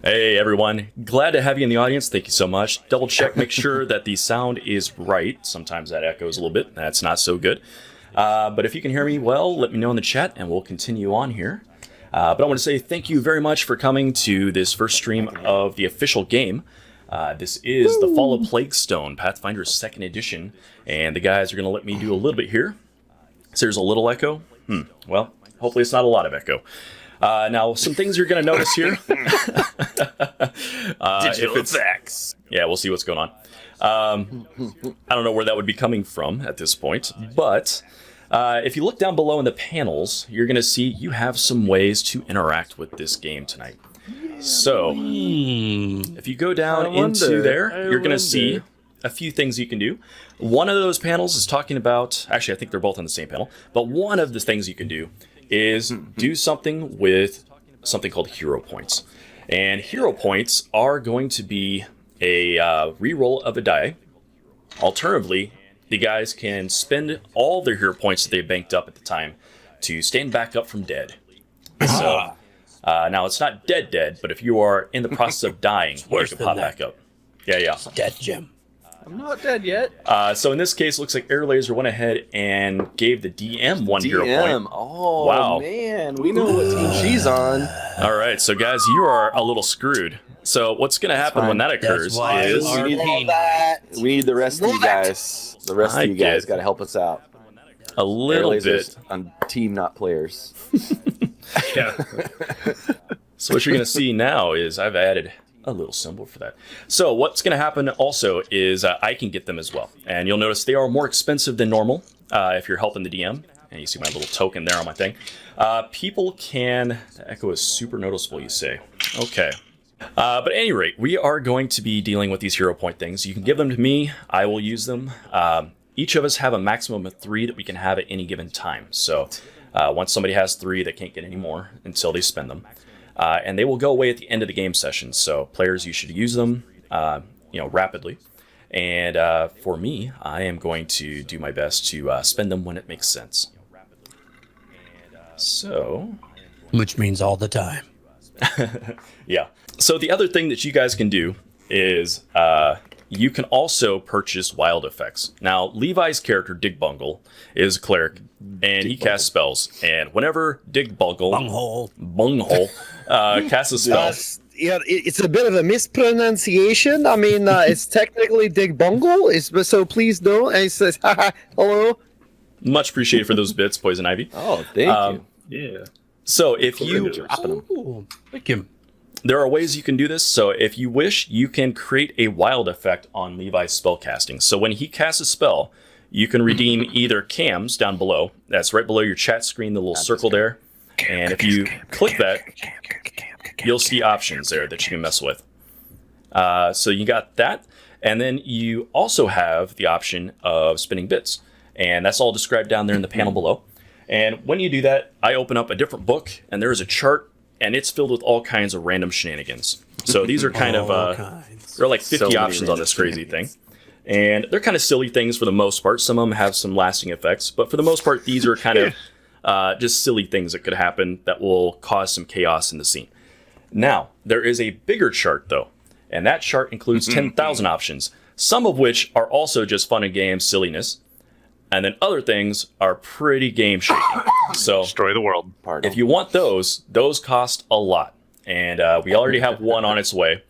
Hey everyone, glad to have you in the audience. Thank you so much. Double check, make sure that the sound is right. Sometimes that echoes a little bit. That's not so good. But if you can hear me well, let me know in the chat and we'll continue on here. But I want to say thank you very much for coming to this first stream of the official game. This is the Fall of Plaguestone, Pathfinder 2nd edition. And the guys are going to let me do a little bit here. So there's a little echo. Well, hopefully it's not a lot of echo. Now, some things you're going to notice here. Digital effects. Yeah, we'll see what's going on. I don't know where that would be coming from at this point, but if you look down below in the panels, you're going to see you have some ways to interact with this game tonight. So, if you go down into there, you're going to see a few things you can do. One of those panels is talking about, actually I think they're both on the same panel, but one of the things you can do is do something with something called hero points. And hero points are going to be a reroll of a die. Alternatively, the guys can spend all their hero points that they banked up at the time to stand back up from dead. So now it's not dead, but if you are in the process of dying, you can pop back up. Yeah. Dead, Jim. I'm not dead yet. So in this case, it looks like Air Laser went ahead and gave the DM one hero point. Oh, wow. Man. We know what team she's on. All right, so guys, you are a little screwed. So what's going to happen when that occurs is... We need the rest of you guys. The rest of you guys got to help us out. A little bit. On team, not players. Yeah. So what you're going to see now is I've added a little symbol for that. So what's going to happen also is I can get them as well. And you'll notice they are more expensive than normal if you're helping the DM. And you see my little token there on my thing. People can... The echo is super noticeable, you say. Okay. But at any rate, we are going to be dealing with these hero point things. You can give them to me. I will use them. Each of us have a maximum of 3 that we can have at any given time. So once somebody has 3, they can't get any more until they spend them. And they will go away at the end of the game session. So players, you should use them, rapidly. And for me, I am going to do my best to spend them when it makes sense. So, which means all the time. Yeah. So the other thing that you guys can do is you can also purchase wild effects. Now, Levi's character, Dig Bungle, is a cleric, and he casts spells. And whenever Dig Bungle casts a spell... Yeah, it's a bit of a mispronunciation. I mean, it's technically Dig Bungle, so please don't. And he says, haha, hello. Much appreciated for those bits, Poison Ivy. Oh, thank you. Yeah. So if you... Thank you. There are ways you can do this. So if you wish, you can create a wild effect on Levi's spell casting. So when he casts a spell, you can redeem either cams down below. That's right below your chat screen, the little circle there. And if you click that, you'll see options there that you can mess with. So you got that. And then you also have the option of spinning bits. And that's all described down there in the panel below. And when you do that, I open up a different book, and there is a chart, and it's filled with all kinds of random shenanigans. So these are kind of, there are like 50 options on this crazy thing. And they're kind of silly things for the most part. Some of them have some lasting effects, but for the most part, these are kind of just silly things that could happen that will cause some chaos in the scene. Now, there is a bigger chart, though, and that chart includes 10,000 options, some of which are also just fun and games, silliness. And then other things are pretty game shaking. So destroy the world. If you want those cost a lot. And we already have one on its way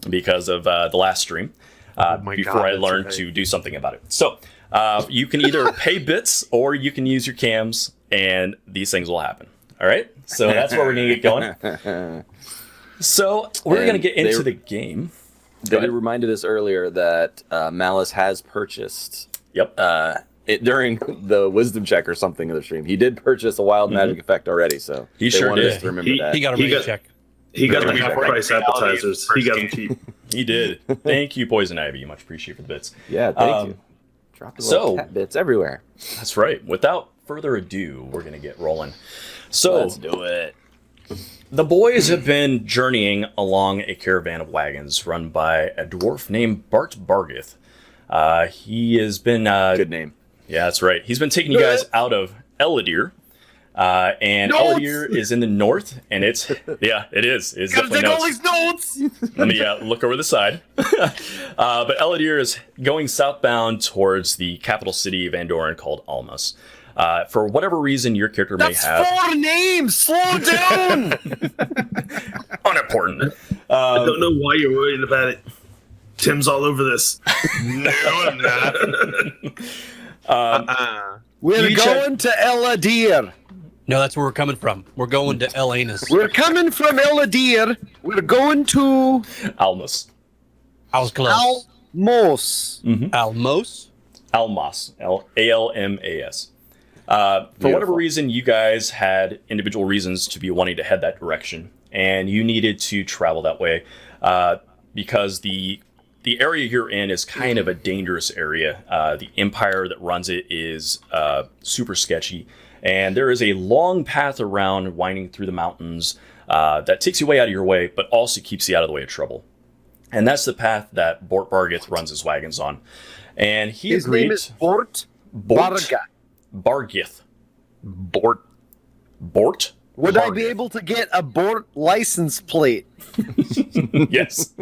because of the last stream before I learned to do something about it. So you can either pay bits or you can use your cams and these things will happen. All right? So that's where we're going to get going. So we're going to get into the game. They reminded us earlier that Malice has purchased... Yep. During the wisdom check or something of the stream, he did purchase a wild magic effect already, so he sure did. To remember that. He got a ring check. He got the half-price appetizers. He got them cheap. He did. Thank you, Poison Ivy. Much appreciate for the bits. Yeah, thank you. Drop the little cat bits everywhere. That's right. Without further ado, we're going to get rolling. So let's do it. The boys have been journeying along a caravan of wagons run by a dwarf named Bort Bargith. He has been... Good name. Yeah, that's right. He's been taking you guys out of Elidir And Notes! Eladir is in the north, and it is. It's Gotta definitely take all notes. these notes. Let me look over the side. But Eladir is going southbound towards the capital city of Andoran called Almas. For whatever reason your character may That's have. 4 names. Slow down. Unimportant. I don't know why you're worried about it. Tim's all over this. No, I'm not. We're You going to Eladir. No, that's where we're coming from. We're going to El Anus. We're coming from Eladir. We're going to Almas. I was close. Almos. Almos? Almas. Almas. For whatever reason, you guys had individual reasons to be wanting to head that direction, and you needed to travel that way because the area you're in is kind of a dangerous area. The empire that runs it is super sketchy, and there is a long path around winding through the mountains that takes you way out of your way, but also keeps you out of the way of trouble. And that's the path that Bort Bargith runs his wagons on. And His name is Bort Bargith. Bargith. Bort. Bort? Would I be Bargith. able to get a Bort license plate? Yes.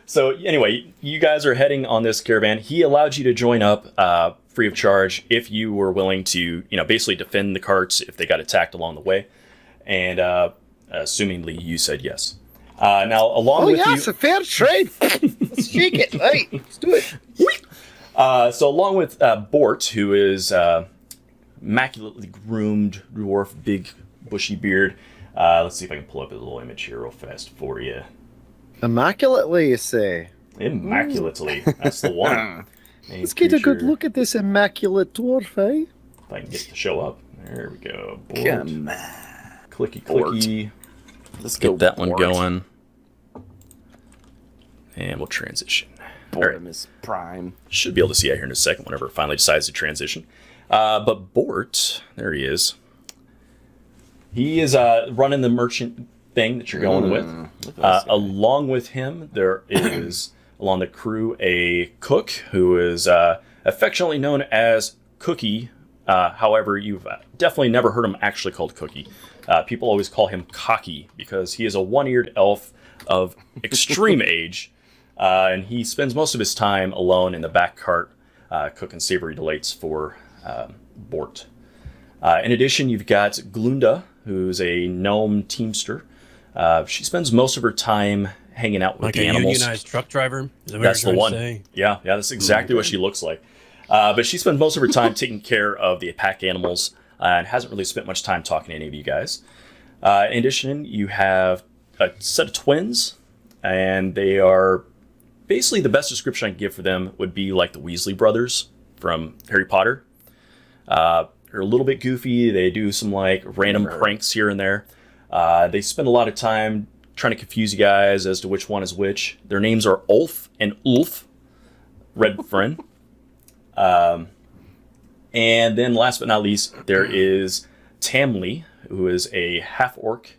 So anyway, you guys are heading on this caravan. He allowed you to join up free of charge if you were willing to, basically defend the carts if they got attacked along the way. And assumingly you said yes. Now, along with it's you, a fair trade. Let's shake it. Hey, let's do it. so along with Bort, who is immaculately groomed dwarf, big bushy beard. Let's see if I can pull up a little image here real fast for you. Immaculately, you say? Immaculately, that's the one. Let's get a good look at this immaculate dwarf, eh? If I can get it to show up. There we go. Bort. Come on. Clicky. Let's Get go that one Bort. going. And we'll transition. All right. Boremus Prime. Should be able to see it here in a second whenever it finally decides to transition. But Bort, there he is. He is running the merchant thing that you're going with. Along with him, there is, along the crew, a cook who is affectionately known as Cooky. However, you've definitely never heard him actually called Cooky. People always call him Cocky because he is a one-eared elf of extreme age. And he spends most of his time alone in the back cart cooking savory delights for Bort. In addition, you've got Glunda, who's a gnome teamster. She spends most of her time hanging out with Like the a animals. unionized truck driver? Is that what That's you're the trying one. to say? Yeah, that's exactly what she looks like. But she spends most of her time taking care of the pack animals and hasn't really spent much time talking to any of you guys. In addition, you have a set of twins, and they are basically the best description I can give for them would be like the Weasley brothers from Harry Potter. They're a little bit goofy. They do some like random pranks here and there. They spend a lot of time trying to confuse you guys as to which one is which. Their names are Ulf and Olf, Red Friend. And then last but not least, there is Tamli, who is a half-orc,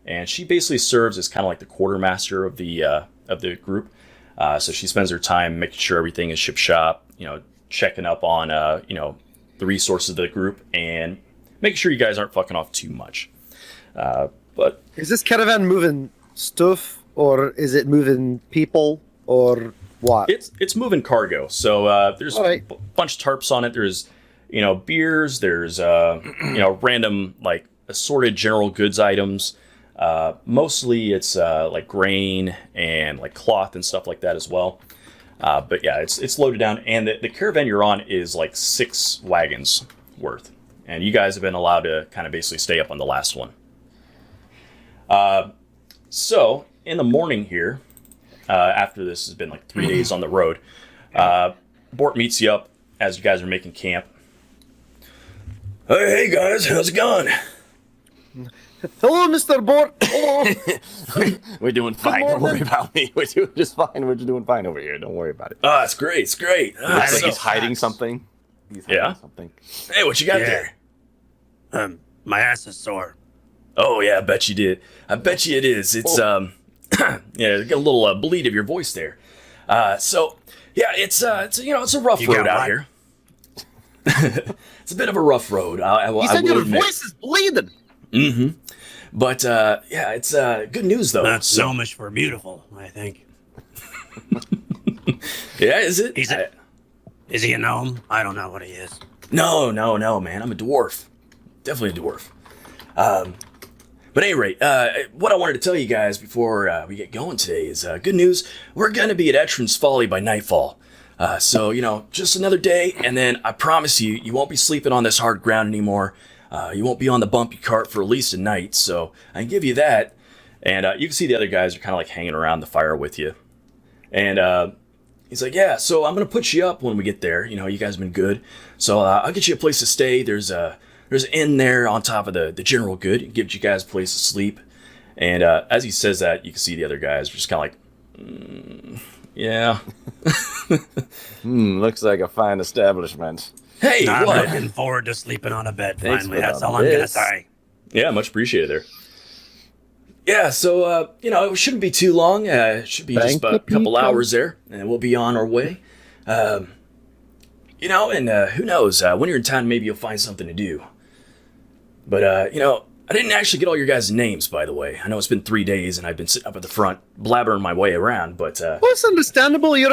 and she basically serves as kind of like the quartermaster of the group. So she spends her time making sure everything is ship-shop, checking up on, the resources of the group and making sure you guys aren't fucking off too much. But Is this caravan moving stuff, or is it moving people, or what? it's moving cargo. So there's All right. a bunch of tarps on it. There's, beers. There's, random, like, assorted general goods items. Mostly it's like grain and like cloth and stuff like that as well. But yeah, it's loaded down, and the caravan you're on is like 6 wagons worth, and you guys have been allowed to kind of basically stay up on the last one. So in the morning here, after this has been like 3 days on the road, Bort meets you up as you guys are making camp. Hey guys, how's it going? Hello, Mr. Bort. Hello. We're doing fine. Don't worry about me. We're doing just fine. We're just doing fine over here. Don't worry about it. Oh, it's great. It's great. I think he's hiding something. He's hiding something. Hey, what you got Yeah. there? My ass is sore. Oh yeah, I bet you did. I bet you it is. It's yeah, get a little bleed of your voice there. So yeah, it's a rough You road got out what? here. It's a bit of a rough road. You said your voice is bleeding. Mm-hmm. But yeah, it's good news though. Not so much for beautiful, I think. Yeah, is it? Is he a gnome? I don't know what he is. No, man. I'm a dwarf. Definitely a dwarf. But at any rate, what I wanted to tell you guys before we get going today is good news. We're going to be at Etran's Folley by nightfall. So, just another day, and then I promise you, you won't be sleeping on this hard ground anymore. You won't be on the bumpy cart for at least a night, so I can give you that. And you can see the other guys are kind of like hanging around the fire with you. And he's like, yeah, so I'm going to put you up when we get there. You guys have been good. So I'll get you a place to stay. There's an inn there on top of the general good. It gives you guys a place to sleep. And as he says that, you can see the other guys are just kind of like, yeah. Looks like a fine establishment. Hey, I'm what? looking forward to sleeping on a bed Thanks finally. for That's the all I'm going to bits. say. Yeah, much appreciated there. Yeah, so, it shouldn't be too long. It should be just about a couple hours there, and we'll be on our way. And who knows? When you're in town, maybe you'll find something to do. But, I didn't actually get all your guys' names, by the way. I know it's been 3 days, and I've been sitting up at the front blabbering my way around, but... Well, it's understandable. You're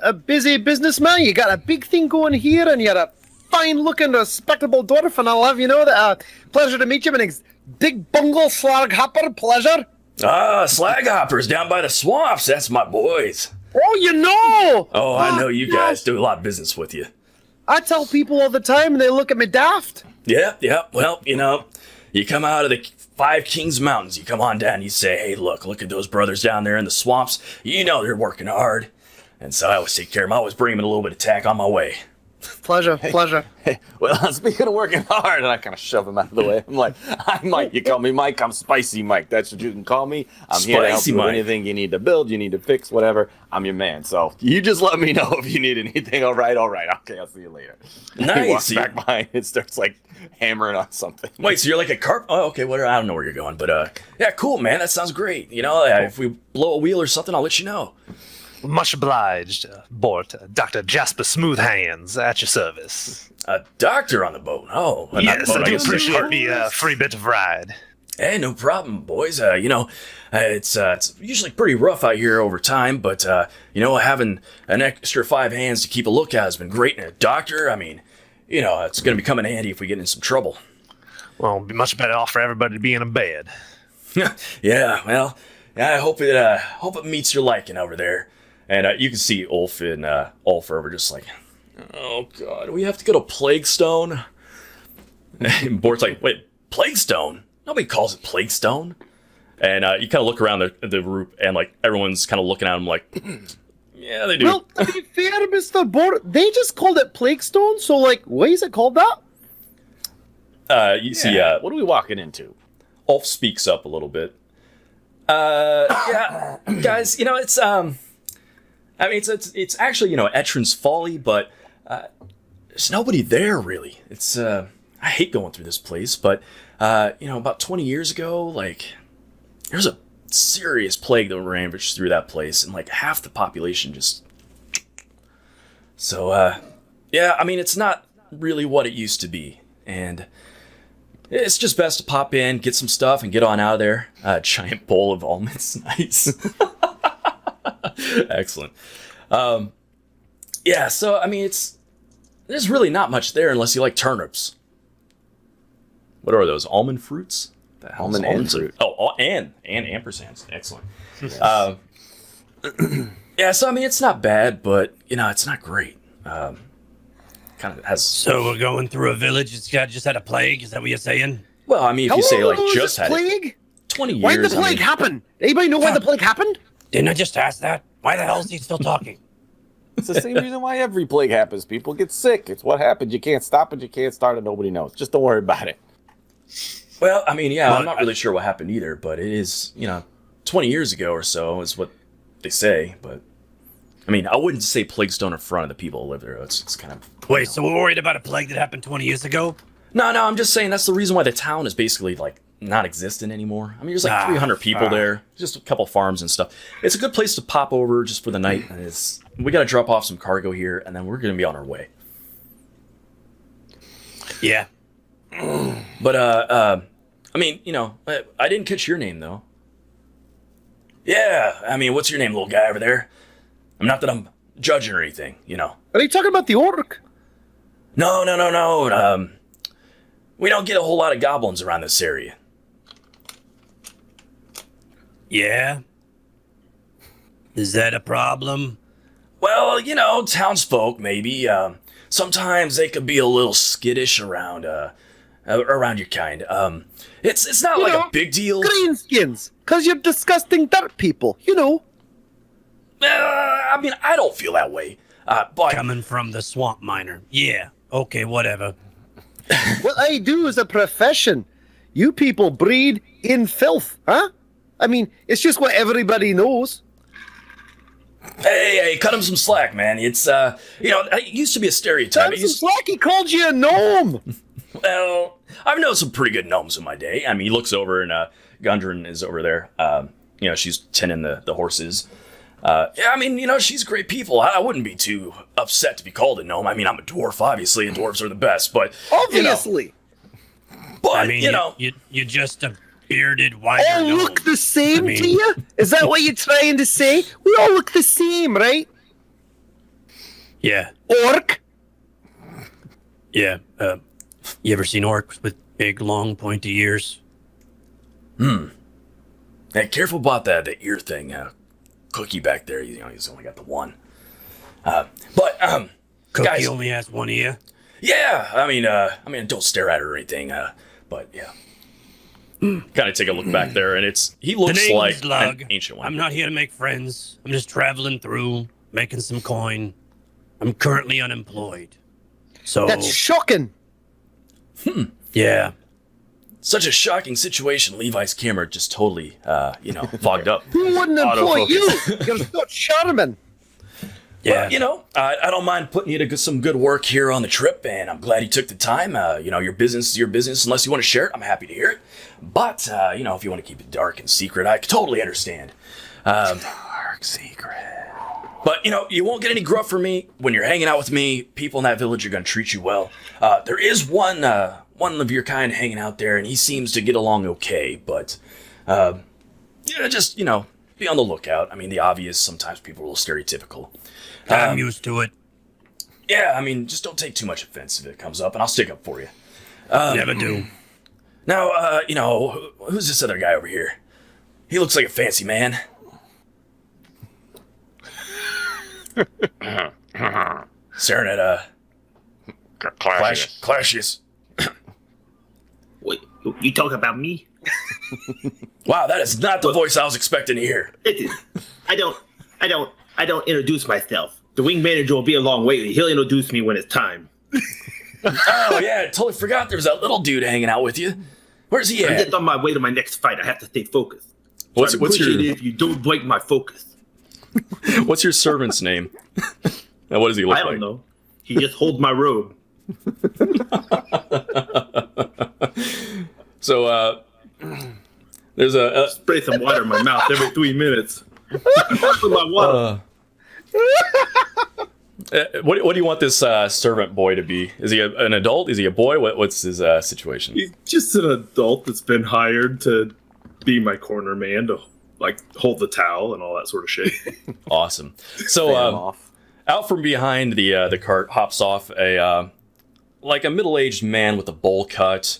a busy businessman. You got a big thing going here, and you're a fine-looking, respectable dwarf, and I'll have you know that pleasure to meet you. My name's Big Bungle Slaghopper. Pleasure. Slaghoppers down by the swamps. That's my boys. Oh, you know! Oh, I know you guys. Do a lot of business with you. I tell people all the time, and they look at me daft. Yeah. Well, you come out of the Five Kings Mountains, you come on down, you say, hey, look at those brothers down there in the swamps. They're working hard. And so I always take care of them. I always bring them a little bit of tack on my way. Pleasure. Hey, well, speaking of working hard, and I kind of shove him out of the way. I'm like, hi, Mike. You call me Mike. I'm Spicy Mike. That's what you can call me. I'm here to help Spicy you with Mike. anything you need to build, you need to fix, whatever. I'm your man. So you just let me know if you need anything. All right. Okay, I'll see you later. Nice. He walks back behind and starts like hammering on something. Wait, so you're like a carp? Oh, okay, whatever. I don't know where you're going, but yeah, cool, man. That sounds great. If we blow a wheel or something, I'll let you know. Much obliged, Bort. Dr. Jasper Smoothhands at your service. A doctor on the boat. Oh, not Yes, boat, I do guess it's a appreciate cart. the free bit of ride. Hey, no problem, boys. It's usually pretty rough out here over time, but having an extra 5 hands to keep a lookout has been great. And a doctor, it's going to be coming handy if we get in some trouble. Well, it'd be much better off for everybody to be in a bed. Yeah, well, I hope it meets your liking over there. And you can see Ulf and Olf are just like, oh god, we have to go to Plaguestone. And Bort's like, wait, Plaguestone? Nobody calls it Plaguestone. And you kind of look around the group, and like everyone's kind of looking at him like, yeah, they do. Well, to be fair, Mr. Bort, they just called it Plaguestone, so like, why is it called that? You see, What are we walking into? Ulf speaks up a little bit. Yeah, guys, it's actually, Etran's Folley, but there's nobody there really. It's I hate going through this place, but about 20 years ago, like there's a serious plague that ravaged through that place, and like half the population just. So it's not really what it used to be, and it's just best to pop in, get some stuff, and get on out of there. Giant bowl of almonds, nice. Excellent. So there's really not much there unless you like turnips. What are those? Almond fruits? The hell is Almond and fruit. Oh, and ampersands. Excellent. It's not bad, but it's not great. Kind of has. So we're going through a village. It's just had a plague. Is that what you're saying? Well, if How you say long like ago was just the had plague? it, 20 years. Why did the plague happen? Anybody know why the plague happened? Didn't I just ask that? Why the hell is he still talking? It's the same reason why every plague happens. People get sick. It's what happens. You can't stop it. You can't start it. Nobody knows. Just don't worry about it. Well, I'm not really sure what happened either, but it is, 20 years ago or so is what they say. But I wouldn't say Plaguestone in front of the people who live there. It's kind of. Wait, so we're worried about a plague that happened 20 years ago? No, I'm just saying that's the reason why the town is basically like not existent anymore. There's like 300 people there, just a couple farms and stuff. It's a good place to pop over just for the night. We got to drop off some cargo here, and then we're going to be on our way. Yeah. But I mean, you know, I didn't catch your name though. Yeah, I mean, what's your name, little guy over there? I'm not that I'm judging or anything, you know. Are you talking about the orc? No. We don't get a whole lot of goblins around this area. Yeah? Is that a problem? Well, you know, townsfolk maybe. Sometimes they could be a little skittish around your kind. It's not You like know, a big deal. Greenskins, because you're disgusting dirt people, you know. I mean, I don't feel that way. But Coming from the swamp miner. Yeah. Okay, whatever. What I do is a profession. You people breed in filth, huh? I mean, it's just what everybody knows. hey, cut him some slack, man. It's you know, it used to be a stereotype. Time some slack, he called you a gnome. Well, I've known some pretty good gnomes in my day. I mean, he looks over and Gundren is over there. You know, she's tending the horses. Yeah, I mean, you know, she's great people. I wouldn't be too upset to be called a gnome. I mean, I'm a dwarf, obviously, and dwarves are the best, but Obviously. You know, but I mean, you know, you're just a bearded white All gnome. look the same I mean- to you? Is that what you're trying to say? We all look the same, right? Yeah. Orc? Yeah. You ever seen orcs with big, long, pointy ears? hey, careful about the ear thing. Cooky back there, you know, he's only got the one. But Cooky guys, only has one ear. yeah, I mean, don't stare at her or anything. But yeah, kind of take a look back there, and he The looks name's like Lug. an ancient one. I'm not here to make friends. I'm just traveling through, making some coin. I'm currently unemployed. So, That's shocking. yeah. Such a shocking situation. Levi's camera just totally, you know, fogged up. Who wouldn't employ you? You're so charming. Yeah. Well, you know, I don't mind putting you to some good work here on the trip, and I'm glad you took the time. You know, your business is your business. Unless you want to share it, I'm happy to hear it. But, you know, if you want to keep it dark and secret, I totally understand. Dark secret. But, you know, you won't get any gruff from me. When you're hanging out with me, people in that village are going to treat you well. There is one of your kind hanging out there, and he seems to get along okay. But, yeah, just, you know, be on the lookout. I mean, the obvious, sometimes people are a little stereotypical. I'm used to it. Yeah, I mean, just don't take too much offense if it comes up, and I'll stick up for you. Never do. Now, you know, who's this other guy over here? He looks like a fancy man. Staring at, Clashes. Wait, you talk about me? Wow, that is not the voice I was expecting to hear. It is. I don't introduce myself. The wing manager will be along waiting. He'll introduce me when it's time. Oh, yeah, I totally forgot there was that little dude hanging out with you. Where's he I'm at? just on my way to my next fight. I have to stay focused. So What's I'd your- appreciate it if you don't break my focus. What's your servant's name? And what does he look I like? don't know. He just holds my robe. So, there's a... Spray some water in my mouth every 3 minutes. With my water. what do you want this servant boy to be? Is he an adult? Is he a boy? What's his situation? He's just an adult that's been hired to be my corner man to like hold the towel and all that sort of shit. Awesome. So, Fan him off. out from behind the cart hops off a middle-aged man with a bowl cut.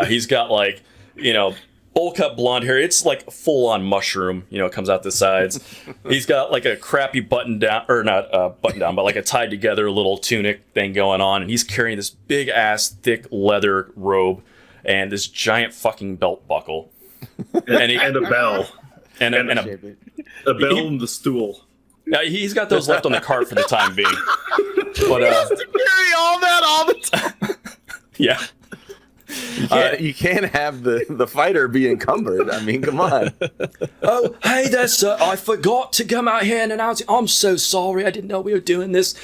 He's got like, you know, bowl cut blonde hair. It's like full-on mushroom, you know, it comes out the sides. He's got like a crappy button down, or not button down, but like a tied together little tunic thing going on, and he's carrying this big ass thick leather robe and this giant fucking belt buckle. And and a bell. and a A bell and the stool. now, he's got those left on the cart for the time being. But Carry all that all the time. yeah. You can't have the fighter be encumbered. I mean, come on. Oh, hey there, sir. I forgot to come out here and announce it. I'm so sorry. I didn't know we were doing this.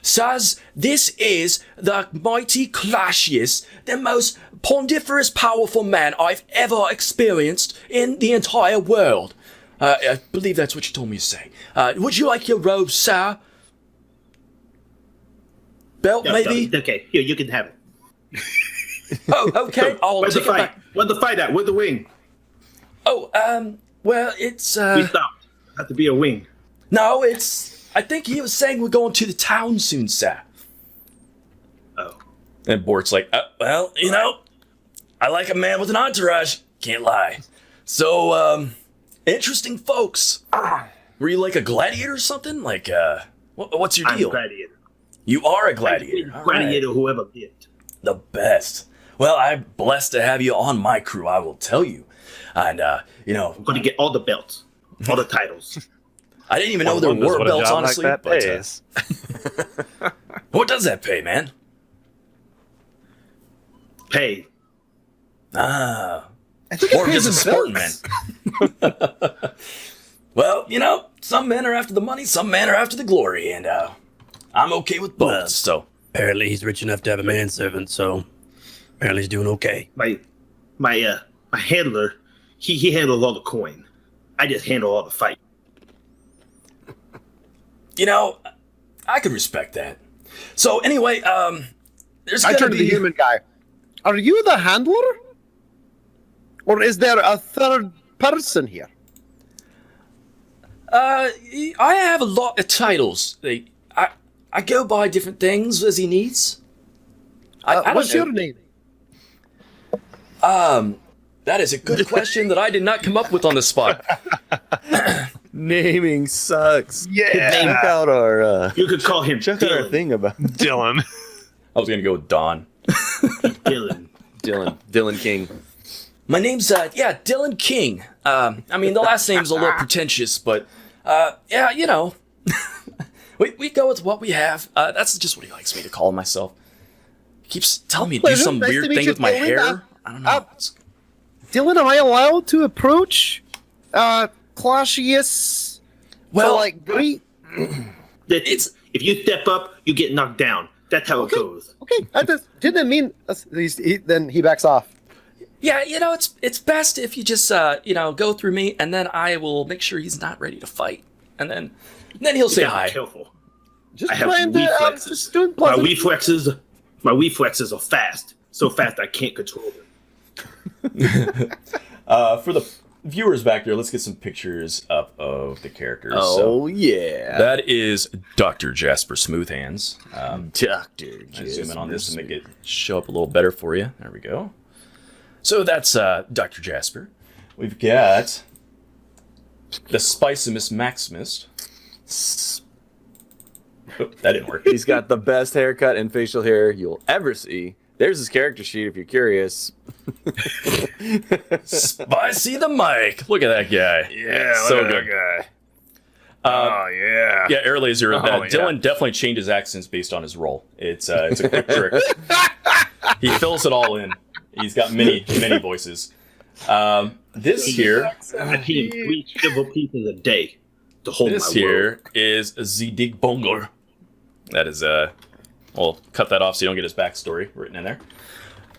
Sirs, this is the mighty Classius, the most pondiferous, powerful man I've ever experienced in the entire world. I believe that's what you told me to say. Would you like your robe, sir? Belt, No, maybe? no, okay, here, you can have it. Oh, okay. I'll Where's the take it fight? back. Where's the fight at? Where's the wing? Oh, well, it's, We stopped. Have to be a wing. no, it's, I think he was saying we're going to the town soon, sir. Oh. And Bort's like, well, you know, I like a man with an entourage. Can't lie. So, interesting folks. Were you like a gladiator or something? Like, what's your I'm deal? a gladiator. You are a gladiator. All right. Gladiator whoever lived. The best. Well, I'm blessed to have you on my crew, I will tell you. And, you know, I'm going to get all the belts. All the titles. I didn't even know One there wonders were what a belts, job honestly. like that but, pays. what does that pay, man? Pay. Ah, I think or it pays just a in Spartan man. belts. Well, you know, some men are after the money, some men are after the glory, and I'm okay with both. Well, So, Apparently he's rich enough to have a manservant, so apparently he's doing okay. My handler, he handles all the coin. I just handle all the fight. you know, I could respect that. So anyway, there's I gonna turn to the be human guy. Are you the handler? Or is there a third person here? I have a lot of titles. I go by different things as he needs. I don't What's know. your name? That is a good question that I did not come up with on the spot. Naming sucks. Yeah. Check out our You could call him check out our Dylan. thing about Dylan. I was gonna go with Don. Dylan. Dylan King. My name's Dylan King. I mean the last name's a little pretentious, but yeah, you know, we go with what we have. That's just what he likes me to call myself. He keeps telling me to do Pleasure. some Nice to weird meet thing you, with my Dylan. hair. I don't know. Dylan, am I allowed to approach Clausius? Well, like greet? it's If you step up, you get knocked down. That's how it goes. Okay, I just didn't mean. Then he backs off. yeah, you know, it's best if you just go through me, and then I will make sure he's not ready to fight, and then he'll say You gotta hi. be careful. Just I have trying to. reflexes. Just doing My pleasant. reflexes are fast. So fast I can't control them. For the viewers back there, let's get some pictures up of the characters. Oh So, yeah. that is Dr. Jasper Smoothhands. Doctor. I zoom in on this and make it show up a little better for you. There we go. So that's Dr. Jasper. We've got the Spicimus Maximus. Oh, that didn't work. He's got the best haircut and facial hair you'll ever see. There's his character sheet if you're curious. Spicy the mic. Look at that guy. Yeah, so good. guy. Oh yeah. Yeah, air laser. Oh, yeah. Dylan definitely changes accents based on his role. It's a quick trick. He fills it all in. He's got many voices. This here, I pay him 3 silver pieces a day to hold this my here word. is Zidig Bongor. That is we'll cut that off so you don't get his backstory written in there.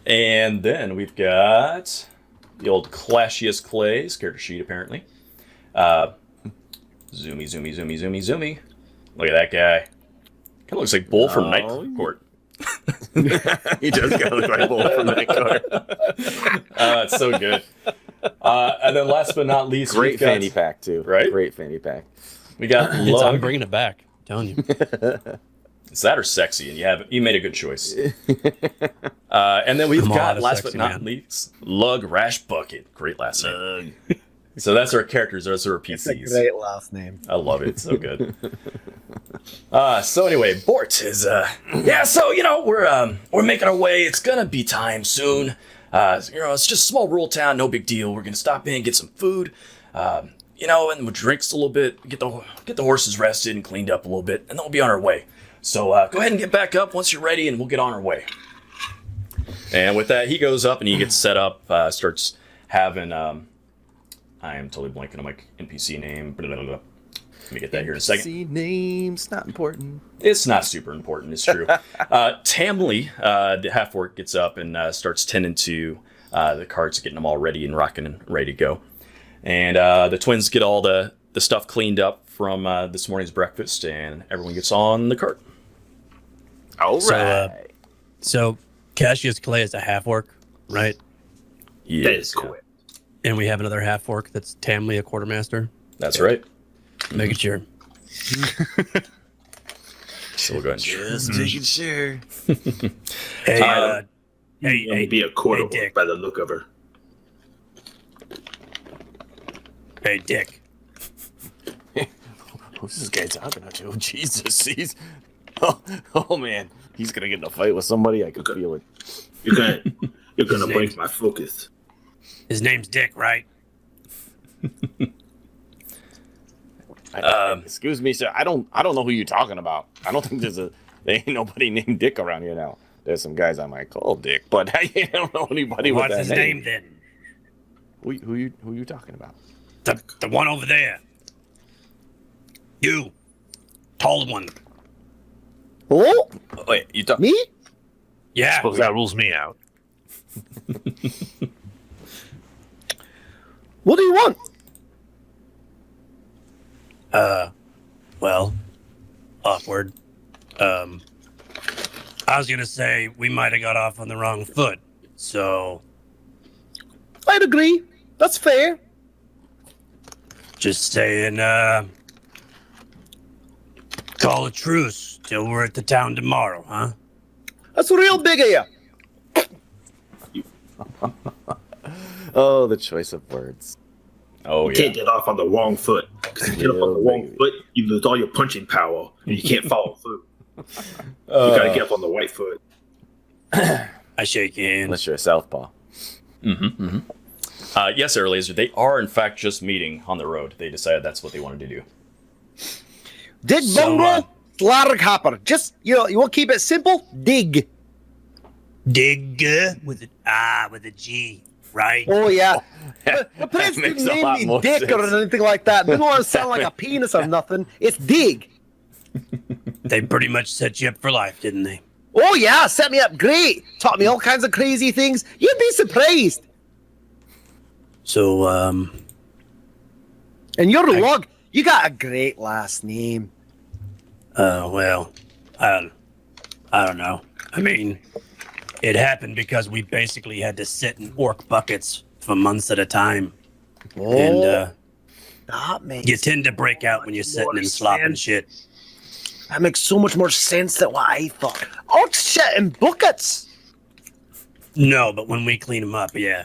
And then we've got the old Classius Clay's character sheet apparently. Zoomy. Look at that guy. Kind of looks like Bull from Night Court. He does kind of look like Bull from Night Court. It's so good. And then last but not least, Great we've got, fanny pack too. Right? Great fanny pack. We got I'm Lug. bringing it back. I'm telling you. It's that or sexy, and you made a good choice. And then we've I'm all out got of last sexy, but not man. least, Lug Rash Bucket. Great last name. So that's our characters. Those are our PCs. Great last name. I love it. It's so good. So anyway, Bort is So we're making our way. It's gonna be time soon. It's just a small rural town. No big deal. We're gonna stop in, get some food. And we'll drink a little bit. Get the horses rested and cleaned up a little bit, and then we'll be on our way. So go ahead and get back up once you're ready, and we'll get on our way. And with that, he goes up and he gets set up. Starts having. I am totally blanking on my NPC name. Blah, blah, blah, blah. Let me get that here in a second. See names, not important. It's not super important. It's true. Tamli, the half-orc, gets up and starts tending to the carts, getting them all ready and rocking and ready to go. And the twins get all the stuff cleaned up from this morning's breakfast, and everyone gets on the cart. All So, right. So Cassius Clay is a half-orc, right? Yes. That is correct. And we have another half-orc that's Tamli, a quartermaster. That's right. Making sure. So we'll go ahead and Just making sure. Hey, Hey, be a quarter Dick. by the look of her. Hey, Dick. Who's this guy talking to? Oh, Jesus, he's... Oh, man. He's going to get in a fight with somebody. I can feel it. You're gonna His break name's- my focus. His name's Dick, right? Excuse me, sir. I don't know who you're talking about. I don't think there ain't nobody named Dick around here now. There's some guys I might call Dick, but I don't know anybody with What's that his name then? Who you talking about? The one over there. You. Tall one. Oh, Oh, wait, you talk? me? Yeah. Suppose that rules me out. What do you want? Well, awkward. I was gonna say we might have got off on the wrong foot, so I'd agree. That's fair. just saying, call a truce till we're at the town tomorrow, huh? That's real big of you. Oh, the choice of words. Oh, You yeah. can't get off on the wrong foot. 'Cause if you get off on the wrong foot, you lose all your punching power and you can't follow through. You gotta get up on the right foot. I shake your hand. Unless you're a southpaw. Yes, Air Laser, they are, in fact, just meeting on the road. They decided that's what they wanted to do. Dig So, bungle, slarg hopper. Just, you want to keep it simple? Dig. Dig with a G, right? Oh, yeah. The prince makes didn't a name lot me more Dick or sense. anything like that. Didn't want to sound like a penis or nothing. It's Dig. They pretty much set you up for life, didn't they? Oh, yeah. Set me up great. Taught me all kinds of crazy things. You'd be surprised. So, And you're Lug. You got a great last name. well, I don't know. I mean, it happened because we basically had to sit in orc buckets for months at a time. Oh, And that makes you tend to break out when you're sitting and slopping shit. That makes so much more sense than what I thought. Orcs shit in buckets. No, but when we clean them up, yeah.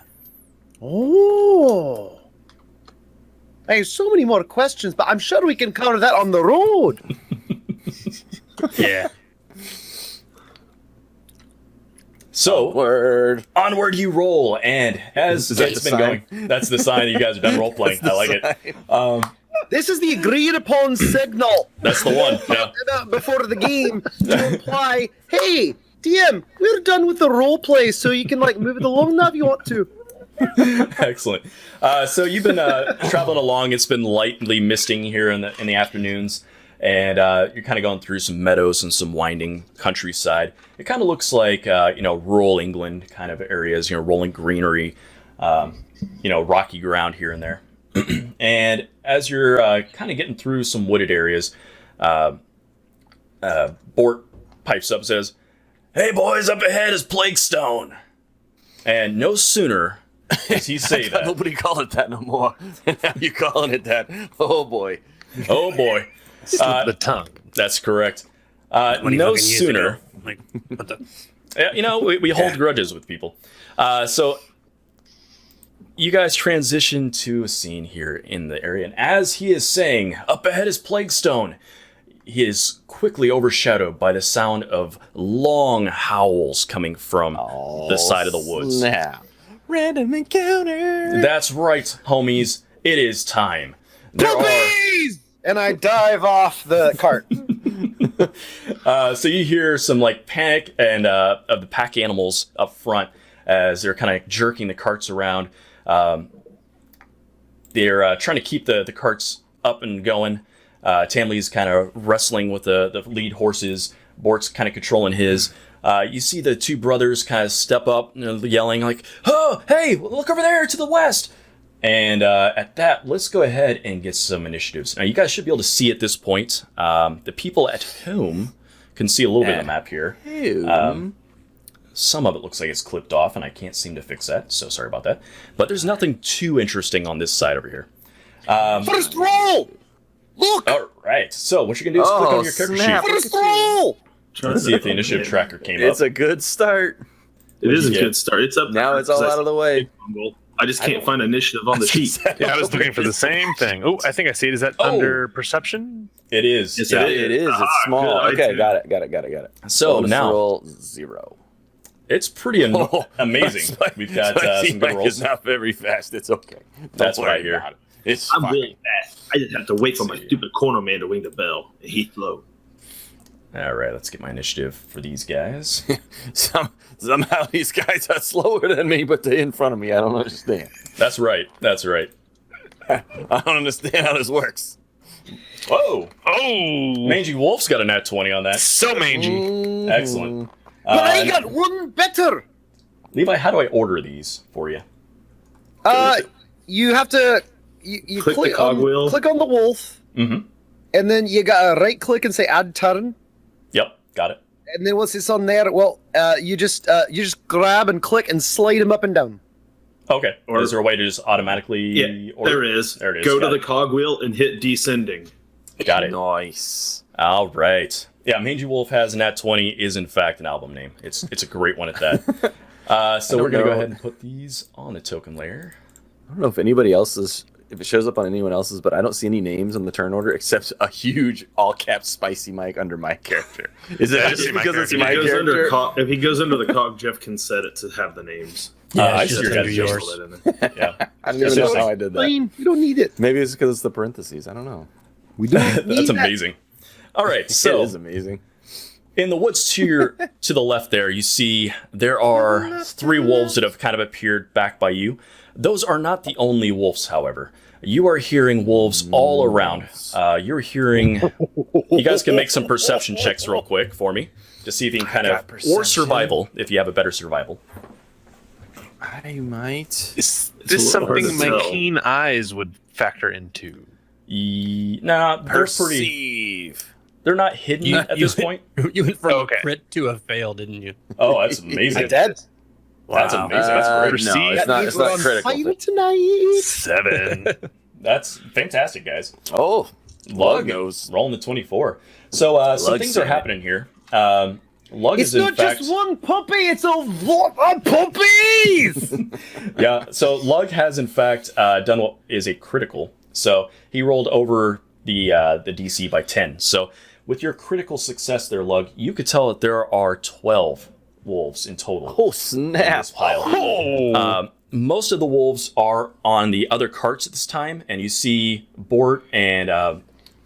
Oh. I have so many more questions, but I'm sure we can cover that on the road. Yeah. So, Word. onward you roll, and as Is that it's the been sign? going, that's the sign that you guys have done role playing. I like it. This is the agreed upon signal That's the one. Yeah. before the game to imply, hey, DM, we're done with the role play, so you can move it along now if you want to. Excellent. So you've been traveling along. It's been lightly misting here in the afternoons, and you're kind of going through some meadows and some winding countryside. It kind of looks like rural England kind of areas. Rolling greenery, rocky ground here and there. And as you're kind of getting through some wooded areas, Bort pipes up and says, "Hey boys, up ahead is Plaguestone." And no sooner does he say that. Nobody call it that no more. Now you're calling it that. Oh, boy. Oh boy. Slip the tongue. That's correct. 20 No fucking years sooner. ago. Like, what the? We hold grudges with people. So you guys transition to a scene here in the area. And as he is saying, up ahead is Plaguestone, he is quickly overshadowed by the sound of long howls coming from the side of the woods. Snap. Random encounter. That's right, homies. It is time. There are, Puppies! And I dive off the cart. so you hear some panic and of the pack animals up front as they're kind of jerking the carts around. They're trying to keep the carts up and going. Tamli's kind of wrestling with the lead horses. Bort's kind of controlling his. You see the two brothers kind of step up, yelling "Oh, hey, look over there to the west!" And at that, let's go ahead and get some initiatives. Now, you guys should be able to see at this point. The people at home can see a little bit of the map here. Some of it looks like it's clipped off, and I can't seem to fix that, so sorry about that. But there's nothing too interesting on this side over here. First roll! Look! All right, so what you're going to do is click on your character snap. sheet. First roll! Let's see if the initiative tracker came It's up. a good start. It is a get? good start. It's up Now there, it's all 'cause out of the way. I just can't find initiative on the sheet. Yeah, I was looking for the same thing. Oh, I think I see it. Is that under perception? It is. Yes, yeah. It is. It's small. good. Okay, got it. So Bonus now, roll 0. it's pretty amazing. We've got some good rolls. It's not very fast. It's okay. That's Don't right worry here. about it. It's I'm fine. really fast. I just have to wait for my stupid corner man to ring the bell, and he's slow. All right, let's get my initiative for these guys. Somehow these guys are slower than me, but they're in front of me. I don't understand. That's right. I don't understand how this works. Whoa! Oh, Mangy Wolf's got a nat 20 on that. so mangy. Excellent. But I got one better! Levi, how do I order these for you? You have to... You Click the click cogwheel. click on the wolf, Mm-hmm. and then you got to right-click and say Add Turn. Yep, got it. And then once it's on there, well, you just grab and click and slide them up and down. Okay. Or- Is there a way to just automatically Yeah, order? there is. There it is. Go to Got the it. cogwheel and hit descending. Got it. Nice. All right. Yeah, Mangy Wolf has a nat 20 is in fact an album name. It's a great one at that. So we're going to go ahead and put these on the token layer. I don't know if anybody else's, if it shows up on anyone else's, but I don't see any names on the turn order except a huge all caps spicy Mike under my character. Is it Yeah, I just see my because it's character. my If he goes under character? if he goes under the cog, Jeff can set it to have the names. I it's see just your under guys' yours. Just let it in. Yeah. I don't even know how I did that. Fine, you don't need it. Maybe it's because it's the parentheses. I don't know. We don't That's need that. amazing. All right. It So is amazing. in the woods to the left there, you see there are 3 wolves that have kind of appeared back by you. Those are not the only wolves, however. You are hearing wolves all around. You're hearing... You guys can make some perception checks real quick for me to see if you can kind of... Or survival, if you have a better survival. I might. Is a this little hard something to my tell. keen eyes would factor into? Nah, they're pretty... Perceive. They're not hidden at this point. You went from Okay. a crit to a fail, didn't you? Oh, that's amazing. I did. That's Wow. amazing. That's great. No, Perceive. it's not. It's not critical. Fine tonight. 7. That's fantastic, guys. Oh, Lug knows. rolling the 24. So some Lug things said are it. happening here. Lug It's is in not fact... just one puppy, it's a lot of puppies! Yeah, so Lug has in fact done what is a critical. So he rolled over the DC by 10. So with your critical success there, Lug, you could tell that there are 12 wolves in total Oh in snap! this pile. Most of the wolves are on the other carts at this time, and you see Bort and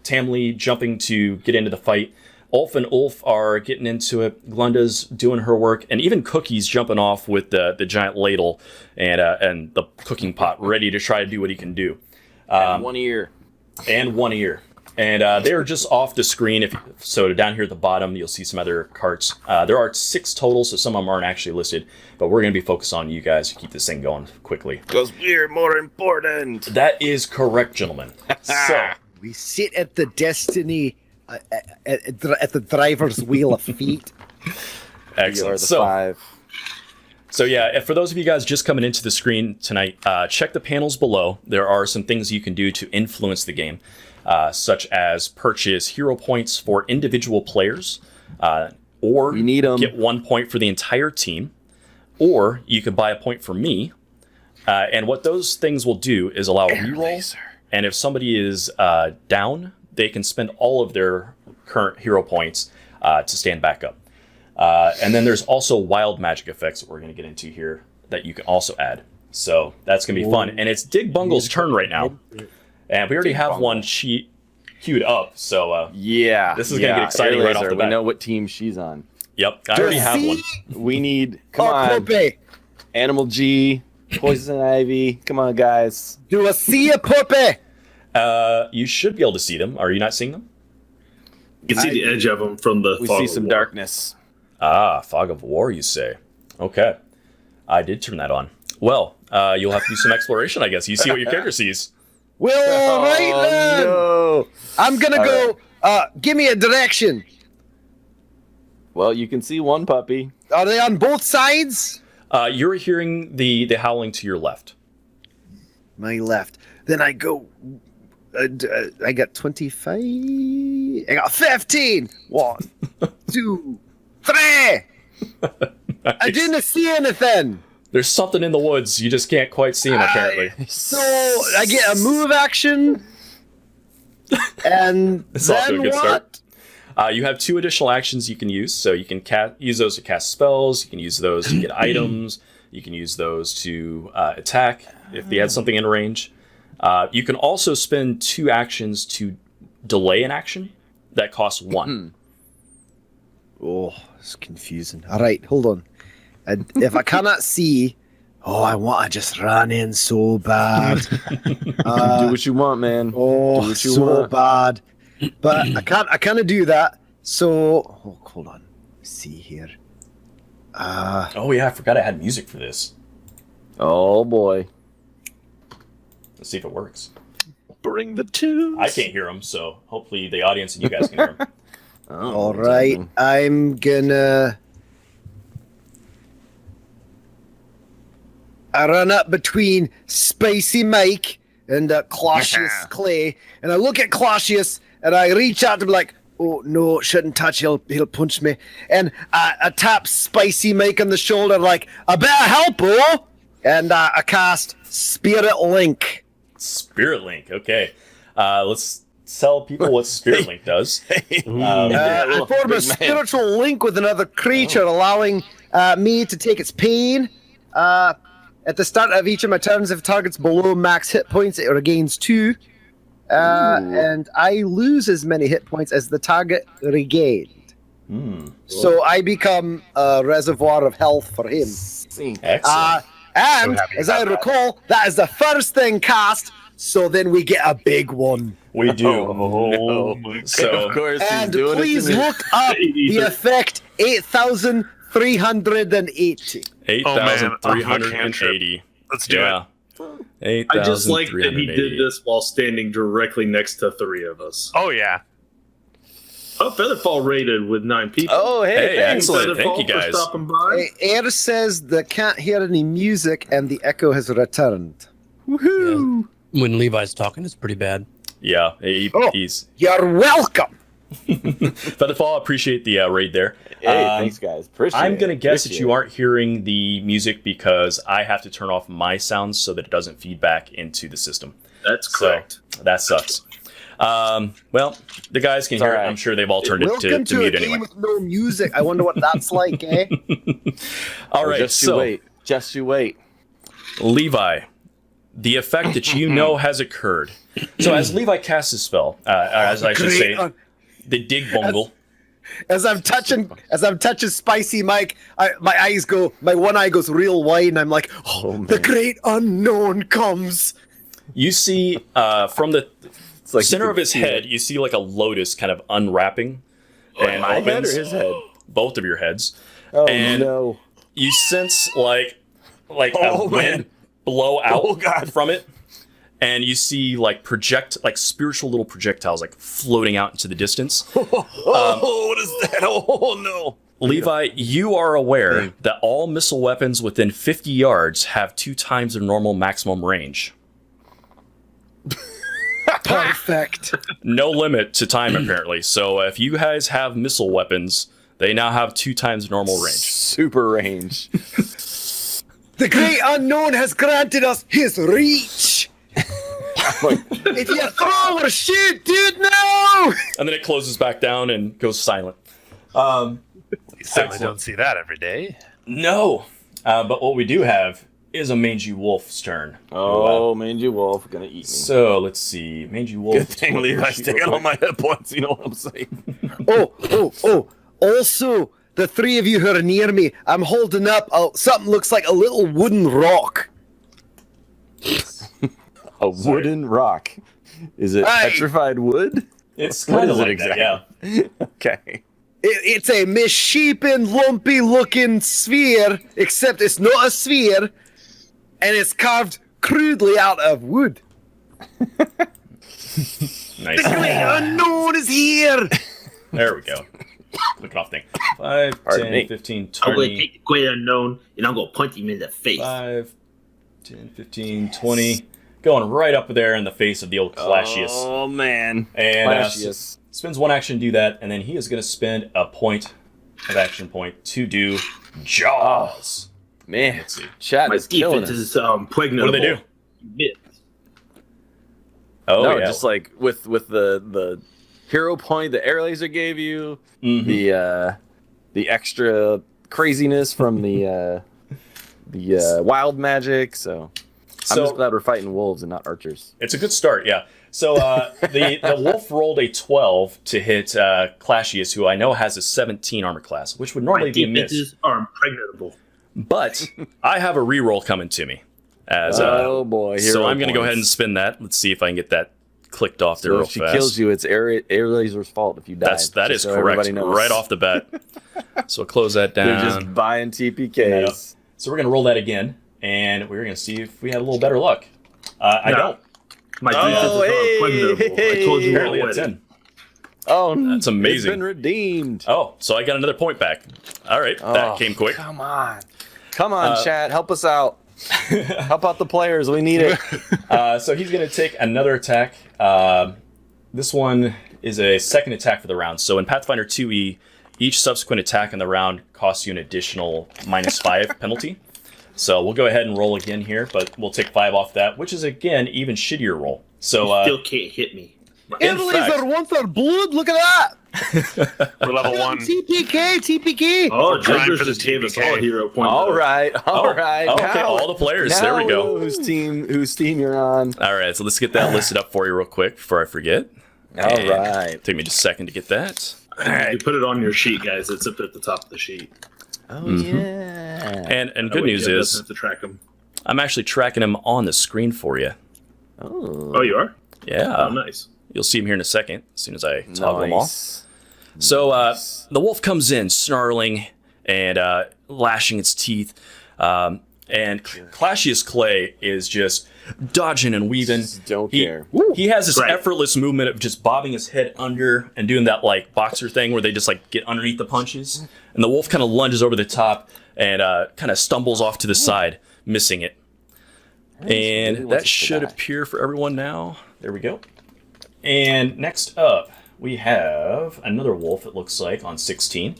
Tamli jumping to get into the fight. Ulf and Olf are getting into it. Glunda's doing her work, and even Cooky's jumping off with the giant ladle and the cooking pot, ready to try to do what he can do. And 1 ear. And 1 ear. And they're just off the screen. So down here at the bottom, you'll see some other carts. There are 6 total, so some of them aren't actually listed. But we're going to be focused on you guys to keep this thing going quickly. Because we're more important. That is correct, gentlemen. So, We sit at the destiny, at the driver's wheel of fate. You excellent. are the 5. So yeah, for those of you guys just coming into the screen tonight, check the panels below. There are some things you can do to influence the game, such as purchase hero points for individual players, or We need 'em. get 1 point for the entire team, or you could buy a point for me. And what those things will do is allow a reroll, and if somebody is down, they can spend all of their current hero points to stand back up. And then there's also wild magic effects that we're going to get into here that you can also add. So that's going to be fun. And it's Dig Bungle's turn right now. And we already have one queued up. So Yeah. This is gonna get exciting right off the bat. We know what team she's on. yep, I already have one. We need. Come Oh, on. puppy. Animal G. Poison Ivy. Come on, guys. Do I see a puppy? You should be able to see them. Are you not seeing them? You can see the edge of them from the We fog see of some war. darkness. Ah, Fog of War, you say. Okay. I did turn that on. Well, you'll have to do some exploration, I guess. You see what your character sees. Well, all right then. Oh, Um, no. I'm gonna go. Give me a direction. You can see the edge of them from the fog of war. You say. Okay. I did turn that on. Well, you'll have to do some exploration, I guess. You see what your character sees. Oh, Well, Well, you can see one puppy. Are they on both sides? You're hearing the howling to your left. My left. Then I go. I got 25. I got 15. 1, 2, 3. I Nice. didn't see anything. There's something in the woods. You just can't quite see him, apparently. So I get a move action. And It's off to a then good what? start. You have 2 additional actions you can use. So you can use those to cast spells. You can use those to get items. You can use those to attack if they had something in range. You can also spend 2 actions to delay an action that costs 1. Oh, it's confusing. All right, hold on. If I cannot see, I want to just run in so bad. Do what you want, man. Oh, Do what you so want. bad. But I can't. I can't do that. So, hold on. Let's see here. Oh, yeah, I forgot I had music for this. Oh boy. Let's see if it works. Bring the tunes. I can't hear them, so hopefully the audience and you guys can hear them. Oh, All right, I'm gonna. I run up between Spicy Mike and Clausius Clay, and I look at Clausius and I reach out to be like, "Oh no, shouldn't touch. He'll punch me." And I tap Spicy Mike on the shoulder like, "I better help, oh!" And I cast Spirit Link. Spirit Link, okay. Let's tell people what Spirit Link does. I form a spiritual link with another creature, allowing me to take its pain. At the start of each of my turns, if it targets below max hit points, it regains 2. And I lose as many hit points as the target regained. So I become a reservoir of health for him. Excellent. And as I recall, that is the first thing cast, so then we get a big one. We do. Oh, So, of course, he's And doing please it to me. look up the effect 8,380. 8,380. Let's do Yeah. it. I just like that he 8,380. did this while standing directly next to 3 of us. Oh yeah. Oh, Featherfall rated with 9 people. Oh, Hey, hey, thanks. excellent. Featherfall Thank you, for guys. stopping by. Air says they can't hear any music and the echo has returned. Woohoo! When Levi's talking, it's pretty bad. Yeah, Oh. he's... You're welcome. Featherfall, appreciate the raid there. Hey, thanks, guys. Appreciate I'm it. going to guess that Appreciate you it. aren't hearing the music because I have to turn off my sounds so that it doesn't feed back into the system. That's correct. So, that sucks. Well, the guys can It's hear all it. right. I'm sure they've all turned it Welcome to to a mute game anyway. with no music. I wonder what that's like, eh? All right, Just you so wait. Just you wait. Levi, the effect that you know has occurred. So as Levi casts his spell, as I should say, the dig bungle. As I'm touching Spicy Mike, my one eye goes real wide, and I'm like, the great unknown comes. You see from the like center you of can his see head, you see like a lotus kind of unwrapping and My head or opens. his head? Both of your heads. Oh, And no. you sense like a Oh, wind man. blow out Oh, God. from it, and you see like spiritual little projectiles like floating out into the distance. What is that? Oh, no. Levi, you are aware that all missile weapons within 50 yards have 2 times their normal maximum range. Perfect. No limit to time apparently. So if you guys have missile weapons, they now have 2 times normal range. Super range. The great unknown has granted us his reach. If you throw or shoot, dude, no! And then it closes back down and goes silent. You certainly Excellent. don't see that every day. No. But what we do have is a mangy wolf's turn. Oh, mangy wolf gonna eat me. So let's see. Mangy wolf. Good thing Levi's taking all my hit points. You know what I'm saying? Oh. Also, the 3 of you who are near me, I'm holding up something looks like a little wooden rock. A wooden rock. Is it Hey. petrified wood? It's What kind of is it like that, exactly? yeah. Okay. It's a misshapen, lumpy-looking sphere, except it's not a sphere, and it's carved crudely out of wood. Nice. The great unknown is here. There we go. clicking off thing. 5, Pardon 10, me. 15, I'm going to 20. take the great unknown, and I'm going to punch him in the face. 5, 10, 15, 20. Going right up there in the face of the old Clashius. Oh, man. And Clashius. spends one action to do that, and then he is going to spend a point of action point to do Jaws. Man, Let's see. chat My is killing defense us. is pregnant. What do they do? Oh, No, yeah. just like with the hero point the air laser gave you, Mhm. the extra craziness from the wild magic. So I'm just glad we're fighting wolves and not archers. It's a good start, yeah. So the wolf rolled a 12 to hit Clashius, who I know has a 17 armor class, which would My normally be a miss. defenses are impregnable. But I have a reroll coming to me. As, Oh boy! so hero I'm going to go ahead and points. spin that. Let's see if I can get that clicked off there So real if she fast. kills you, it's air laser's fault if you die. That is correct. Right off the bat. So close that They're down. just buying TPKs. So we're going to roll that again, and we're going to see if we had a little better luck. I No. don't. My defenses are impregnable. I told you Apparently a already. 10. Oh, That's amazing. It's been redeemed. Oh, so I got another point back. All right, that came quick. Come on, chat, help us out. Help out the players. We need it. So he's going to take another attack. This one is a second attack for the round. So in Pathfinder 2e, each subsequent attack in the round costs you an additional -5 penalty. So we'll go ahead and roll again here, but we'll take 5 off that, which is, again, even shittier roll. So You still can't hit me. in Air fact- laser wants our blood. Look at that. For level 1. TPK. Oh, We're trying Judgers for the just gave us TPK. all hero points. All right. okay, all the players. Now There we we go. know whose team you're on. All right, so let's get that listed up for you real quick before I forget. All And right. Take me just a second to get that. You put it on your sheet, guys. It's up at the top of the sheet. Oh yeah. And That good way news Jim is, doesn't have to track them. I'm actually tracking him on the screen for you. Oh, you are? Yeah. Oh, nice. You'll see him here in a second, as soon as I toggle them off. Nice. So the wolf comes in, snarling and lashing its teeth. And Clashius Clay is just dodging and weaving. Just don't He- care. He has this Right. effortless movement of just bobbing his head under and doing that like boxer thing where they just like get underneath the punches. And the wolf kind of lunges over the top and kind of stumbles off to the side, missing it. really And wants that us to should die. appear for everyone now. There we go. And next up, we have another wolf, it looks like, on 16.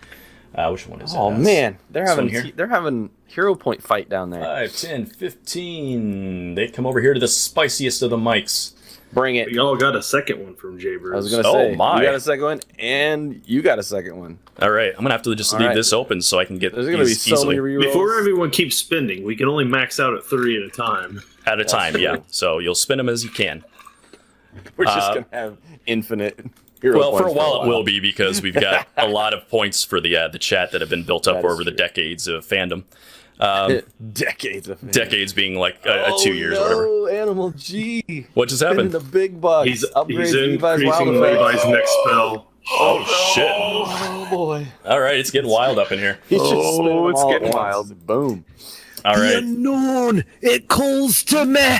Which one is it? Oh man, they're This one having here. they're having hero point fight down there. 5, 10, 15. They come over here to the spiciest of the mics. Bring it. We all got a second one from Jaybirds. I was gonna Oh, say my. you got a second one, and you got a second one. All right, I'm going to have to just leave right. this open so I can get There's gonna be these so easily. many rerolls. Before everyone keeps spending, we can only max out at 3 at a time. At a time, true. yeah. So you'll spin them as you can. We're just gonna have infinite hero Well, for a points while it will be because we've got a lot of points for the chat that have been built up That is over the true. decades of fandom. decades of Decades being like a 2 years no, or whatever. Animal G. What just Spending happened? the big bucks. He's Upgrades Levi's wild increasing effect. Levi's next spell. Oh, shit. Oh boy. All right, it's getting wild up in here. He's just spinning them it's all at getting once. wild. Boom. All right. Unknown. It calls to me.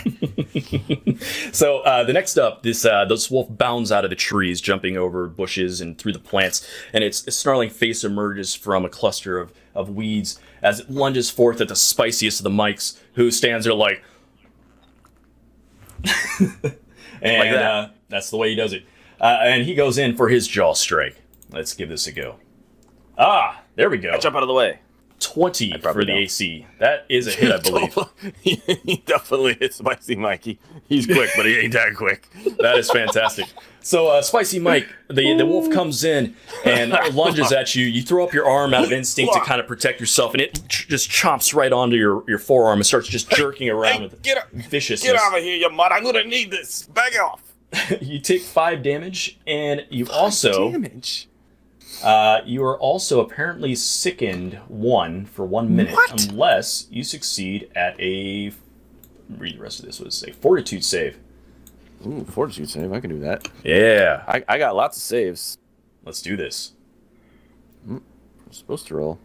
So the next up, this wolf bounds out of the trees, jumping over bushes and through the plants, and its snarling face emerges from a cluster of weeds as it lunges forth at the spiciest of the mics, who stands there like, and that. that's the way he does it. And he goes in for his jaw strike. Let's give this a go. Ah, there we go. Jump out of the way. 20 for probably the don't. AC. That is a hit, I believe. He definitely hit Spicy Mikey. He's quick, but he ain't that quick. That is fantastic. So, Spicy Mike, the wolf comes in and lunges at you. You throw up your arm out of instinct to kind of protect yourself, and it just chomps right onto your forearm and starts just jerking around with viciousness. Get out of here, you mud. I'm gonna need this. Back off. You take 5 damage, and you also Damage. you are also apparently sickened 1 for 1 minute, unless you succeed at a. Read the rest of this. Was a Fortitude save. Ooh, fortitude save. I can do that. Yeah, I got lots of saves. let's do this. I'm supposed to roll.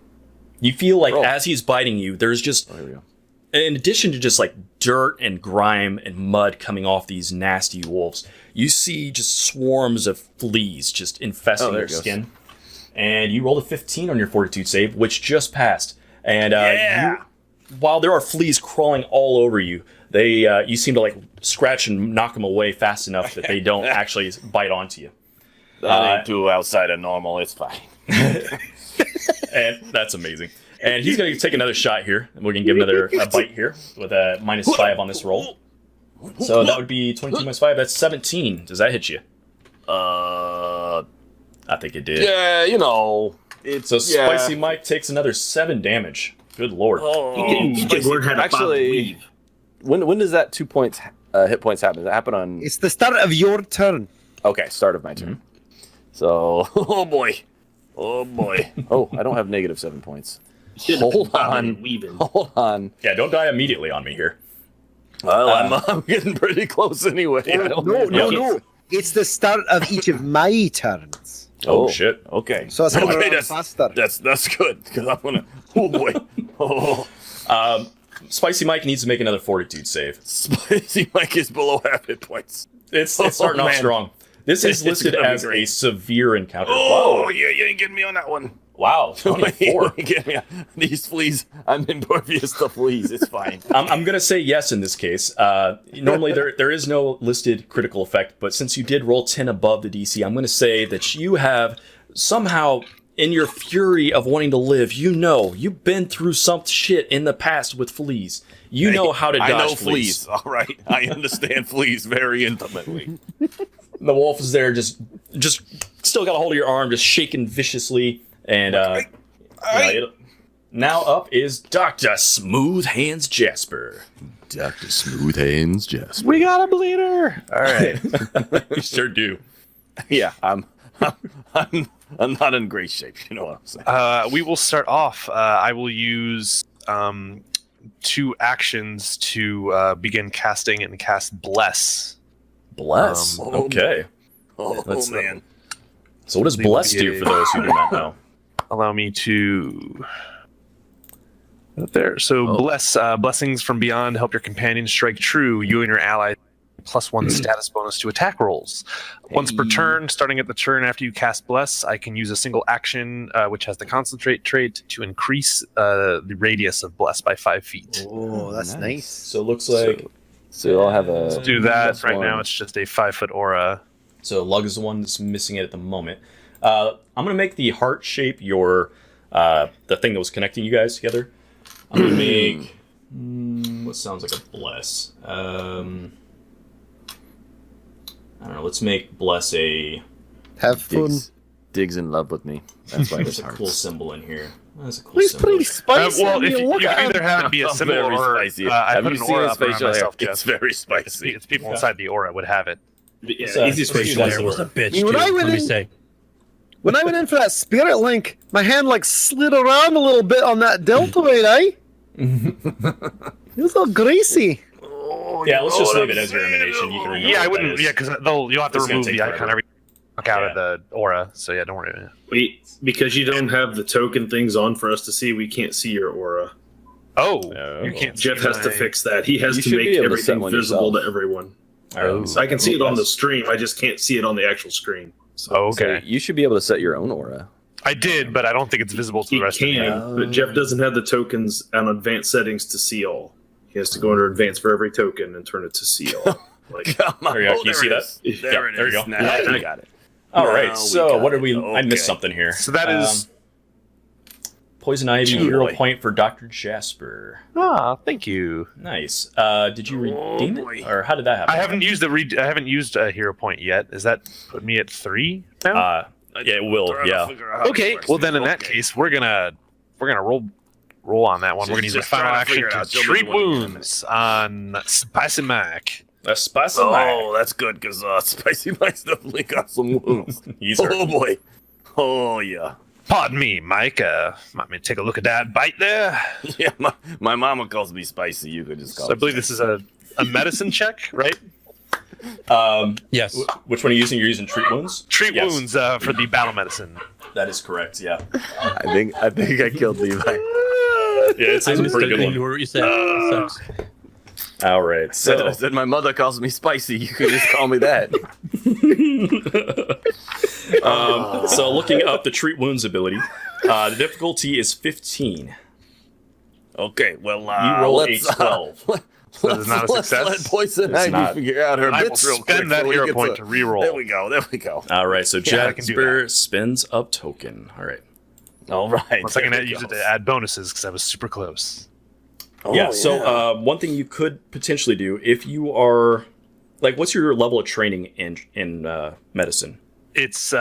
You feel like Roll. as he's biting you, there's just, Oh, here we go. in addition to just like dirt and grime and mud coming off these nasty wolves, you see just swarms of fleas just infesting Oh, there your it goes. skin. And you rolled a 15 on your fortitude save, which just passed. And while there are fleas crawling all over you, you seem to like scratch and knock them away fast enough that they don't actually bite onto you. That ain't too outside of normal. It's fine. And that's amazing. And he's going to take another shot here. And we're going to give another bite here with a -5 on this roll. So that would be 22 minus 5. That's 17. Does that hit you? I think it did. Yeah, you know. So Spicy Mike takes another 7 damage. Good lord. You can learn how to Actually, weave. when does that 2 points hit points happen? Does that happen on... It's the start of your turn. Okay, start of my turn. So, oh boy. Oh, I don't have -7 points. Hold on. Hold on. Yeah, don't die immediately on me here. Well, I'm getting pretty close anyway. No. It's the start of each of my turns. Oh shit. Okay. So it's going to Okay, run faster. That's good, because I'm going to... Oh, boy. Oh. Spicy Mike needs to make another fortitude save. Spicy Mike is below half hit points. It's starting off man. strong. This is It's listed gonna be as a great. severe encounter. Oh, yeah, you ain't getting me on that one. Wow, 24. Get me. These fleas, I'm impervious to fleas. It's fine. I'm going to say yes in this case. Normally, there is no listed critical effect, but since you did roll 10 above the DC, I'm going to say that you have somehow, in your fury of wanting to live, you've been through some shit in the past with fleas. You know how to dodge I know fleas. All right, I understand fleas very intimately. The wolf is there, just still got a hold of your arm, just shaking viciously. And now up is Dr. Smooth Hands Jasper. Dr. Smooth Hands Jasper. We got a bleeder. All right. You sure do. Yeah, I'm not in great shape. You know what I'm saying? We will start off. I will use 2 actions to begin casting and cast Bless. Bless. Okay. Oh man. So what does Bless do for those who do not know? Allow me to... There. So blessings from beyond help your companion strike true. You and your ally +1 status bonus to attack rolls. Once per turn, starting at the turn after you cast Bless, I can use a single action, which has the Concentrate trait, to increase the radius of Bless by 5 feet. Oh, that's nice. So it looks like... So I'll have a... Let's do that. Right +1. now, it's just a 5-foot aura. So Lug is the one that's missing it at the moment. I'm going to make the heart shape your... the thing that was connecting you guys together. I'm going to make... what sounds like a Bless? I don't know. Let's make Bless a... Have fun. Digs in love with me. That's why There's this a cool symbol in here. That's a cool He's symbol. pretty spicy. Well, if you look you at can him. either have it be a symbol Very or spicy. I Have put you an seen aura his up around facial hair? myself, It's Jeff. very spicy. It's people inside the aura would have it. Yeah, So, easiest way excuse to me, There was a bitch, You and too, I went let me in- say. When I went in for that spirit link, my hand like slid around a little bit on that deltoid, eh? It was all greasy. Yeah, let's just leave it as your emanation. You can remember Yeah, I what that wouldn't. is. Yeah, because you'll have to It's gonna remove take the icon forever. every out of the aura. So yeah, don't worry. Because you don't have the token things on for us to see, we can't see your aura. Oh, No. you can't. Jeff see has to my- fix that. He has You to should be make able to set everything one visible yourself. to everyone. All right. So I can see it on the stream. I just can't see it on the actual screen. So Oh, okay. So you should be able to set your own aura. I did, but I don't think it's visible to he the rest of can, you. but Jeff doesn't have the tokens on advanced settings to see all. He has to go under advanced for every token and turn it to see all. Like, Come on. There you go. Can you see it that? is. Yeah, There it is. there you go. Now Yeah. we got it. All Now right. we So got what did it. we? I Okay. missed something here. So that is. Poison Ivy Joy. hero point for Dr. Jasper. Thank you. Nice. Did you redeem boy. it, or how did that happen? I haven't used I haven't used a hero point yet. Does that put me at 3 now? Yeah, it will. Trying to Yeah. figure out how Okay. this works. Well, then in that Okay. case, we're gonna roll on that one. We're gonna use Just a final trying to action figure it to out. Tell me treat what it is. wounds on Spicy Mac. A spicy Oh, that's good because Spicy Mike's definitely got some wounds. He's hurt. Oh boy. Oh yeah. Pardon me, Mike. Might me take a look at that bite there. Yeah. My mama calls me Spicy. You could just call. So I me believe this is a medicine check, right? Yes. Which one are you using? You're using treat wounds. Treat Yes. wounds for the battle medicine. That is correct. Yeah. I think I killed Levi. Yeah, it's I a missed pretty it good when you one. were you said. It sucks. All right. I So said my mother calls me Spicy. You could just call me that. So looking up the treat wounds ability, the difficulty is 15. Okay, well, You roll a let's, 12. That is not a success. Let Poison It's Ivy not. figure out her I will bits real quick. spend that before we hero get point to reroll. There we go. All right, so Yeah, I can do Jasper spins a token. All right. All right. Once I can there we use it go. to add bonuses because I was super close. Yeah, so one thing you could potentially do if you are like, what's your level of training in medicine? It's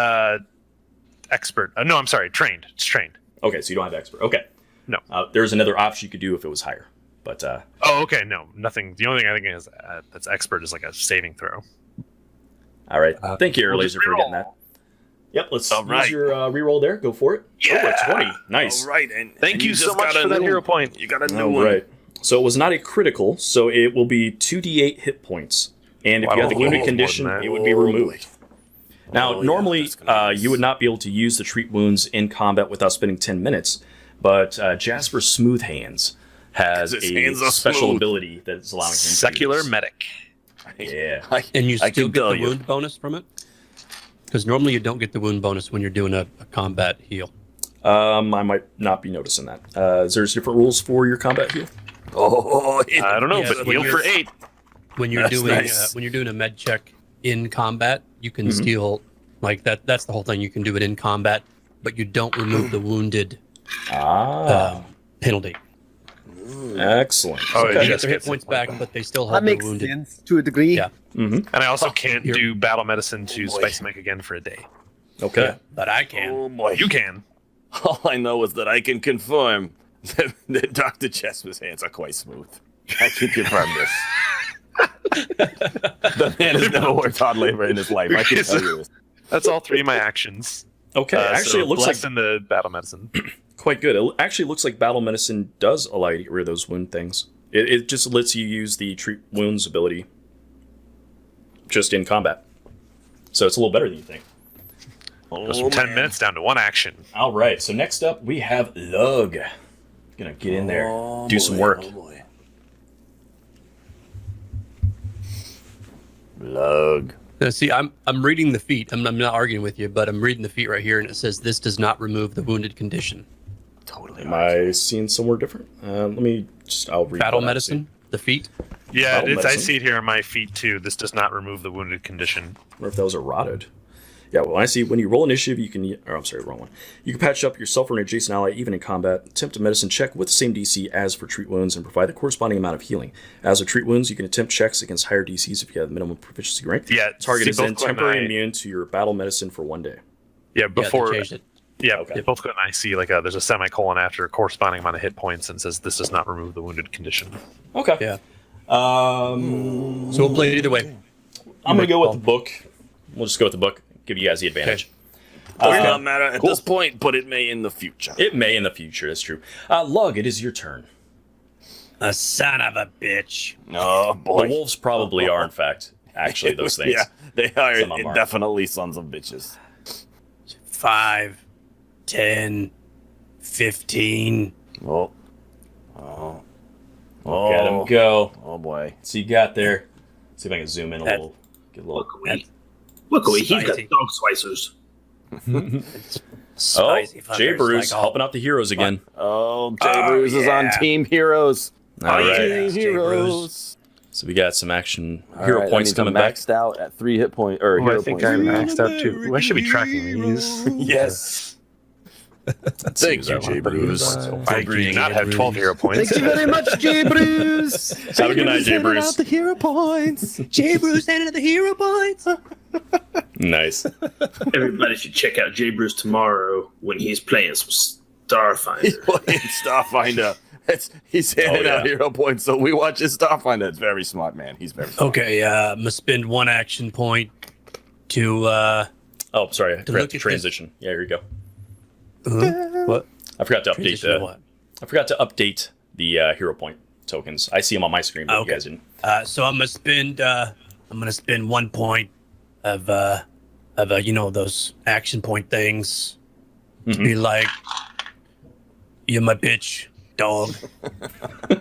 expert. No, I'm sorry, trained. It's trained. Okay, so you don't have expert. Okay, No. There's another option you could do if it was higher, but Oh, okay. No, nothing. The only thing I think is that's expert is like a saving throw. all right. Thank you, we'll Laser, just for getting reroll. that. Yep, let's All right. use your reroll there. Go for it. Yeah. Oh, a 20. Nice. All right, and Thank and you just so much got a for that new- hero point. You got a new All one. right. So it was not a critical, so it will be 2d8 hit points. And if Wow, you have the oh, wounded more condition, than that. it would be removed. Now, Oh, yeah, normally, that's gonna be nice. you would not be able to use the treat wounds in combat without spending 10 minutes, but Jasper's Smooth Hands has 'Cause his a hands are special smooth. ability that is allowing him Secular to use. medic. Yeah. And you I still can get tell the you. wound bonus from it? Because normally you don't get the wound bonus when you're doing a combat heal. I might not be noticing that. Is there different rules for your combat heal? Oh, I don't know, Yeah, but so when heal you're- for 8. When you're That's doing nice. when you're doing a med check in combat, you can steal like that. That's the whole thing. You can do it in combat, but you don't remove the wounded penalty. Excellent. Oh, You yeah, get just their hit gets points back, but they still That hold the makes wounded. sense to a degree. Yeah. And I also can't Here. do battle medicine to spice make again for a day. Okay. But I can. Oh boy. You can. All I know is that I can confirm that Dr. Jasper's hands are quite smooth. I can confirm this. The man has never worked hard labor in his life. I can tell you this. That's all 3 of my actions. Okay. Actually, so it looks like bless in the battle medicine. quite good. It actually looks like battle medicine does allow you to get rid of those wound things. It just lets you use the treat wounds ability just in combat. So it's a little better than you think. Goes from 10 minutes down to 1 action. All right. So next up we have Lug. Gonna get in there, do some work. Oh boy. Lug. See, I'm reading the feat. I'm not arguing with you, but I'm reading the feat right here, and it says this does not remove the wounded condition. Totally. Am I seeing somewhere different? Let me just. I'll read Battle what I see. medicine, the feat. Yeah, Battle I medicine. see it here on my feet too. This does not remove the wounded condition. I wonder if those are rotted. Yeah, well, I see when you roll initiative, you can. Or I'm sorry, wrong one. You can patch up yourself or an adjacent ally even in combat. Attempt a medicine check with the same DC as for treat wounds and provide the corresponding amount of healing. As with treat wounds, you can attempt checks against higher DCs if you have minimum proficiency rank. Yeah, Target see, is both then Glenn and temporarily I- immune to your battle medicine for 1 day. Yeah, Yeah, they before. changed it. Yeah, Okay. both Glenn and I see like there's a semicolon after a corresponding amount of hit points and says this does not remove the wounded condition. Okay. Yeah. Um, So we'll play it either way. I'm gonna go with the book. We'll just go with the book. Give you guys the advantage. Does not matter at cool. this point, but it may in the future. It may in the future. That's true. Lug, it is your turn. A son of a bitch. Oh The boy. wolves probably are, in fact, actually those things. Yeah, they are Some of 'em are. definitely sons of bitches. 5, 10, 15. Oh. Look at him go. Oh boy. So you got there. See if I can zoom in a That- little. Get a little. Look away, he's got Spicy. dog slicers. Oh, Spicy fuckers, Jay Bruce like all- helping out the heroes again. Oh, Jay Bruce is on yeah. Team Heroes. All right. Team Jay Heroes. So we got some action. All Hero right, that points means I'm coming back. maxed out at 3 hit points or Oh, hero I think points. I'm maxed out too. Ooh, I should be tracking these. Yes. Thank you, Jay Bruce. I do not have 12 hero points. Thank you very much, Jay Bruce. Have a good night, Jay Bruce. the hero points. Jay Bruce handed the hero points. Nice. Everybody should check out Jay Bruce tomorrow when he's playing some Starfinder. Playing Starfinder. He's handing out yeah. hero points, so we watch his Starfinder. It's very smart, man. He's very smart. Okay, I'm gonna spend 1 action point to Oh, sorry. I forgot look to at transition. Yeah, here you go. what? I forgot to update Transition to the. what? I forgot to update the hero point tokens. I see them on my screen, but Okay. you guys didn't. So I'm gonna spend 1 point of those action point things to be like, you're my bitch, dog. Your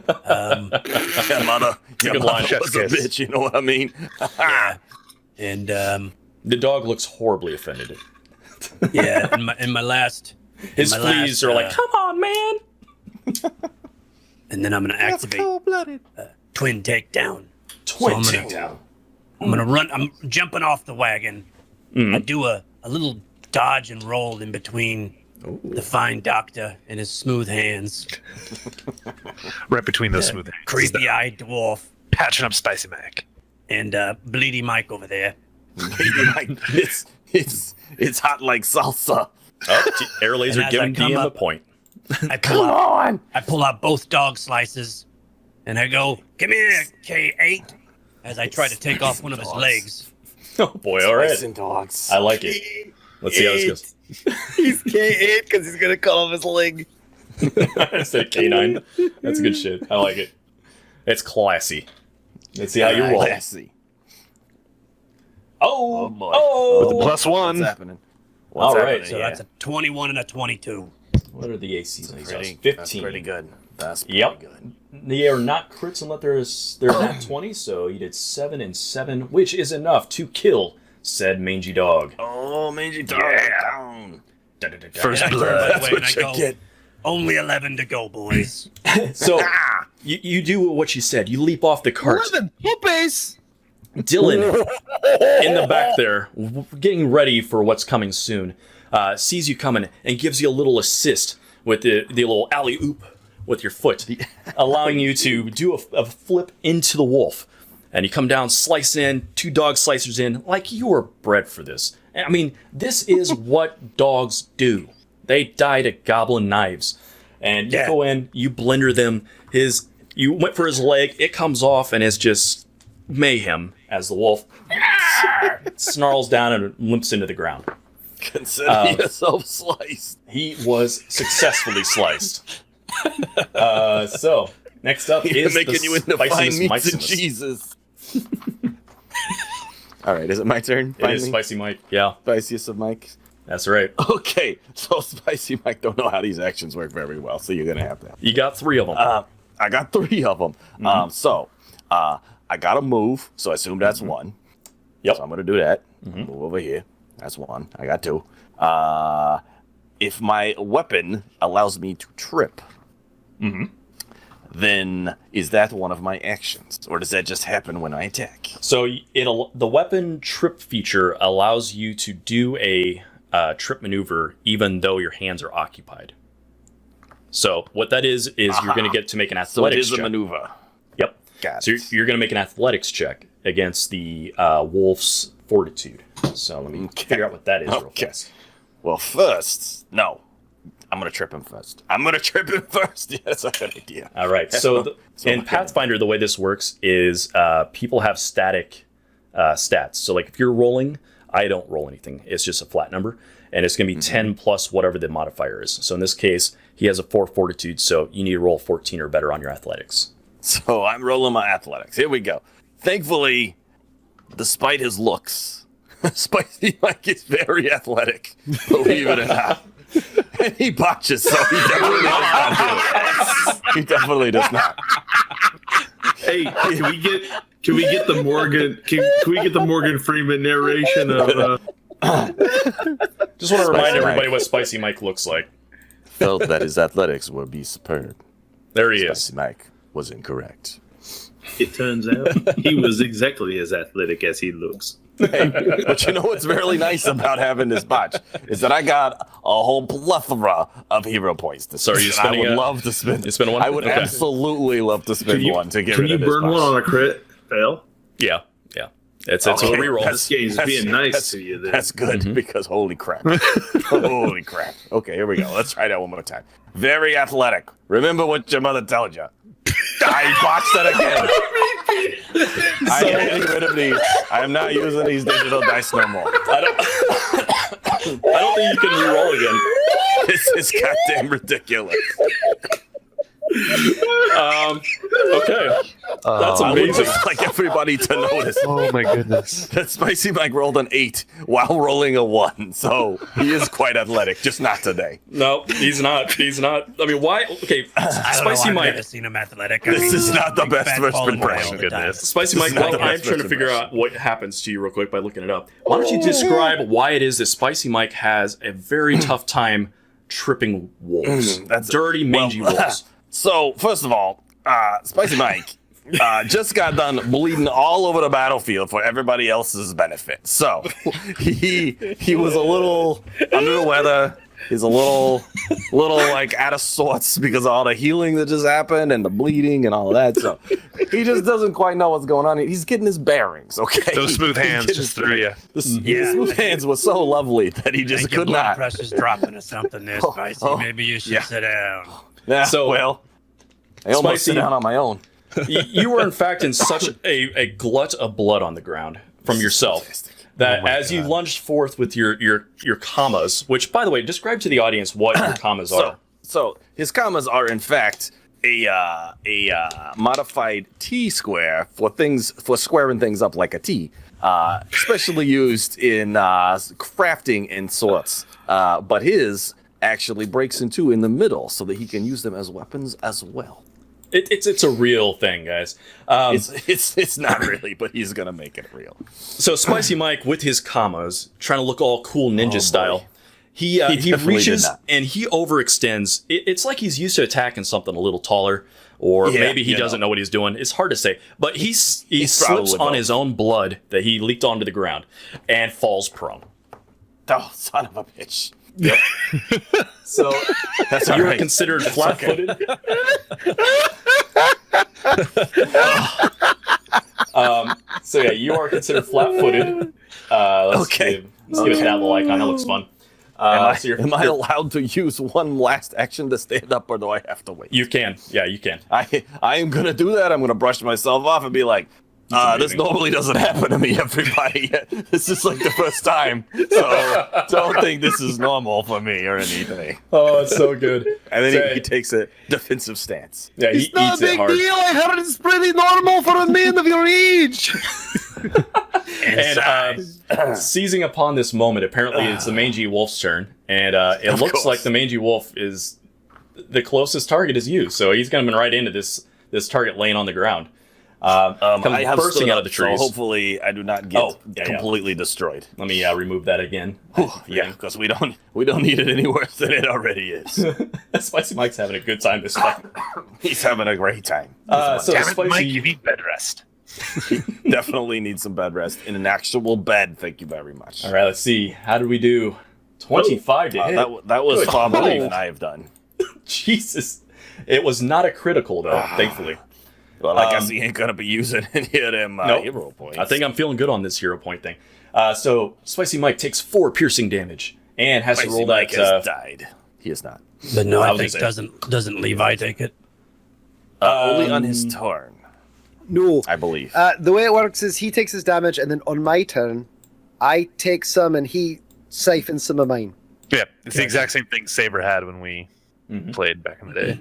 mother, your good mother line. was Chef's a kiss. bitch, you know what I mean? Yeah. And The dog looks horribly offended. Yeah, in my last. His my fleas last, are like, come on, man. And then I'm gonna activate twin takedown. Twin I'm gonna- takedown. I'm gonna run. I'm jumping off the wagon. I do a little dodge and roll in between the fine doctor and his smooth hands. Right between those smooth hands. Creepy-eyed dwarf Patching up Spicy Mac. and Bleedy Mike over there. It's hot like salsa. Oh, air laser And as giving I come DM a up- point. I pull out both dog slices, and I go, "Come here, K8," as I try to take off one of his legs. Oh boy, all right. Listen, dogs. I like it. Let's see how this goes. He's K8 because he's gonna cut off his leg. Instead of K9. That's good shit. I like it. It's classy. Let's see how you roll. Classy. Oh, boy. oh. With the +1. What's happening? All right. happening? So that's a 21 and a 22. What are the ACs on these? Pretty, 15. That's pretty good. That's pretty Yep. good. They are not crits unless they're not 20, so you did 7 and 7, which is enough to kill said mangy dog. Oh, mangy dog. Down. First And I blood. turn my That's way what and I you go, get. only 11 to go, boys. So you do what you said. You leap off the cart. 11 puppies. Dylan, in the back there, getting ready for what's coming soon, sees you coming and gives you a little assist with the little alley-oop with your foot, allowing you to do a flip into the wolf. And you come down, slice in, 2 dog slicers in, like you were bred for this. I mean, this is what dogs do. They die to goblin knives. And you go in, you blender them. You went for his leg, it comes off, and it's just mayhem as the wolf snarls down and limps into the ground. Consider yourself sliced. He was successfully sliced. So, next up You're is making the you into fine spiciness meats and Mikesiness. cheeses. All right, is it my turn? It is Spicy Mike. Yeah, Spiciest of Mike. that's right. Okay, so Spicy Mike don't know how these actions work very well, so you're gonna have to. You got 3 of them. I got 3 of them. I got to move, so I assume that's 1. Yep. So I'm gonna do that. Move over here. That's 1. I got 2. If my weapon allows me to trip, then is that one of my actions, or does that just happen when I attack? So the weapon trip feature allows you to do a trip maneuver even though your hands are occupied. So what that is you're going to get to make an So it athletics is a check. maneuver. Yep. Got So it. you're going to make an athletics check against the wolf's fortitude. So let me figure out what that is real Okay. fast. Well, first, no. I'm going to trip him first. Yeah, that's a good idea. All right. So So in okay. Pathfinder, the way this works is people have static stats. So like if you're rolling, I don't roll anything. It's just a flat number. And it's going to be 10 plus whatever the modifier is. So in this case, he has a 4 fortitude. So you need to roll 14 or better on your athletics. So I'm rolling my athletics. Here we go. Thankfully, despite his looks, Spicy Mike is very athletic, believe it or not. And he botches, so he definitely does not do it. He definitely does not. Hey, can we get the Morgan? Can we get the Morgan Freeman narration of? Just want to remind Spicy everybody Mike. what Spicy Mike looks like. Felt that his athletics would be superb. There he is. Spicy Mike was incorrect. It turns out he was exactly as athletic as he looks. But you know what's really nice about having this botch is that I got a whole plethora of hero points to So are spend. you And I spending would a- love to spend. you spend one? I would Okay. absolutely love to spend one to get Can rid you of this burn botch. one on a crit? Fail. Yeah. It's a Okay, reroll. This game's being nice to you. Then. That's good because holy crap. Holy crap. Okay, here we go. Let's try that one more time. Very athletic. Remember what your mother told you. I botched that again. I am getting rid of these. I am not using these digital dice no more. I don't think you can reroll again. This is goddamn ridiculous. Okay. That's I would amazing. just like everybody to notice Oh my goodness. that Spicy Mike rolled an 8 while rolling a 1. So he is quite athletic, just not today. No, he's not. He's not. I mean, why? Okay, I don't Spicy know, I've Mike. never seen him athletic. This is not the big best fat first fallen guy impression. all the time. Goodness. Spicy Mike, not while the I'm best trying to first figure impression. out what happens to you real quick by looking it up, why don't you describe why it is that Spicy Mike has a very tough time tripping wolves? That's- Dirty, mangy well, wolves. So, first of all, Spicy Mike just got done bleeding all over the battlefield for everybody else's benefit. So, he was a little under the weather. He's a little like out of sorts because of all the healing that just happened and the bleeding and all of that. So, he just doesn't quite know what's going on. He's getting his bearings, okay? Those smooth He's hands getting just his threw you. The smooth hands were so lovely that he just Think your could blood not. pressure's dropping or something there, Spicy. oh, Maybe you should yeah. sit down. Yeah, So, well, I almost Spicy- sit down on my own. You were in fact in such a glut of blood on the ground from yourself that Oh my as you God. lunged forth with your commas, which by the way, describe to the audience what your commas are. So his commas are in fact a modified T square for squaring things up like a T, especially used in crafting and sorts. But his actually breaks in two in the middle so that he can use them as weapons as well. It's a real thing, guys. It's not really, but he's gonna make it real. So Spicy Mike with his commas, trying to look all cool ninja style. He definitely reaches did not. and he overextends. It's like he's used to attacking something a little taller, or Yeah, maybe he you doesn't know what he's doing. It's hard to say, but he probably slips on both. his own blood that he leaked onto the ground and falls prone. Oh, son of a bitch! So That's all you were right. considered flat-footed. So yeah, you are considered flat-footed. Okay. Let's give it that little icon. That looks fun. So you're- Am I allowed to use one last action to stand up, or do I have to wait? You can. Yeah, you can. I am gonna do that. I'm gonna brush myself off and be like, this amazing. normally doesn't happen to me, everybody. This is like the first time, so don't think this is normal for me or anything. Oh, it's so good. And then So- he takes a defensive stance. Yeah, he It's not eats a it big hard. deal. I heard it's pretty normal for a man of your age. And seizing upon this moment, apparently it's the mangy wolf's turn, and it looks course. like the mangy wolf is the closest target is you. So he's gonna come right into this target laying on the ground. Comes I have bursting stood out up, of the trees. so hopefully I do not get Oh, yeah. completely destroyed. Let me remove that again. Yeah, because we don't need it any worse than it already is. Spicy Mike's having a good time this fight. He's having a great time. So Damn it, Spicy, Mike, you need bed rest. Definitely need some bed rest in an actual bed. Thank you very much. all right, let's see. How did we do? 25 to hit. That was Good far better grief. than I have done. Jesus. It was not a critical, though, thankfully. Well, I guess he ain't gonna be using any of them Nope. hero points. I think I'm feeling good on this hero point thing. So Spicy Mike takes 4 piercing damage and has to Spicy roll Mike that. has died. He is not. But no, I I was think gonna say. doesn't Levi take it? Only on his turn, No. I believe. The way it works is he takes his damage, and then on my turn, I take some, and he siphons some of mine. Yeah, it's the exact same thing Saber had when we played back in the day.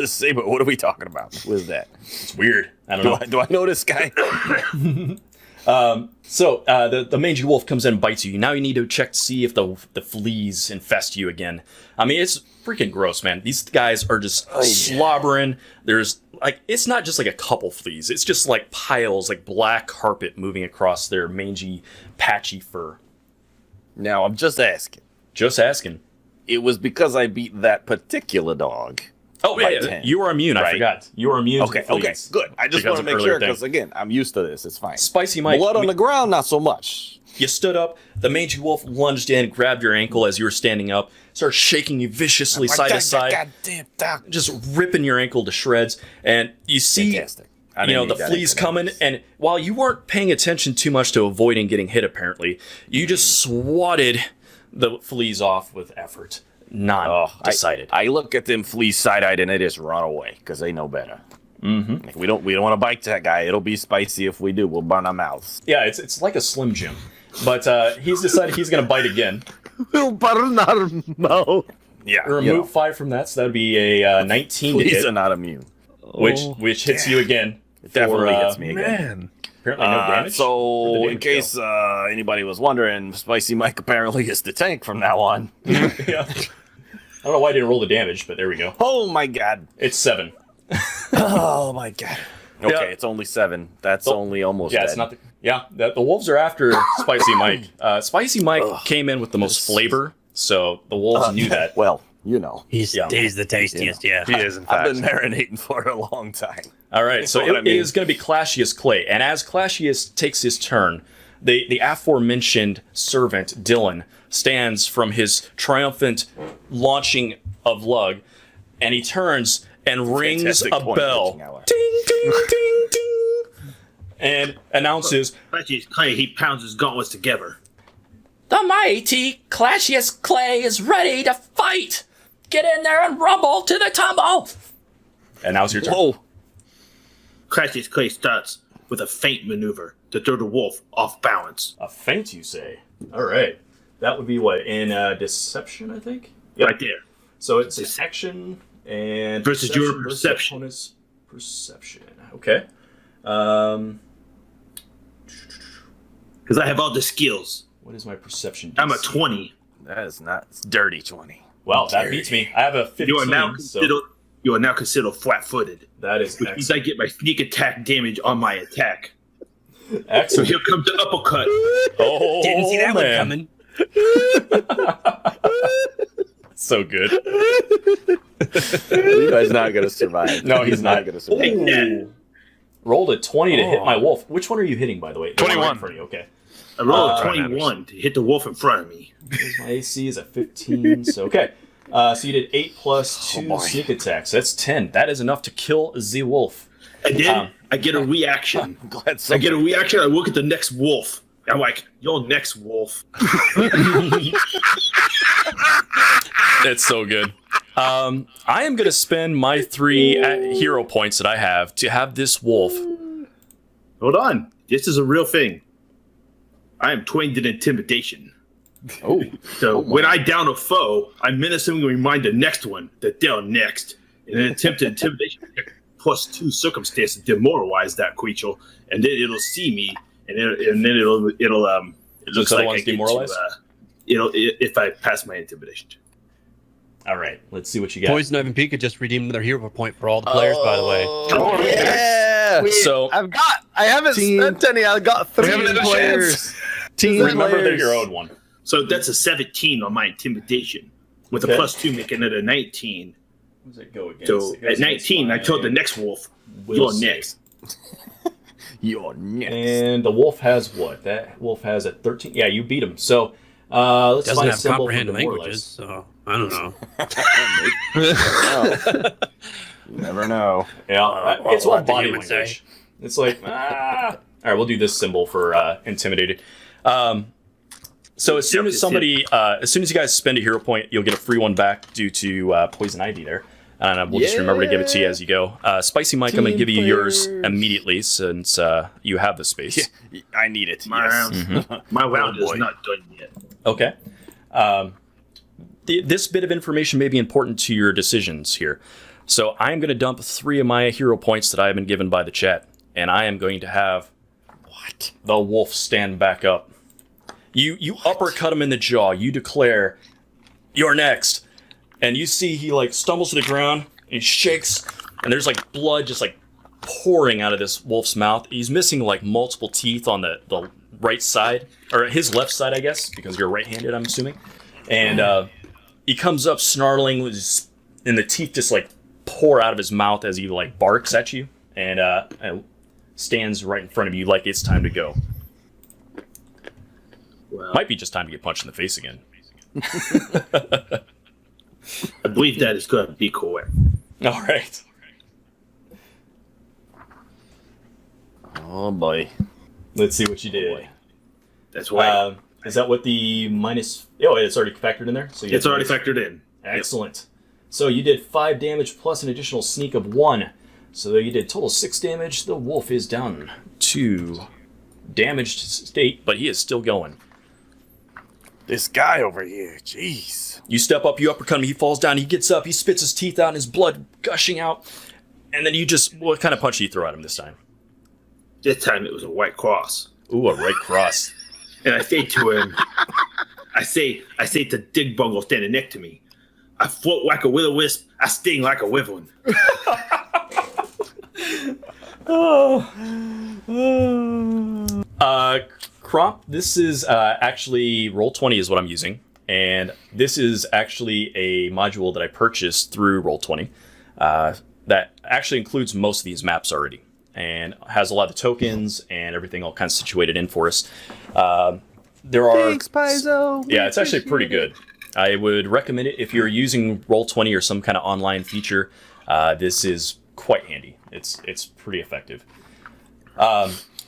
Saber, what are we talking about? What is that? It's weird. I don't know. Do I know this guy? So the mangy wolf comes in and bites you. Now you need to check to see if the fleas infest you again. I mean, it's freaking gross, man. These guys are just slobbering. There's like, it's not just like a couple fleas. It's just like piles, like black carpet moving across their mangy, patchy fur. Now, I'm just asking. Just asking. It was because I beat that particular dog. Oh, By yeah, 10, you are immune. I right? forgot. You are immune Okay, to the okay, fleas. good. I just Because want to of make earlier sure thing. because again, I'm used to this. It's fine. Spicy Mike. Blood on the ground, not so much. You stood up. The mangy wolf lunged in, grabbed your ankle as you were standing up, started shaking you viciously side to side, Goddamn dog. just ripping your ankle to shreds. And you see, Fantastic. I you didn't know, need the that fleas ankle coming. notice. And while you weren't paying attention too much to avoiding getting hit, apparently, you just swatted the fleas off with effort. Non-decided. I look at them fleas side-eyed and they just run away because they know better. Mm-hmm. Like, we don't want to bite that guy. It'll be spicy if we do. We'll burn our mouths. Yeah, it's like a Slim Jim. But he's decided he's going to bite again. We'll burn our mouth. Yeah. Remove 5 from that, so that would be a 19 to Please hit, are not immune. which hits you again. It definitely for, hits me again. Man. Apparently no damage. So, Where'd the in damage case anybody was wondering, Spicy Mike apparently is the tank from now on. yeah. I don't know why I didn't roll the damage, but there we go. Oh my god. It's 7. Oh my god. Okay, Yeah. it's only 7. That's Oh, only almost Yeah, dead. it's not the wolves are after Spicy Mike. Spicy Mike came in with the most flavor, so the wolves knew that. Well, you know. He's the tastiest, yeah. He is, in fact. I've been marinating for a long time. All right, so know what I it mean. is going to be Clashius Clay, and as Clashius takes his turn, the aforementioned servant Dylan stands from his triumphant launching of lug, and he turns and rings Fantastic a point, bell, pitching hour. ding ding ding ding, and announces, Actually, Clay, he pounds his gauntlets together. "The mighty Clashius Clay is ready to fight. Get in there and rumble to the tumble." And now's your turn. Whoa. Clashius Clay starts with a feint maneuver to throw the wolf off balance. A feint, you say? All right. That would be what, in Deception, I think? Right there. So it's action and Versus your versus perception. opponent's perception. Okay. Because I have all the skills. What is my perception? I'm a DC? 20. That is not. It's dirty 20. Wow, that beats me. I have a 15. You are now so considered. You are now considered flat-footed, that is which means I excellent. get my sneak attack damage on my attack. So Excellent. here comes the uppercut. Oh, Didn't see that man. one coming. So good. Levi's not going to survive. No, he's not. going to survive. Ooh. Rolled a 20 to hit my wolf. Which one are you hitting, by the way? The one 21. right in front of you. Okay. I rolled a Try 21 to hit the wolf in front of me. My AC is a 15. So, okay. So you did 8 plus 2 boy. sneak attacks. That's 10. That is enough to kill the wolf. And then I get a reaction. I'm glad I get somebody... a reaction. I look at the next wolf. I'm like, "Yo, next wolf." That's so good. I am going to spend my 3 hero points that I have to have this wolf. Hold on. This is a real thing. I am trained in intimidation. Oh, So when I down a foe, I menacingly remind the next one that they're next. In an attempt to intimidation check plus 2 circumstance to demoralize that creature, and then it'll see me, and then it'll it looks the like one's I get demoralized? if I pass my intimidation check. All right. Let's see what you got. Poison Ivy Pika just redeemed another hero point for all the players, by the way. Oh, yeah. So I haven't spent any. I got 3 players. Team remember players. your own one. So that's a 17 on my intimidation, with Okay. a plus 2 making it a 19. What does it go against? So It goes at 19, I against told the my next wolf, will "You're save. next." You're next. And the wolf has what? That wolf has a 13. Yeah, you beat him. So let's Doesn't find a have symbol for comprehend demoralize. languages, so I don't know. You never know. Yeah, it's all what the body humans language. It's like, All right, we'll do this symbol for intimidated. So as soon as as soon as you guys spend a hero point, you'll get a free one back due to poison ivy there. And we'll just remember to give it to you as you go. Spicy Mike, I'm going to give you yours immediately since you have the space. I need it. My Yes. round, my round boy. is not done yet. Okay. This bit of information may be important to your decisions here. So I'm going to dump 3 of my hero points that I have been given by the chat, and I am going to have the wolf stand back up. You uppercut him in the jaw. You declare, "You're next," and you see he like stumbles to the ground and shakes, and there's like blood just like pouring out of this wolf's mouth. He's missing like multiple teeth on the right side, or his left side, I guess, because you're right-handed, I'm assuming. And he comes up snarling, and the teeth just like pour out of his mouth as he like barks at you, and stands right in front of you like it's time to go. Well, Might be just time to get punched in the face again. I believe that is going to be correct. All right. Oh boy. Let's see what you did. That's why Is that what the minus... Oh, it's already factored in there? So you it's have already minus- factored in. Excellent. So you did 5 damage plus an additional sneak of 1. So you did total 6 damage. The wolf is down to damaged state, but he is still going. This guy over here, jeez. You step up, you uppercut him, he falls down, he gets up, he spits his teeth out and his blood gushing out. And then what kind of punch do you throw at him this time? This time it was a white cross. Ooh, a right cross. And I say to him, I say to Dig Bungle standing next to me, I float like a will-o-wisp, I sting like a wyvern. Crop, this is actually Roll20 is what I'm using. And this is actually a module that I purchased through Roll20 that actually includes most of these maps already and has a lot of tokens and everything all kind of situated in for us. There are... Thanks, Paizo. Yeah, it's actually pretty good. I would recommend it if you're using Roll20 or some kind of online feature. This is quite handy. It's pretty effective.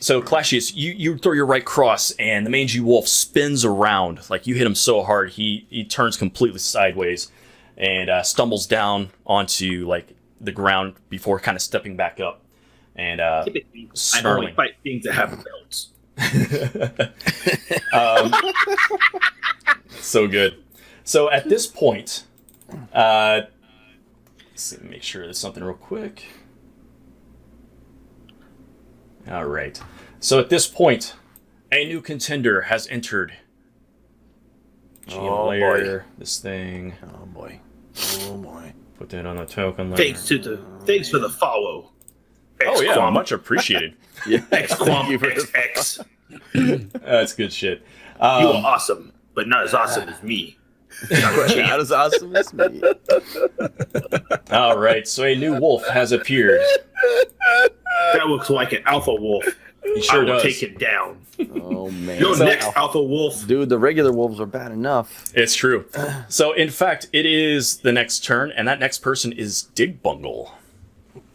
So Clashius, you throw your right cross, and the mangy wolf spins around. Like, you hit him so hard, he turns completely sideways and stumbles down onto like the ground before kind of stepping back up. And Typically, I only fight things that have belts. So good. So at this point, let's see, make sure there's something real quick. All right. So at this point, a new contender has entered. Oh, Layer, this thing. Oh boy. Oh boy. Put that on the token layer. Thanks for the follow. Oh yeah, X-Quam. much appreciated. Yeah. X-Quam, XX. That's good shit. You are awesome, but not as awesome as me. Not as awesome as me. All right, so a new wolf has appeared. That looks like an alpha wolf. He sure I will does. take it down. Oh man. Your next alpha wolf. Dude, the regular wolves are bad enough. It's true. So, in fact, it is the next turn, and that next person is Dig Bungle.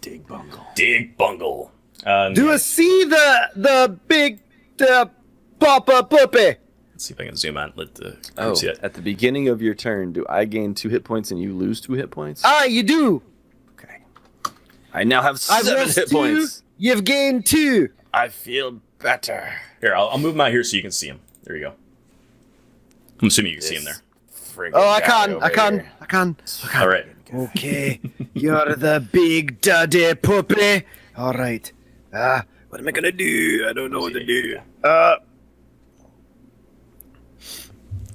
Dig Bungle. Dig Bungle. Do you see the big papa puppy? Let's see if I can zoom out. Let the Oh, group see it. at the beginning of your turn, do I gain 2 hit points and you lose 2 hit points? Ah, you do. Okay. I now have I've 7 lost hit 2. points. You've gained 2. I feel better. Here, I'll move him out here so you can see him. There you go. I'm assuming you can see him there. Oh, I can. All right. Okay, you're the big daddy puppy. All right. What am I gonna do? I don't know what to do. Try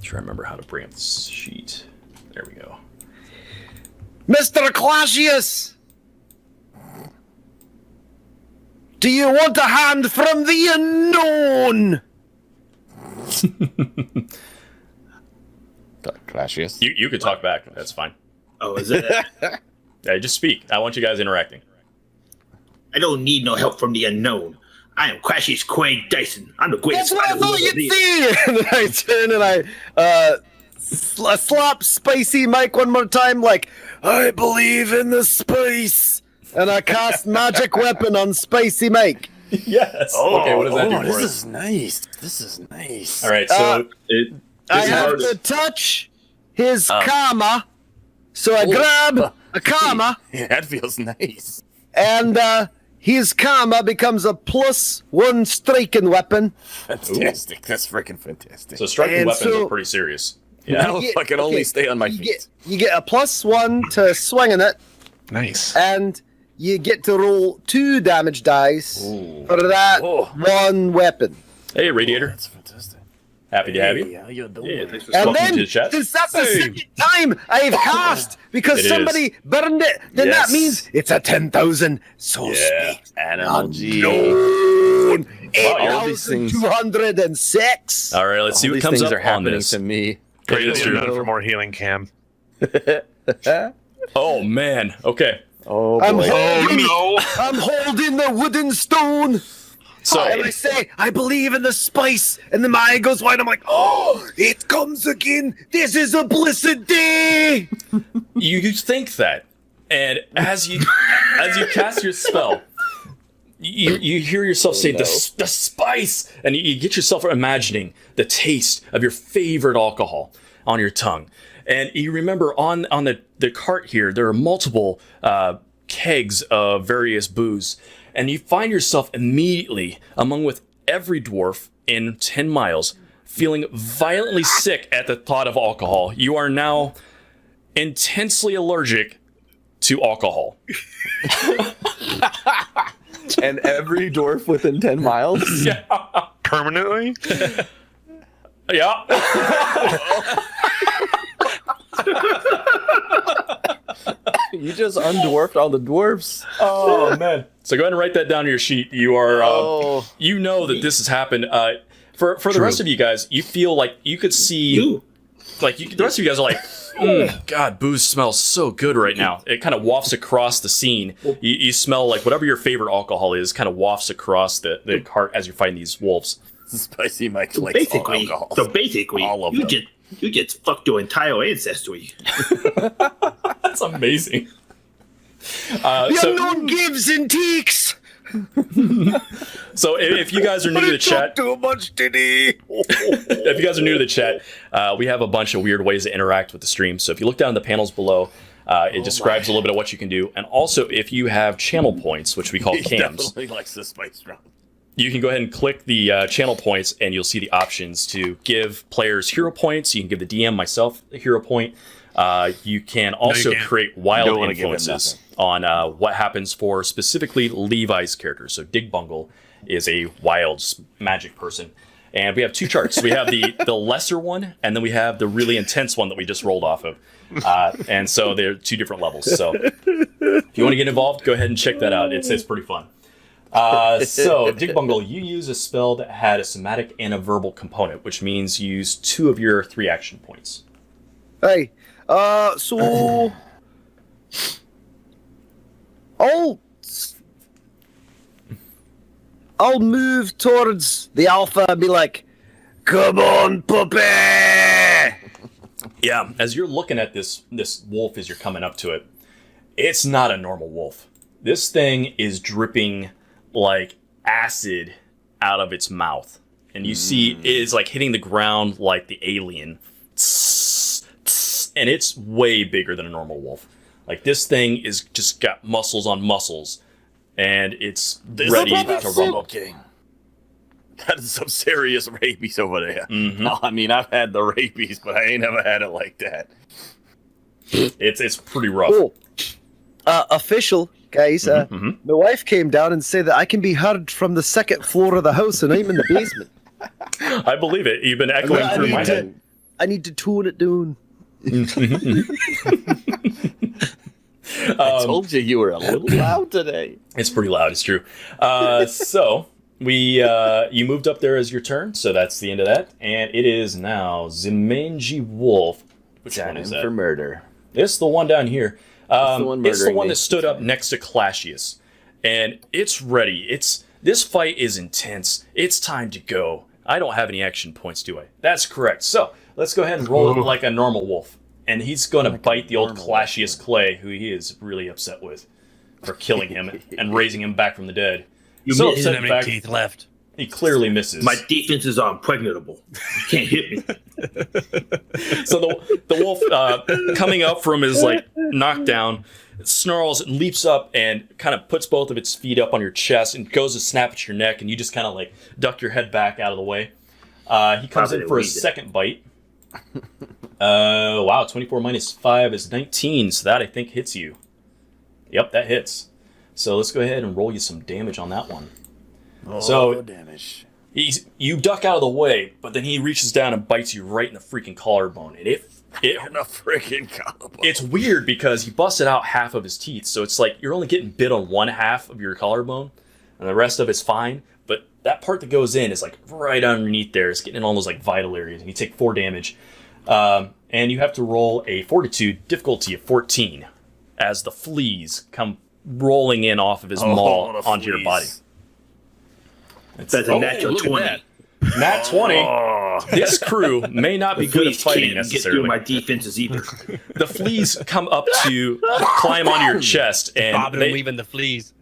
to remember how to bring up this sheet. There we go. Mr. Clashius! Do you want a hand from the unknown? Clashius. You could talk back. That's fine. Oh, is it? Yeah, just speak. I want you guys interacting. I don't need no help from the unknown. I am Crashius Quaid Dyson. I'm the greatest. That's what I thought you'd see! And then I turn and I slap Spicy Mike one more time, like, I believe in the spice! And I cast Magic Weapon on Spicy Mike. Yes. Okay, what does that do for This us? is nice. This is nice. All right, so I have to touch his karma, so I grab a karma, Yeah, that feels nice. and his karma becomes a +1 stricken weapon. Fantastic. That's freaking fantastic. So striking And weapons so- are pretty serious. now You I can only okay, stay on my you feet. You get a +1 to swinging it, Nice. and you get to roll 2 damage dice for that one weapon. Hey, Radiator. That's fantastic. Happy to have you. How you doing? Yeah, thanks for And welcome then, to the chat. since that's the second time I've cast because It is. somebody burned it, then Yes. that means it's a 10,000 soul Yeah. space. Animal G. Unknown. all these things- 8,206. All right, let's see All what these comes things up are on happening this. to me. Great It is true. for more healing, Cam. Oh man. Okay. Oh I'm boy. holding the wooden stone. So And I say, I believe in the spice. And then my eye goes wide. I'm like, oh, it comes again. This is a blessed day. you think that, and as you cast your spell, you hear yourself say the spice, and you get yourself imagining the taste of your favorite alcohol on your tongue. And you remember on the cart here, there are multiple kegs of various booze. And you find yourself immediately, among with every dwarf in 10 miles, feeling violently sick at the thought of alcohol. You are now intensely allergic to alcohol. And every dwarf within 10 miles? Yeah. Permanently? Yeah. You just undwarfed all the dwarfs. Oh, man. So go ahead and write that down on your sheet. You are, you know that this has happened. For the rest of you guys, you feel like you could see, the rest of you guys are like, God, booze smells so good right now. It kind of wafts across the scene. You smell like whatever your favorite alcohol is, kind of wafts across the cart as you're fighting these wolves. Spicy Mike So likes all basically, alcohols. All of them. You get fucked your entire ancestry. That's amazing. The unknown gives and takes. So if you guys are new to the chat, Too much, did he? if you guys are new to the chat, we have a bunch of weird ways to interact with the stream. So if you look down the panels below, it describes a little bit of what you can do. And also, if you have channel points, which we call He cams, definitely likes this spice round. you can go ahead and click the channel points, and you'll see the options to give players hero points. You can give the DM, myself, a hero point. You can also can't. create wild Don't wanna give him influences on what happens for specifically Levi's characters. So Dig Bungle is a wild magic person. And we have two charts. We have the lesser one, and then we have the really intense one that we just rolled off of. And so they're two different levels. So if you want to get involved, go ahead and check that out. It's pretty fun. So, Dig Bungle, you use a spell that had a somatic and a verbal component, which means you use 2 of your 3 action points. Hey, so I'll move towards the alpha and be like, "Come on, puppy!" Yeah, as you're looking at this wolf as you're coming up to it, it's not a normal wolf. This thing is dripping like acid out of its mouth. And you see it is like hitting the ground like the alien. And it's way bigger than a normal wolf. Like this thing is just got muscles on muscles. And it's ready to rumble. King. That is some serious rabies over there. Mm-hmm. I mean, I've had the rabies, but I ain't never had it like that. It's pretty rough. Oh, official, guys. My wife came down and said that I can be heard from the 2nd floor of the house, and I'm in the basement. I believe it. You've been echoing I through need my to- head. I need to tone it down. I told you were a little loud today. It's pretty loud. It's true. So you moved up there as your turn. So that's the end of that. And it is now Zimanji Wolf. Which one is that? For murder. It's the one down here. the one It's the murdering one me. that stood up next to Clashius. And it's ready. This fight is intense. It's time to go. I don't have any action points, do I? That's correct. So let's go ahead and roll it like a normal wolf. And he's going to bite the old Clashius Clay, who he is really upset with for killing him and raising him back from the dead. You So missed. He doesn't upset, have in any fact, teeth left. he clearly misses. My defenses are impregnable. You can't hit me. So the wolf coming up from his like knockdown snarls and leaps up and kind of puts both of its feet up on your chest and goes to snap at your neck, and you just kind of like duck your head back out of the way. He comes in for a second bite. Wow, 24 minus 5 is 19, so that I think hits you. Yep, that hits. So let's go ahead and roll you some damage on that one. So damage. you duck out of the way, but then he reaches down and bites you right in the freaking collarbone. And it In a freaking collarbone. it's weird because he busted out half of his teeth, so it's like you're only getting bit on one half of your collarbone, and the rest of it's fine. But that part that goes in is like right underneath there. It's getting in all those like vital areas, and you take 4 damage. And you have to roll a Fortitude difficulty of 14 as the fleas come rolling in off of his maw the onto your body. fleas. That's a natural look at 20. that. Nat 20. This crew may not be good at Fleas fighting can't get through necessarily. my defenses either. The fleas come up to climb onto your chest, and Bobbing they, and weaving the fleas.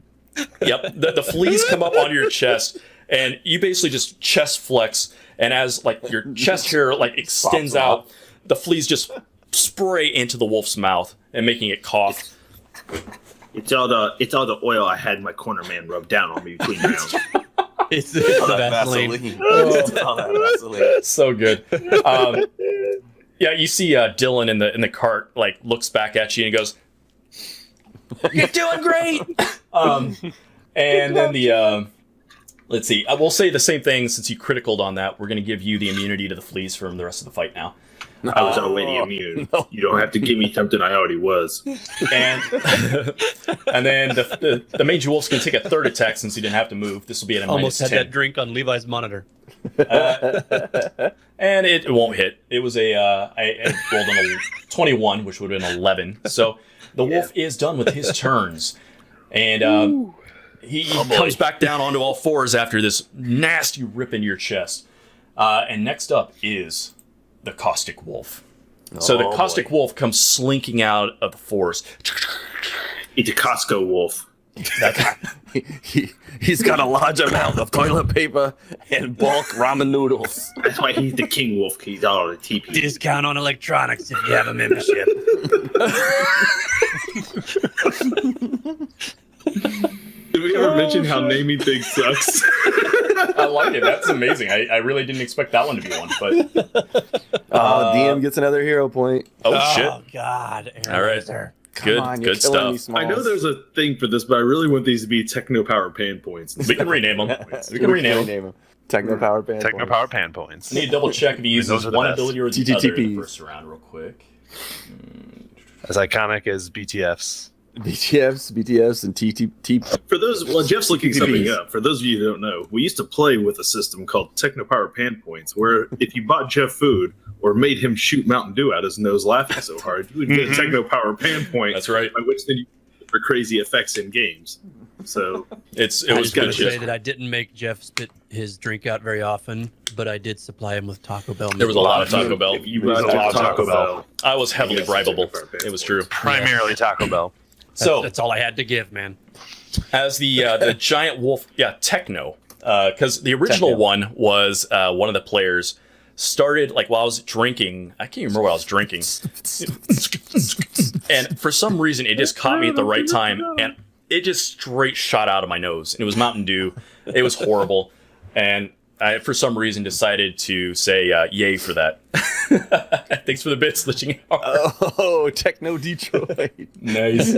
Yep, the fleas come up onto your chest, and you basically just chest flex, and as like your chest hair like extends out, the fleas just spray into the wolf's mouth and making it cough. It's all the oil I had my corner man rub down on me between rounds. It's the Vaseline. It's all that Vaseline. So good. Yeah, you see Dylan in the cart like looks back at you and goes, "You're doing great." And then the let's see, I will say the same thing since you criticaled on that. We're going to give you the immunity to the fleas from the rest of the fight now. I was already immune. No. You don't have to give me something I already was. And and then the mage wolf's going to take a third attack since he didn't have to move. This will be at a Almost had -10. that drink on Levi's monitor. And it won't hit. It was I rolled a 21, which would have been 11. So the wolf is done with his turns. And he comes back down onto all fours after this nasty rip into your chest. And next up is the caustic wolf. So the caustic wolf comes slinking out of the forest. It's a Costco wolf. He's got a large amount of toilet paper and bulk ramen noodles. That's why he's the king wolf. He's all the TP. Discount on electronics if you have a membership. Did we ever mention how naming things sucks? I like it. That's amazing. I really didn't expect that one to be one. But DM gets another hero point. shit. Oh, God. All right. Good stuff. I know there's a thing for this, but I really want these to be techno power pan points. We can rename them. We can rename them. Techno power band. Techno power pan points. I need to double check if he uses Those are the one best. ability or the other in the TTTPs. first round real quick. As iconic as BTFs. BTS, and TT. For those, well, Jeff's looking TTPs. something up. For those of you who don't know, we used to play with a system called Techno Power Pan Points, where if you bought Jeff food or made him shoot Mountain Dew out his nose laughing so hard, you would get a Techno Power Pan Point. That's right. By which then you for crazy effects in games. So It I was just got good to say shit. that I didn't make Jeff spit his drink out very often, but I did supply him with Taco Bell. There was a lot of Taco Bell. if you There's bought a lot of Taco Taco Bell. Bell, I was heavily Yes, bribable. Techno Power Pan It was true. Primarily Taco Bell. So That's all I had to give, man. as the giant wolf, Techno, because the original one was one of the players started like while I was drinking. I can't even remember what I was drinking, and for some reason it just caught me at the right time, and it just straight shot out of my nose. And it was Mountain Dew. It was horrible, and I, for some reason, decided to say yay for that. Thanks for the bits, Liching out. Oh, Techno Detroit. Nice.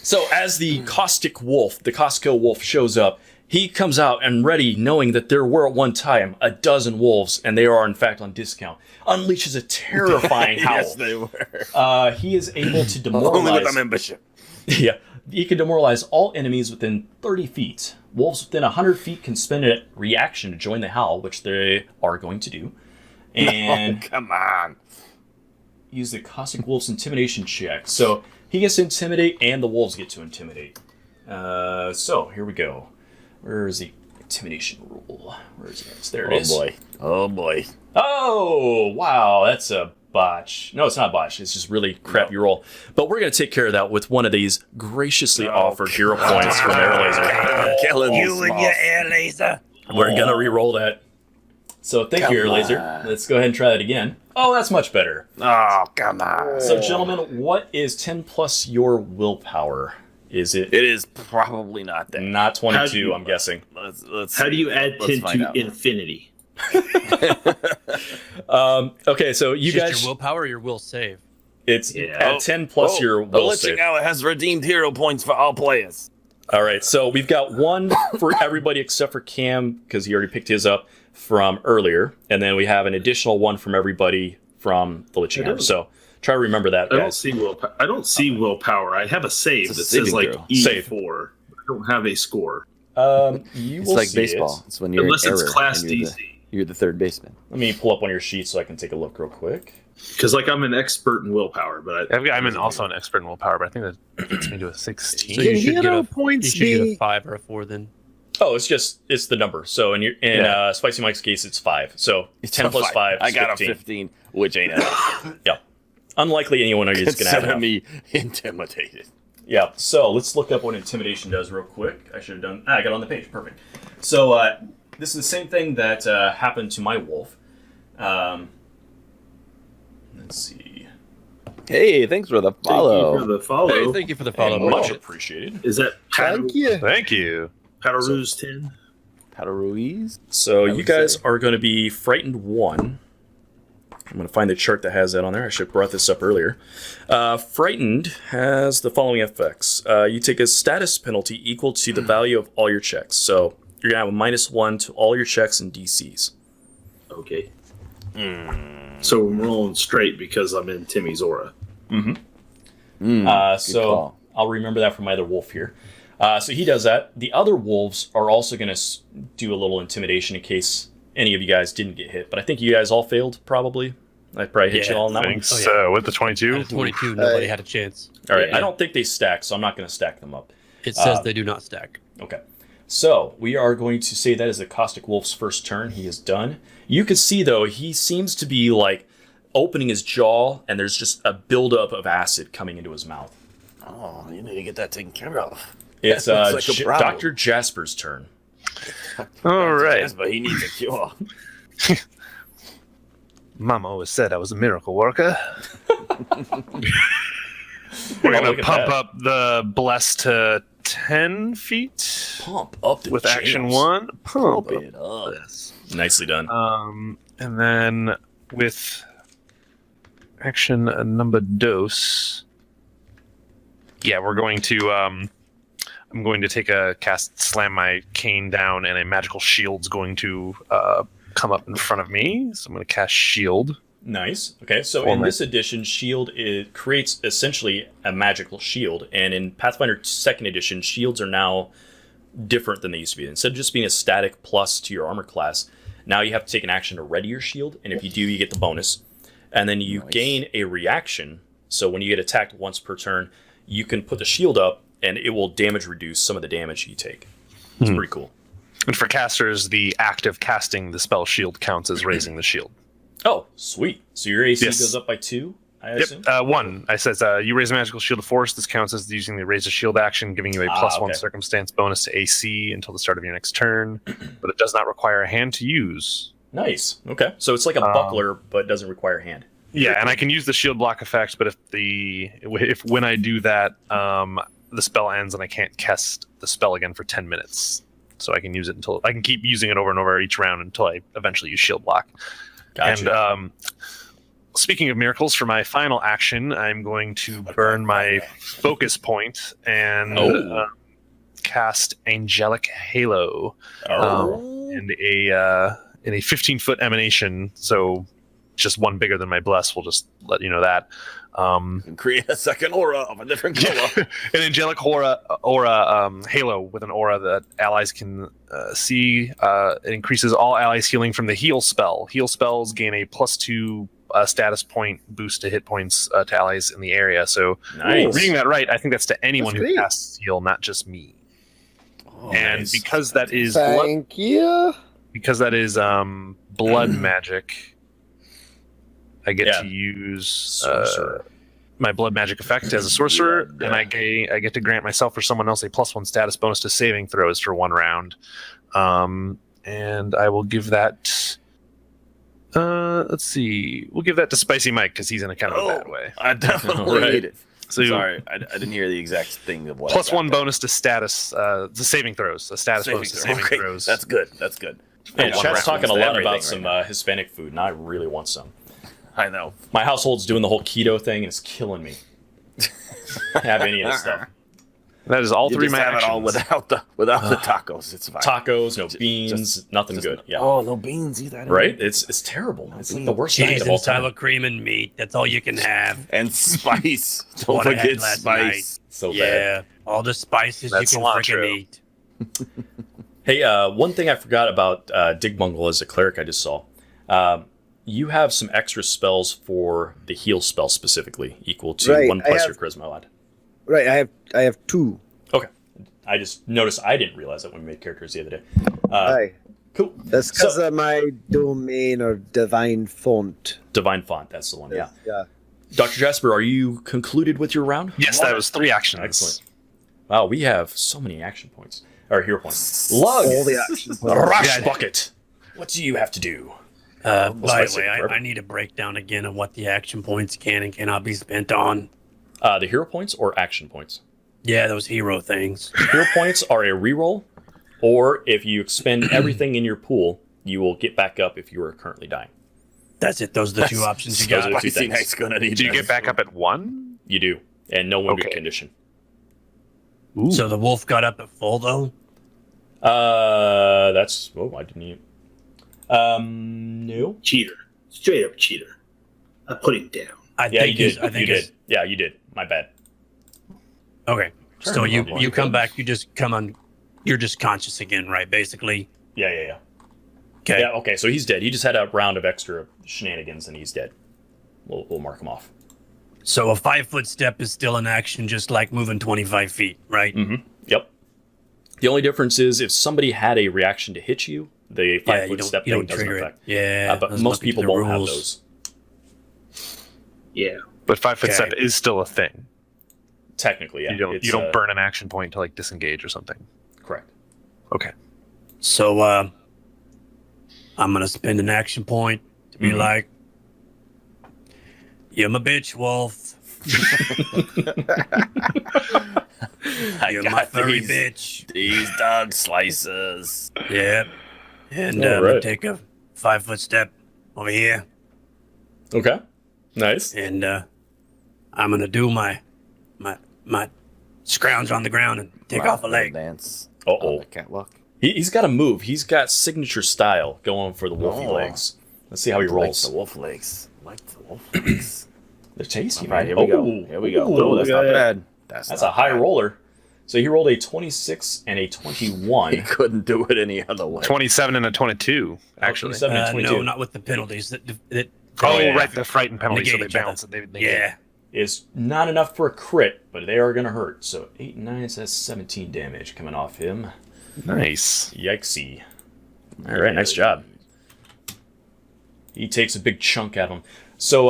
So as the caustic wolf, the Costco wolf shows up, he comes out and ready, knowing that there were at one time a dozen wolves, and they are in fact on discount. Unleashes a terrifying howl. Yes, they were. He is able to Only with a demoralize. membership. Yeah, he can demoralize all enemies within 30 feet. Wolves within 100 feet can spend a reaction to join the howl, which they are going to do, and Come on. use the caustic wolf's intimidation check. So he gets to intimidate, and the wolves get to intimidate. So here we go. Where is the intimidation rule? Where is it? There it is. Oh boy. Oh, wow, that's a botch. No, it's not a botch. It's just really crappy roll. But we're going to take care of that with one of these graciously offered hero points from Air Laser. Killing You and your air laser. We're going to re-roll that. So thank you, Air Laser. Let's go ahead and try that again. Oh, that's much better. Oh, come on. So, gentlemen, what is 10 plus your willpower? Is it It is probably not that. not How do 22, you- I'm guessing? Let's how do you add let's 10 find to out. infinity? Okay, so you Just guys, your willpower or your will save? it's Yeah. at 10 plus your The will Liching save. Hour has redeemed hero points for all players. All right, so we've got one for everybody except for Cam, because he already picked his up from earlier, and then we have an additional one from everybody from the Liching Hour. So try to remember that, I don't guys. see willpower. I don't see willpower. I have a save It's a that says saving like throw. E4. I don't have a score You It's will like see baseball. it. It's when you're unless in it's error class and you're DC. you're the third baseman. Let me pull up one of your sheets so I can take a look real quick. Because like I'm an expert in willpower, but I'm also an expert in willpower, but I think that gets me to a 16. So you Can should get hero a points you should get be- a 5 or a 4 then. Oh, it's the number. So in Spicy Mike's case, it's 5. So 10 plus 5 I is got 15. a 15, which ain't enough. Yeah. Unlikely anyone is going to have Consider enough. me intimidated. Yeah, so let's look up what intimidation does real quick. I should have done... I got it on the page. Perfect. So this is the same thing that happened to my wolf. Let's see. Hey, thanks for the thank you follow. for the follow. Hey, thank you for the follow. Much Bridget. appreciated. Is that Thank you. Thank you. Paddleroo's 10. Ruiz? So you would guys say. are going to be frightened 1. I'm going to find the chart that has that on there. I should have brought this up earlier. Frightened has the following effects. You take a status penalty equal to the value of all your checks. So you're going to have a -1 to all your checks and DCs. Okay. So I'm rolling straight because I'm in Timmy's aura. So call. I'll remember that from my other wolf here. So he does that. The other wolves are also going to do a little intimidation in case any of you guys didn't get hit. But I think you guys all failed, probably. I probably hit you all in that one. Thanks. With the 22. Out of 22, nobody had a chance. All right. Yeah. I don't think they stack, so I'm not going to stack them up. It says they do not stack. Okay. So we are going to say that is the Caustic Wolf's first turn. He is done. You can see, though, he seems to be like opening his jaw, and there's just a buildup of acid coming into his mouth. Oh, you need to get that taken care of. It's That looks like a problem. Dr. Jasper's turn. All right. Yes, but he needs a cure. Mama always said I was a miracle worker. We're Oh, going look to at pump that. up the bless to 10 feet Pump up the with action jams. 1. Pump up it up. this. Nicely done. And then with action number dos, yeah, we're going to I'm going to take a cast, slam my cane down, and a magical shield's going to come up in front of me. So I'm going to cast shield. Nice. Okay, so in this edition, shield creates essentially a magical shield, and in Pathfinder 2nd edition, shields are now different than they used to be. Instead of just being a static plus to your armor class, now you have to take an action to ready your shield, and if you do, you get the bonus. And then you gain a reaction, so when you get attacked once per turn, you can put the shield up, and it will damage reduce some of the damage you take. It's pretty cool. And for casters, the act of casting the spell shield counts as raising the shield. Oh, sweet. So your AC Yes. goes up by 2, I assume? Yep, 1. I says you raise a magical shield of force. This counts as using the raise a shield action, giving you a +1 okay. circumstance bonus to AC until the start of your next turn, but it does not require a hand to use. Nice. Okay. So it's like a buckler, but doesn't require a hand. Yeah, and I can use the shield block effect, but if when I do that, the spell ends and I can't cast the spell again for 10 minutes. So I can use it until I can keep using it over and over each round until I eventually use shield block. Gotcha. And speaking of miracles, for my final action, I'm going to burn my focus point and cast Angelic Halo in a 15-foot emanation. So just one bigger than my bless. We'll just let you know that. And create a second aura of a different color. An angelic aura halo with an aura that allies can see. It increases all allies' healing from the heal spell. Heal spells gain a +2 status point boost to hit points to allies in the area. So, Nice. reading that right, I think that's to anyone That's who great. casts heal, not just me. And nice. because that is blood, Thank you. blood magic, I get Yeah. to use Sorcerer. my blood magic effect as a sorcerer, and I get to grant myself or someone else a +1 status bonus to saving throws for 1 round. And I will give that. Let's see. We'll give that to Spicy Mike because he's in a kind of a bad way. I definitely Right. need it. So Sorry, I didn't hear the exact thing of what. I plus got 1 there. bonus to status, the saving throws, a status bonus to saving Okay, throws. that's good. That's good. Yeah, One chat's talking a reference to lot everything about right some now. Hispanic food, and I really want some. I know. My household's doing the whole keto thing, and it's killing me. Have any of this stuff. That is all You 3 just my have actions. it all without the tacos. It's fine. Tacos, no beans, nothing good. Yeah. Oh, no beans either. Right? It's terrible. It's like the worst diet Cheese of all and sour time. cream and meat. That's all you can have. And spice. Don't What I had forget last spice. So bad. Yeah, all the spices That's you can cilantro. freaking eat. Hey, one thing I forgot about Digbungle as a cleric I just saw. You have some extra spells for the heal spell specifically, equal to Right, 1 I plus have- your charisma lad. Right, I have 2. Okay. I just noticed I didn't realize that when we made characters the other day. Aye. Cool. That's because So- of my domain or divine font. Divine Font, that's the one. Yeah. Yeah. Dr. Jasper, are you concluded with your round? Yes, that was 3 actions. Excellent. Wow, we have so many action points. Or hero points. Lug! All the action points. Rush Bucket! What do you have to do? By the spicy way, forever. I need a breakdown again of what the action points can and cannot be spent on. The hero points or action points? Yeah, those hero things. Hero points are a reroll, Or if you expend everything in your pool, you will get back up if you are currently dying. That's it. Those are the two options you Those got. are the two Spicy things. Knight's gonna need Do you this. get back up at 1? You do, and no wounded Okay. condition. So the wolf got up at full though. That's I didn't even. No. Cheater. Straight up cheater. I put him down. I Yeah, think you he's- did. I think You he's- did. Yeah, you did. My bad. Okay. So to remember you what come it back. You just come on. You're just conscious again, right? Basically. Yeah. Okay. Yeah. Okay. So he's dead. He just had a round of extra shenanigans, and he's dead. We'll mark him off. So a 5-foot step is still in action, just like moving 25 feet, right? Yep. The only difference is if somebody had a reaction to hit you, the 5-foot step you thing don't doesn't trigger affect. it. Yeah. But let's most look into people the won't have rules. those. Yeah. But 5-foot Okay. step is still a thing. Technically, yeah. You don't burn an action point to like disengage or something. Correct. Okay. So I'm gonna spend an action point to be like, "You're my bitch, Wolf. You're my furry bitch." These dog slices. Yep. And All I'm gonna right. take a 5-foot step over here, Okay. Nice. and I'm gonna do my scrounge on the ground and take off a leg. Dance. Uh-oh. On the catwalk. He's got a move. He's got signature style going for the wolfy Oh. legs. Let's see how he Like rolls. the wolf legs. Like the wolf legs. They're tasty, All man. right, here we go. Oh. Here we go. Ooh, Oh, that's look not at that. bad. That's not a high bad. roller. So he rolled a 26 and a 21. He couldn't do it any other way. 27 and a 22, actually. 27 and 22 No, not with the penalties. That Oh, yeah. right, the frightened penalty, so Negate they each other. balance it. They yeah. is not enough for a crit, but they are going to hurt. So 8 and 9, so that's 17 damage coming off him. Nice. Yikesy. All right, nice job. He takes a big chunk at him. So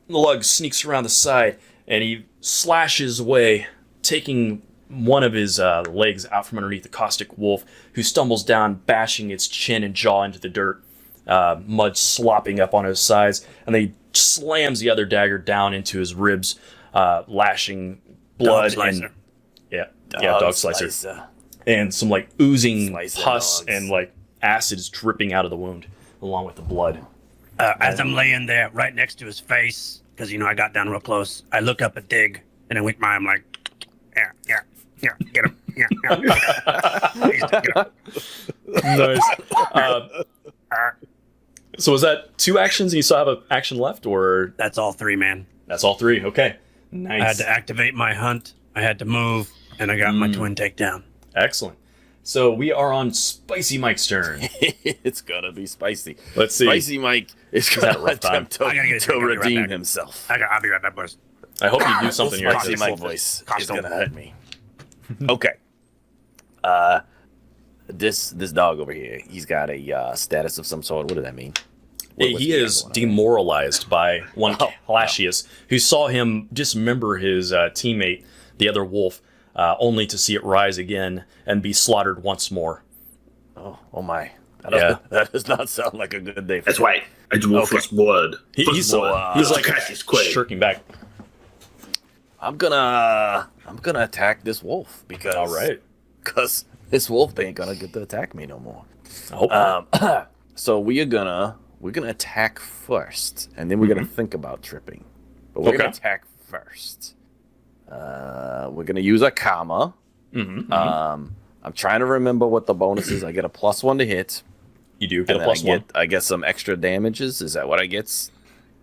the lug sneaks around the side, and he slashes away, taking one of his legs out from underneath the caustic wolf, who stumbles down, bashing its chin and jaw into the dirt, mud slopping up on his sides, and then he slams the other dagger down into his ribs, lashing blood slicer. and dog slicer. And some like oozing Slice the pus dogs. and like acid is dripping out of the wound along with the blood. As I'm laying there right next to his face, because I got down real close, I look up at Dig and I wink my eye. I'm like, yeah, get him, yeah. Please, get him. Nice. So was that 2 actions and you still have an action left, or That's all 3, man. that's all 3? Okay. I had Nice. to activate my hunt. I had to move, and I got my twin takedown. Excellent. So we are on Spicy Mike's turn. It's gonna be spicy. Let's see. Spicy Mike is had a gonna rough time. attempt to, I gotta get a drink, I'll be right redeem back. himself. I'll be right back, boys. I hope you do something here. Spicy Mike voice is gonna hurt me. Okay. This dog over here, he's got a status of some sort. What does that mean? What's He the is other one? demoralized by one Oh, Calashius, who saw him dismember his teammate, the other wolf, only to see it rise again and be slaughtered once more. Oh my. Yeah. That does not sound like a good day for That's me. why I do Okay. first blood. He's He's like catch his quay. shirking back. I'm gonna attack this wolf because All right. because this wolf ain't gonna get to attack me no more. I hope not. So we're gonna attack first, and then we're gonna think about tripping. But we're gonna Okay. attack first. We're gonna use a comma. I'm trying to remember what the bonus is. I get a +1 to hit, You do get and a then +1. I get some extra damages. Is that what I get?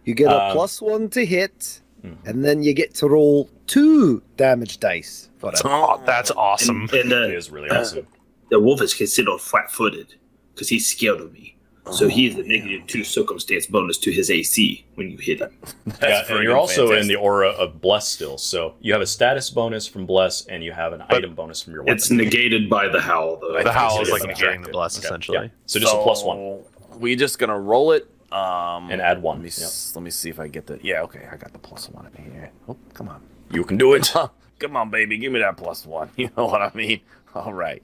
You get a +1 to hit, Mm-hmm. and then you get to roll 2 damage dice for it. Oh, that's awesome. And It is really awesome. the wolf is considered flat-footed because he's scared of me. So he has a -2 circumstance bonus to his AC when you hit him. Yeah, and you're also in fantastic. the aura of Bless still. So you have a status bonus from Bless, and you have an item bonus from your weapon. It's negated by the howl, though. The howl is it's like subtracted. negating the bless, Okay, essentially. yeah. So just a +1 We're just gonna roll it. and add 1. Let me, Yep. let me see if I get the. Yeah, okay, I got the +1 in here. Oh, come on. You can do it. Come on, baby, give me that +1. You know what I mean? All right.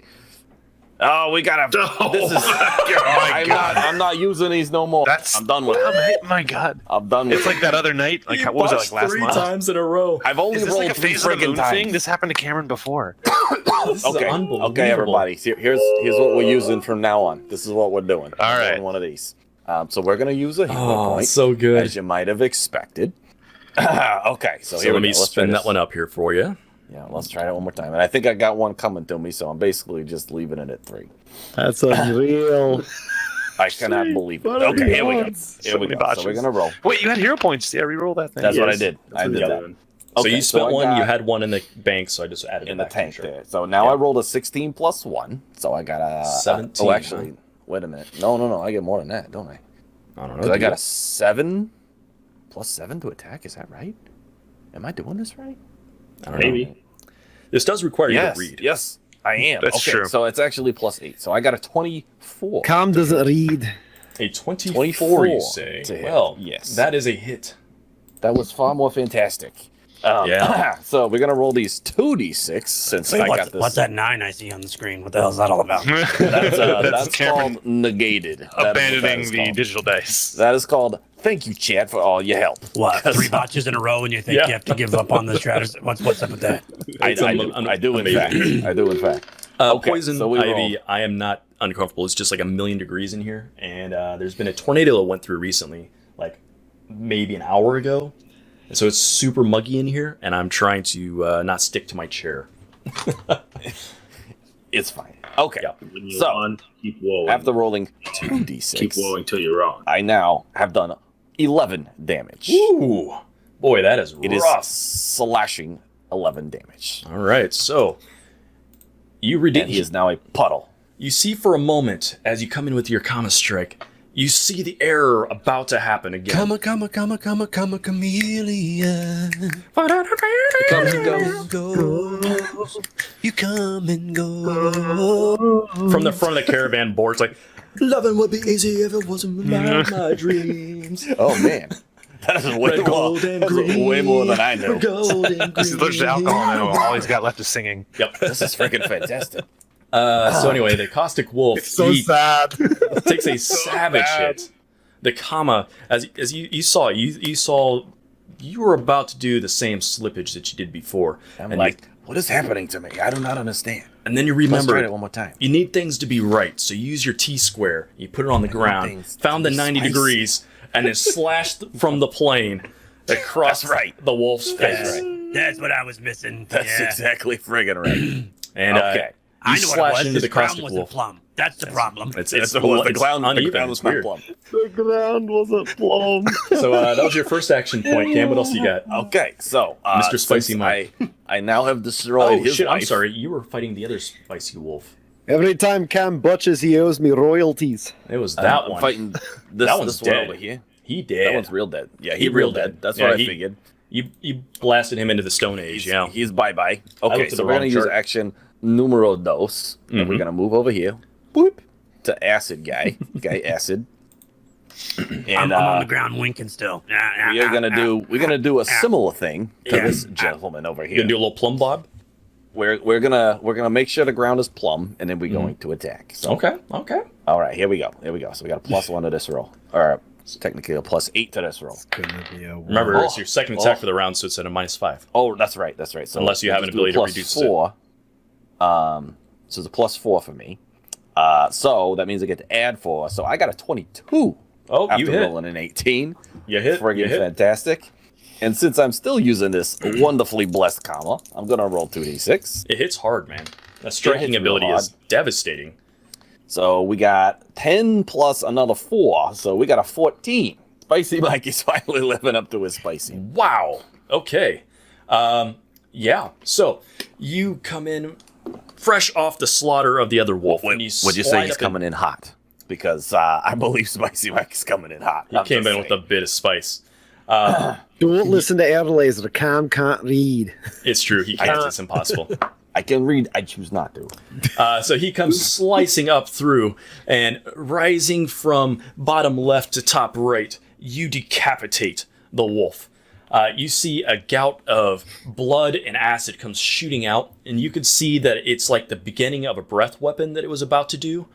Oh, we gotta. This is. I'm not using these no more. I'm done with it. Oh my god. I'm done with It's like that other night. Like, what was it, like last three month? times in a row. I've only Is this rolled like a 3 phase of the friggin' moon times. thing? This happened to Cameron before. Okay, everybody. Here's what we're using from now on. This is what we're doing. All We're right. doing one of these. So we're gonna use a hero point, so good. as you might have expected. Okay, so So here let we me go. Let's try spin this. that one up here for you. Yeah, let's try that one more time. And I think I got one coming to me, so I'm basically just leaving it at 3. That's unreal. I cannot believe it. Okay, here we go. Here we many go. So botches. we're gonna roll. Wait, you had hero points. Yeah, reroll that thing. That's what I Yes. did. I did the that. other one. So Okay, you spent I one, you got had one in the bank, so I just added it in the back tank to the there. So now I rolled a 16 plus 1. So I got a 17, Oh, actually, wait a minute. No. I get more than that, don't I? I don't know. Because I got a 7 plus 7 to attack. Is that right? Am I doing this right? I don't know. Maybe. This does require you Yes. to read. Yes, I am. That's okay, true. So it's actually plus 8. So I got a 24. Cam doesn't read. A 24, 24 you say? to hit. Well, Yes. that is a hit. That was far more fantastic. Yeah. So we're gonna roll these 2d6 since Wait, I got this. what's that 9 I see on the screen? What the hell is that all about? That's Cameron called negated. That is what that abandoning is the called. digital dice. That is called thank you, Chad, for all your help. What, 3 botches in a row and you think Yeah. you have to give up on the strategy? What's up with that? I It's do, in fact. I do, in fact. Okay, Poison so we ivy, rolled. I am not uncomfortable. It's just like 1,000,000 degrees in here. And there's been a tornado that went through recently, like maybe an hour ago. And so it's super muggy in here, and I'm trying to not stick to my chair. It's fine. Okay. Yeah. When you're So, on, keep rolling. After rolling 2d6, keep rolling till you're on. I now have done 11 damage. Ooh, boy, that is It is rough. slashing 11 damage. All right, so you And redeem. he is now a puddle. You see for a moment as you come in with your Kama strike, you see the error about to happen again. chameleon. Comes and goes. You come and go. From the front of the caravan, Bort's like, "Loving would be easy if it wasn't about my dreams." Oh, man. That is way Red, more, gold, and that's way more than I knew. Golden He's allergic to alcohol now. All he's got left is singing. Yep. This is freaking fantastic. So anyway, the caustic wolf So he sad. takes a savage hit. The Kama, as you saw, you saw you were about to do the same slippage that you did before. I'm and like, what is happening to me? I do not understand. and then you Let's remember try it one more time. you need things to be right, so you use your T-square. You put it on the ground, things to found the be 90 spicy. degrees, and then slashed from the plane across That's right. the wolf's face. That's what I was missing. That's yeah. exactly friggin' right. And Okay. I you know what slash it was. into This the ground caustic wasn't wolf. plumb. That's the problem. It's It's the ground uneven. was It's not weird. plumb. The ground wasn't plumb. So that was your first action point, Cam. What else you got? Okay, so Mr. Spicy since Mike. I now have destroyed Oh his shit! I'm life. sorry. You were fighting the other spicy wolf. Every time Cam butches, he owes me royalties. It was that I'm one. fighting this, That one's this one dead. over here. He did. That one's real dead. Yeah, He he's real real dead. dead. That's Yeah, what I he- figured. You blasted him into the Stone Age. Yeah. He's bye-bye. looked Okay, at so the we're wrong going to use chart. action numero dos. And we're Mhm. going to move over here. Boop. To acid guy. Guy acid. And I'm on the ground winking still. we are gonna do a similar thing to Yeah. this gentleman over You here. gonna do a little plumb bob? We're gonna make sure the ground is plumb, and then we're going to attack. So Okay. Okay. all right, here we go. So we got a +1 to this roll, or technically a +8 to this roll. Remember, Oh. it's your second attack for the round, so it's at a -5. Oh, that's right. So Unless you have an let's do a ability to reduce it. +4. So it's a +4 for me. So that means I get to add 4. So I got a 22 Oh, after you hit. rolling an 18. You hit. Friggin' You hit. fantastic. And since I'm still using this wonderfully blessed comma, I'm gonna roll 2d6. It hits hard, man. That striking hits real ability is devastating. So we got 10 plus another 4, so we got a 14. Spicy Mike is finally living up to his spicy. Wow. Okay. Yeah. So you come in fresh off the slaughter of the other wolf. and you Would you say slide he's up coming in hot? Because I believe Spicy Mike is coming in hot. He came in with a bit of spice. Don't listen to Airlaser. Cam can't read. It's true. He can't. It's impossible. I can read. I choose not to. So he comes slicing up through and rising from bottom left to top right. You decapitate the wolf. you see a gout of blood and acid comes shooting out, and you can see that it's like the beginning of a breath weapon that it was about to do,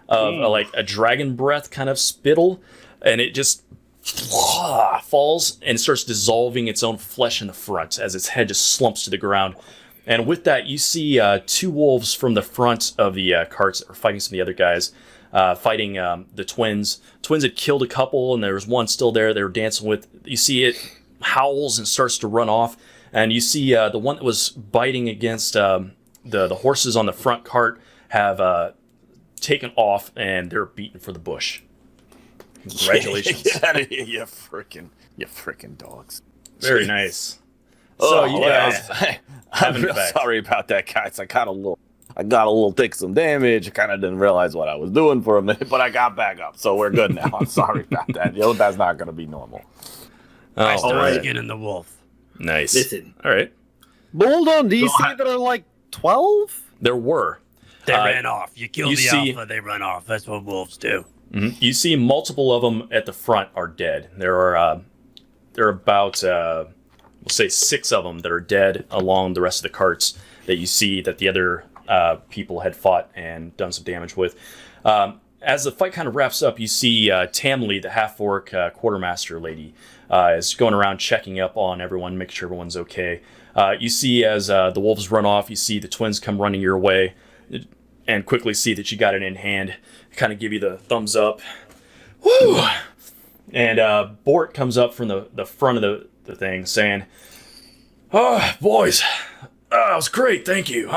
like a dragon breath kind of spittle, and it just falls and starts dissolving its own flesh in the front as its head just slumps to the ground. And with that, you see 2 wolves from the front of the carts that were fighting some of the other guys, fighting the twins. Twins had killed a couple, and there was one still there they were dancing with. You see it howls and starts to run off, and you see the one that was biting against the horses on the front cart have taken off, and they're beaten for the bush. Congratulations. Get out of here, you frickin' dogs. Very nice. So you guys I'm real sorry about that, guys. I got a little take some damage. I kind of didn't realize what I was doing for a minute, but I got back up, so we're good now. I'm sorry about that. That's not going to be normal. All right. Skin in the wolf. Nice. Listen. All right. Hold on, do you say there are like 12? There were. They ran off. You kill the alpha, they run off. That's what wolves do. Mm-hmm. You see multiple of them at the front are dead. There are about we'll say 6 of them that are dead along the rest of the carts that you see that the other people had fought and done some damage with. As the fight kind of wraps up, you see Tamli, the half-orc quartermaster lady, is going around checking up on everyone, making sure everyone's okay. You see as the wolves run off, you see the twins come running your way and quickly see that you got it in hand, kind of give you the thumbs up. Woo! And Bort comes up from the front of the thing saying, "Oh, boys, that was great, thank you.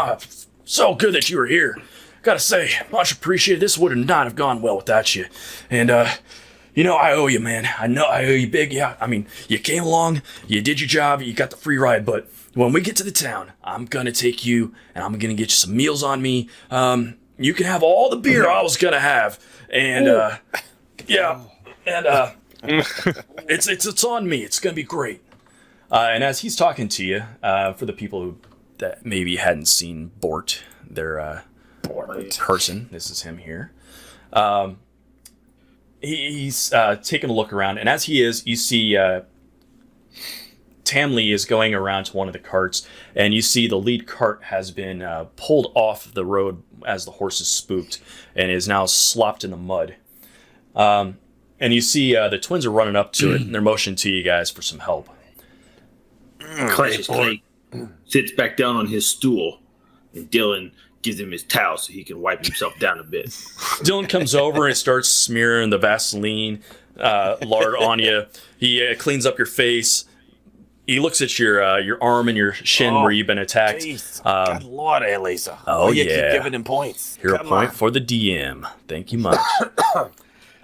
So good that you were here. Gotta say, much appreciated. This would not have gone well without you. And, you know, I owe you, man. I know I owe you big. Yeah, I mean, you came along, you did your job, you got the free ride, but when we get to the town, I'm gonna take you, and I'm gonna get you some meals on me. You can have all the beer I was gonna have. And, yeah, and, it's on me. It's gonna be great." And as he's talking to you, for the people that maybe hadn't seen Bort, they're person. This is him here. He's taking a look around, and as he is, you see Tamli is going around to one of the carts, and you see the lead cart has been pulled off the road as the horse is spooked and is now slopped in the mud. And you see the twins are running up to it, and they're motioning to you guys for some help. Cautious Clay sits back down on his stool, and Dylan gives him his towel so he can wipe himself down a bit. Dylan comes over and starts smearing the Vaseline lard on you. He cleans up your face. He looks at your arm and your shin where you've been attacked. God Lord, Elisa. Oh, you yeah. keep giving him points. Hero Come point on. for the DM. Thank you much.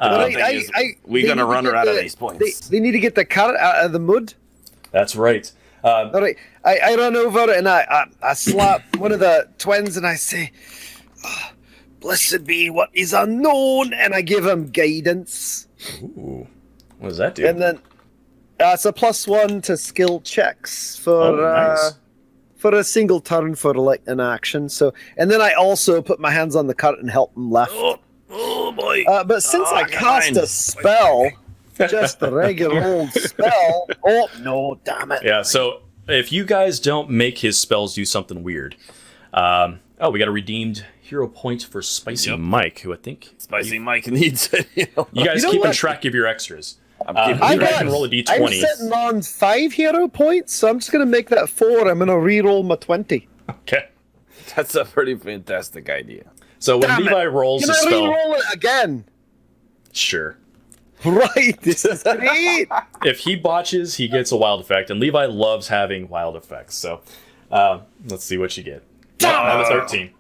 We're going to run her out of these points. They need to get the cart out of the mud. That's right. All right, I run over and I slap one of the twins and I say, "Oh, blessed be what is unknown," and I give him guidance. Ooh. What does that do? And then it's a +1 to skill checks for nice. For a single turn for like an action. So, and then I also put my hands on the cart and help him lift. Oh boy. But since I cast a spell, just the regular old spell. Oh no, damn it! Yeah. So if you guys don't make his spells do something weird, we got a redeemed hero point for Spicy Mike, who I think Spicy Mike needs it. you guys keeping track of your extras. I can roll a d20. I'm sitting on 5 hero points, so I'm just going to make that 4. I'm going to re-roll my 20. Okay. That's a pretty fantastic idea. So when Damn Levi it. rolls Can a I spell, re-roll it again? sure. Right, this is great. If he botches, he gets a wild effect, and Levi loves having wild effects. So let's see what you get. That was 13.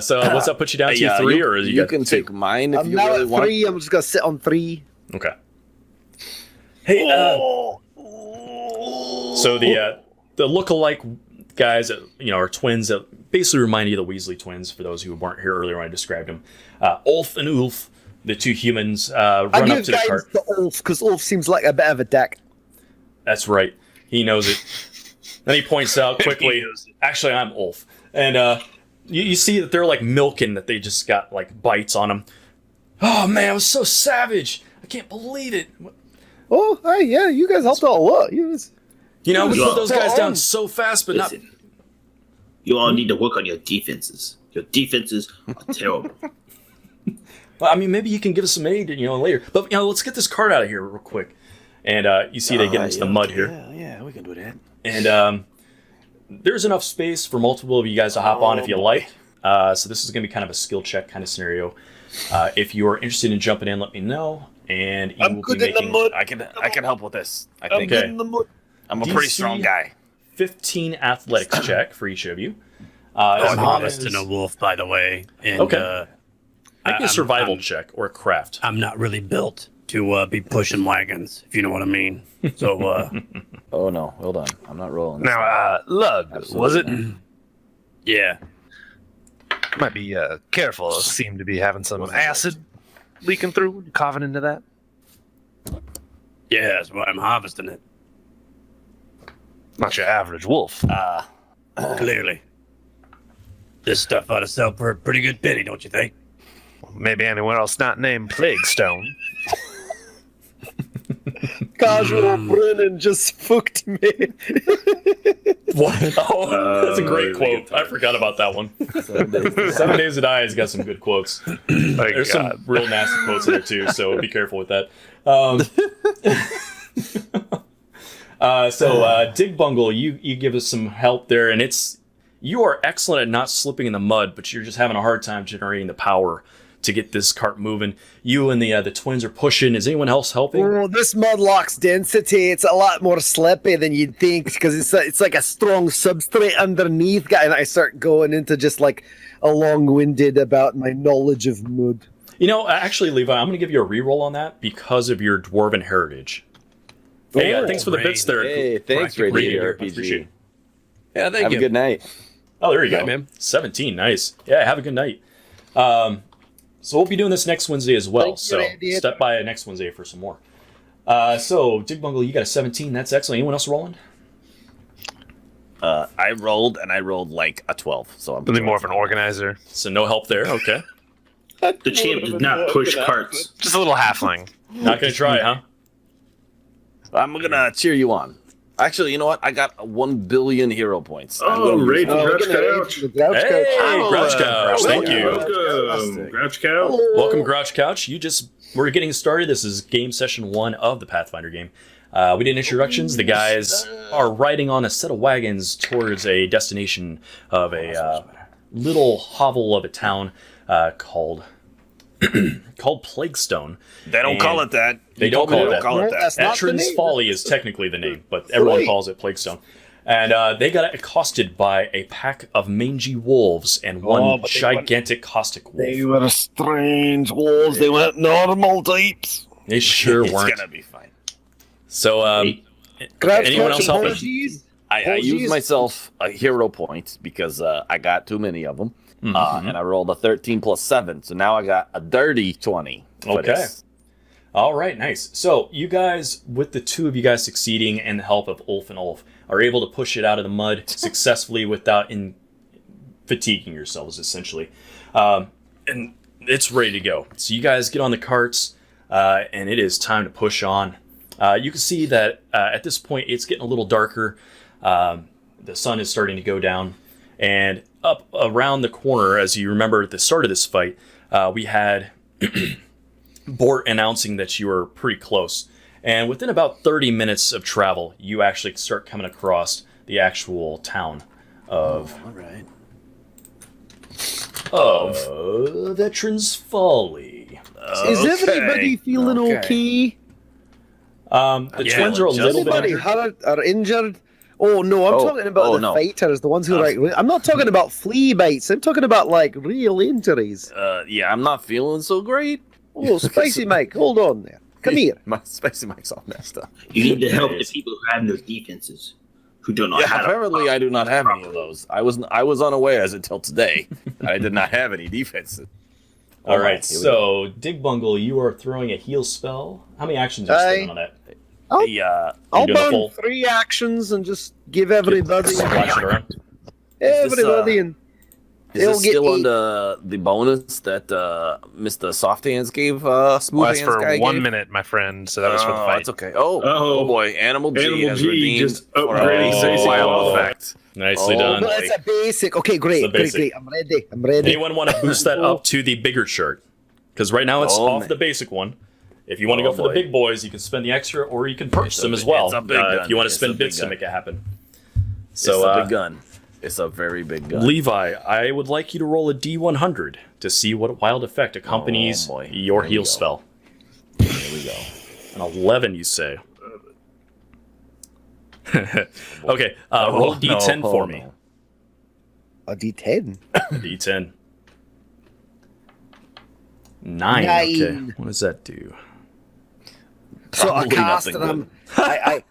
So what's that put you down to? 3, or you can take mine if I'm you now really at want. 3. I'm just going to sit on 3. Okay. Hey, so the look-alike guys that are twins that basically remind you of the Weasley twins. For those who weren't here earlier when I described them, Ulf and Olf, the 2 humans, run up to the cart. To Ulf because Ulf seems like a bit of a dick. That's right. He knows it. Then he points out quickly, actually, I'm Ulf. And you see that they're like milking, that they just got like bites on them. Oh man, it was so savage. I can't believe it. Oh, hey, yeah, you guys helped out a lot. You know, we Yeah. put those guys down so fast, but not. Listen, you all need to work on your defenses. Your defenses are terrible. Well, I mean, maybe you can give us some aid, later. But let's get this cart out of here real quick. And you see they get into the mud here. Yeah, we can do that. And there's enough space for multiple of you guys to hop on if you like. So this is going to be kind of a skill check kind of scenario. If you are interested in jumping in, let me know. And you I'm will good be in the making mud. I can help with this. I I'm think good in the mud. I'm a pretty DC strong guy. 15 athletics check for each of you. I'm long honest as- and a wolf, by the way. And, Okay. Make a I'm- survival I'm- check or a craft. I'm not really built to be pushing wagons, if you know what I mean. So, Oh no, hold on. I'm not rolling. Now, Lug, was it? yeah. Might be careful. Seem to be having some acid leaking through, coughing into that. Yeah, that's why I'm harvesting it. Not your average wolf. Clearly. This stuff ought to sell for a pretty good penny, don't you think? Maybe anywhere else not named Plaguestone. Casual Brennan just fucked me. What? Oh, that's a great really quote. I forgot about that one. 7 Days to Die has got some good quotes. My There's some God. real nasty quotes in there too, so be careful with that. So Dig Bungle, you give us some help there, and you are excellent at not slipping in the mud, but you're just having a hard time generating the power to get this cart moving. You and the twins are pushing. Is anyone else helping? Oh, this mudlock's density, it's a lot more slippy than you'd think, because it's like a strong substrate underneath, and I start going into just like a long-winded about my knowledge of mud. Actually, Levi, I'm going to give you a reroll on that because of your dwarven heritage. Hey, thanks for the bits there. Hey, thanks, Great Radio here. RPG. Appreciate it. Yeah, thank Have you. a good night. Oh, there you go. Right, man. 17, nice. Yeah, have a good night. So we'll be doing this next Wednesday as well. Thank you, So Andy. step by next Wednesday for some more. So Dig Bungle, you got a 17. That's excellent. Anyone else rolling? I rolled like a 12, so I'm Really more of an organizer. So no help there. Okay. The champ does not push carts. Just a little halfling. Not gonna try, huh? I'm gonna cheer you on. Actually, you know what? I got 1 billion hero points. I'm Oh, gonna- Raven Oh, Grouch we're gonna Couch. the Grouch Hey, Couch. Grouch Couch. Thank you. Welcome, Grouch Couch. Welcome, Grouch Couch. We're getting started. This is game session 1 of the Pathfinder game. We did introductions. The guys are riding on a set of wagons towards a destination of a little hovel of a town called Plaguestone. They don't call it that. They You don't told me call it they that. Call it that. That's not the Etran's name. Folley is technically the name, but everyone Right. calls it Plaguestone. And they got accosted by a pack of mangy wolves and one but they gigantic caustic wolf. They were strange wolves. They weren't normal types. They sure It's weren't. gonna be fine. So, Grouch anyone Couch else helping? apologies. I Oh, used geez. myself a hero point because I got too many of them, and I rolled a 13 plus 7, so now I got a dirty 20. for Okay. this. All right, nice. So you guys, with the two of you guys succeeding and the help of Ulf and Olf, are able to push it out of the mud successfully without fatiguing yourselves, essentially. And it's ready to go. So you guys get on the carts, and it is time to push on. You can see that at this point, it's getting a little darker. The sun is starting to go down. And up around the corner, as you remember at the start of this fight, we had Bort announcing that you were pretty close. And within about 30 minutes of travel, you actually start coming across the actual town of Veterans Folly. Is everybody feeling okay? The Yeah, twins are a just little bit Anybody injured. hurt or injured? Oh no, I'm talking about the no. fighters, the ones who I'm not talking about flea bites. I'm talking about like real injuries. Yeah, I'm not feeling so great. Oh, Spicy Mike, hold on there. Come here. My spicy mic's all messed up. You need to help the people who have no defenses, who don't know Yeah, how to. apparently I do not have any of those. I was unaware as until today. I did not have any defenses. All right, here we so Dig Bungle, you are throwing a heal spell. How many actions are you spending on that? I'll doing the burn full- 3 actions and just give everybody Splash it around. everybody and Is They'll this get still 8. on the bonus that Mr. Soft Hands gave? Smooth Well, that's Hands for guy 1 gave? minute, my friend. So that was for the Oh, fight. that's okay. Oh boy, Animal G Animal has G redeemed just for a upgraded basic basic wild wild effect. Nicely Oh, done. But it's a basic. Okay, great, It's a basic. great. I'm ready. Anyone want to boost that up to the bigger chart? Because right now it's Oh, off man. the basic one. If you want to Oh, go for the boy. big boys, you can spend the extra, or you can purchase It's a them as big- well. it's a big If gun. you want to It's a spend big bits to gun. make it happen. It's So, a big gun. It's a very big gun. Levi, I would like you to roll a D100 to see what wild effect accompanies Oh, boy. your Here we heal go. spell. Here we go. An 11, you say. Okay, roll a D10 for me. A D10. D10. 9. Okay, 9. what does that do? So I Probably cast nothing and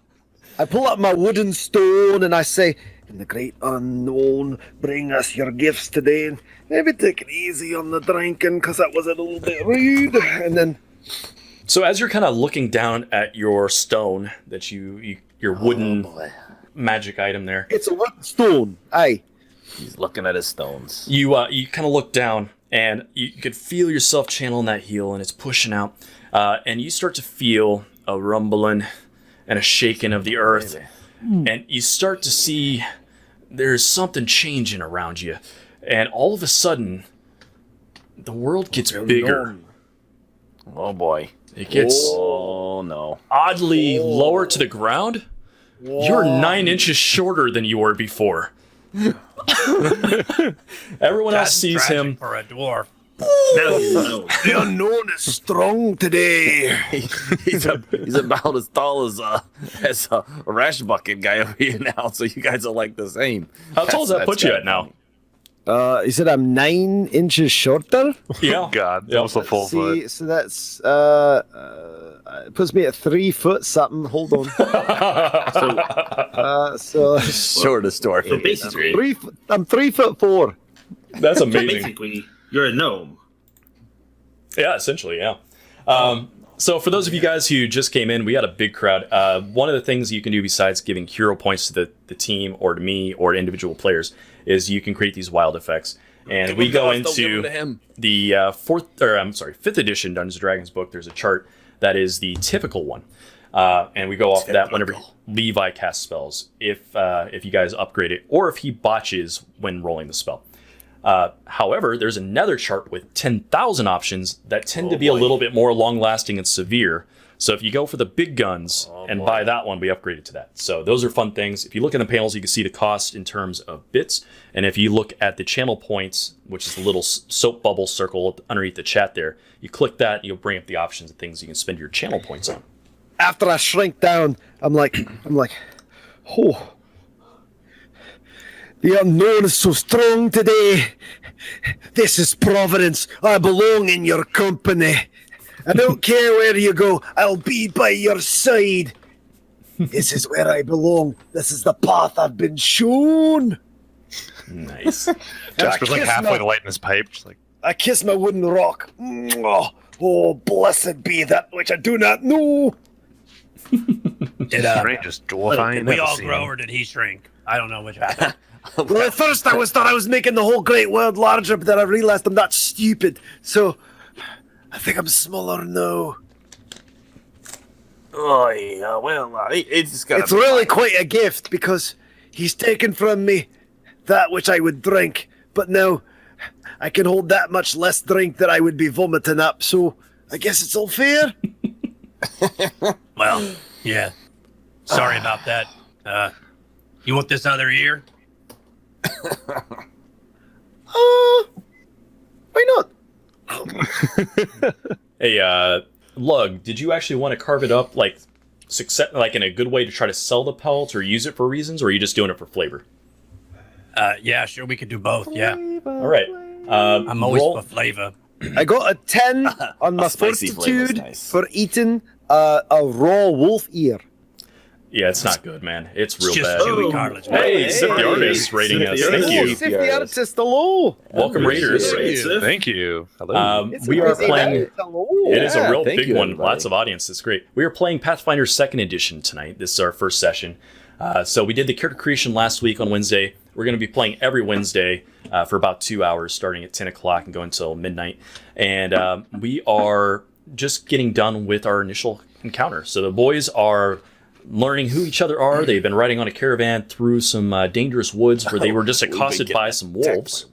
I pull up my wooden stone and I say, "In the great unknown, bring us your gifts today. And maybe take it easy on the drinking, because that was a little bit rude." And then So as you're kind of looking down at your stone that your wooden magic item there, it's a wooden stone. Aye. He's looking at his stones. you kind of look down and you could feel yourself channeling that heal, and it's pushing out, and you start to feel a rumbling and a shaking of the earth, and you start to see there's something changing around you, and all of a sudden the world gets bigger. Oh boy. It gets Oh no. oddly lower to the ground. You're 9 inches shorter than you were before. Everyone else That's sees tragic him. for a dwarf. Now you know. The unknown is strong today. he's about as tall as a rash bucket guy over here now. So you guys are like the same. How tall does that That's put you kinda at now? He said I'm 9 inches shorter. Yeah. God, Yep. almost a full foot. See, so that's it puts me at 3 foot something. Hold on. So Shortest dwarf. So basically, I'm 3'4". That's so amazing. basically, you're a gnome. Yeah, essentially, yeah. So for those of you guys who just came in, we had a big crowd. One of the things you can do besides giving hero points to the team or to me or to individual players is you can create these wild effects. And we go into the fifth edition Dungeons & Dragons book. There's a chart that is the typical one. And we go off of that whenever Levi casts spells, if you guys upgrade it, or if he botches when rolling the spell. However, there's another chart with 10,000 options that tend to be a little bit more long-lasting and severe. So if you go for the big guns and buy that one, we upgrade it to that. So those are fun things. If you look in the panels, you can see the cost in terms of bits. And if you look at the channel points, which is the little soap bubble circle underneath the chat there, you click that and you'll bring up the options of things you can spend your channel points on. After I shrink down, I'm like, oh. The unknown is so strong today. This is Providence. I belong in your company. I don't care where you go. I'll be by your side. This is where I belong. This is the path I've been shown. Nice. Jasper's like kiss halfway my- to lighting his pipe. Just like, I kiss my wooden rock. Oh, blessed be that which I do not know. Did strangest dwarf I ain't we never all seen. grow or did he shrink? I don't know which happened. Well, at first I thought I was making the whole great world larger, but then I realized I'm not stupid. So I think I'm smaller now. Oh yeah, well, it's got. It's really quite a gift because he's taken from me that which I would drink, but now I can hold that much less drink that I would be vomiting up. So I guess it's all fair. Well, yeah. Sorry about that. You want this other ear? Why not? Hey, Lug, did you actually want to carve it up like in a good way to try to sell the pelt or use it for reasons, or are you just doing it for flavor? Yeah, sure, we could do both, yeah. All right. I'm always roll- for flavor. I got a 10 on my spicy flavor's fortitude nice. for eating a raw wolf ear. Yeah, it's not good, man. It's real It's just bad. chewy Oh. cartilage. man. Hey, Sip the Artist rating Sip us. the Thank Artist. you. Sif the artist, hello. Welcome, Raiders. Thank you. Hello. We are Busy playing. night, hello. It is a real thank big you, one. everybody. Lots of audience. It's great. We are playing Pathfinder 2nd Edition tonight. This is our first session. So we did the character creation last week on Wednesday. We're going to be playing every Wednesday for about 2 hours, starting at 10 o'clock and going until midnight. And we are just getting done with our initial encounter. So the boys are learning who each other are. They've been riding on a caravan through some dangerous woods where they were just accosted by some wolves.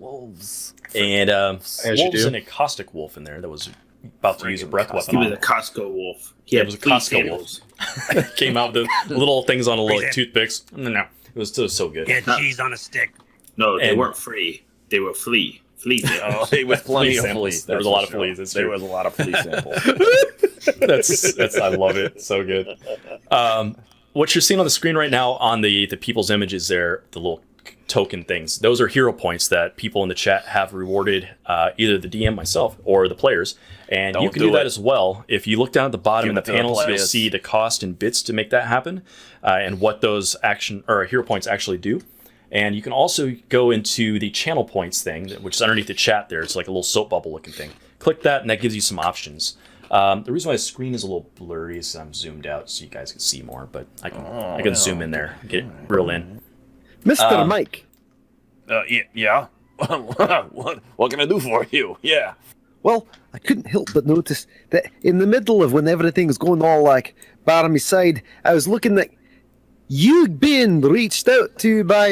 And wolves and a caustic wolf in there that was about to use a breath weapon. He on was a him. Costco wolf. Yeah, it was a Costco wolf. Came out with the little things on a little like, toothpicks. No, it was so good. Get cheese on a stick. No, they weren't free. They were flea. Flea. Oh, there was plenty of samples. fleas. There was a lot of fleas. There was a lot of flea samples. that's I love it. So good. What you're seeing on the screen right now on the people's images there, the little token things, those are hero points that people in the chat have rewarded either the DM, myself, or the players. And you can do that as well. If you look down at the bottom in the panels, you'll see the cost in bits to make that happen and what those action or hero points actually do. And you can also go into the channel points thing, which is underneath the chat there. It's like a little soap bubble looking thing. Click that, and that gives you some options. The reason why the screen is a little blurry is I'm zoomed out so you guys can see more, but I can zoom in there, get it real in. Mr. Mike. Yeah. What can I do for you? Yeah. Well, I couldn't help but notice that in the middle of when everything's going all like bar on my side, I was looking at you being reached out to by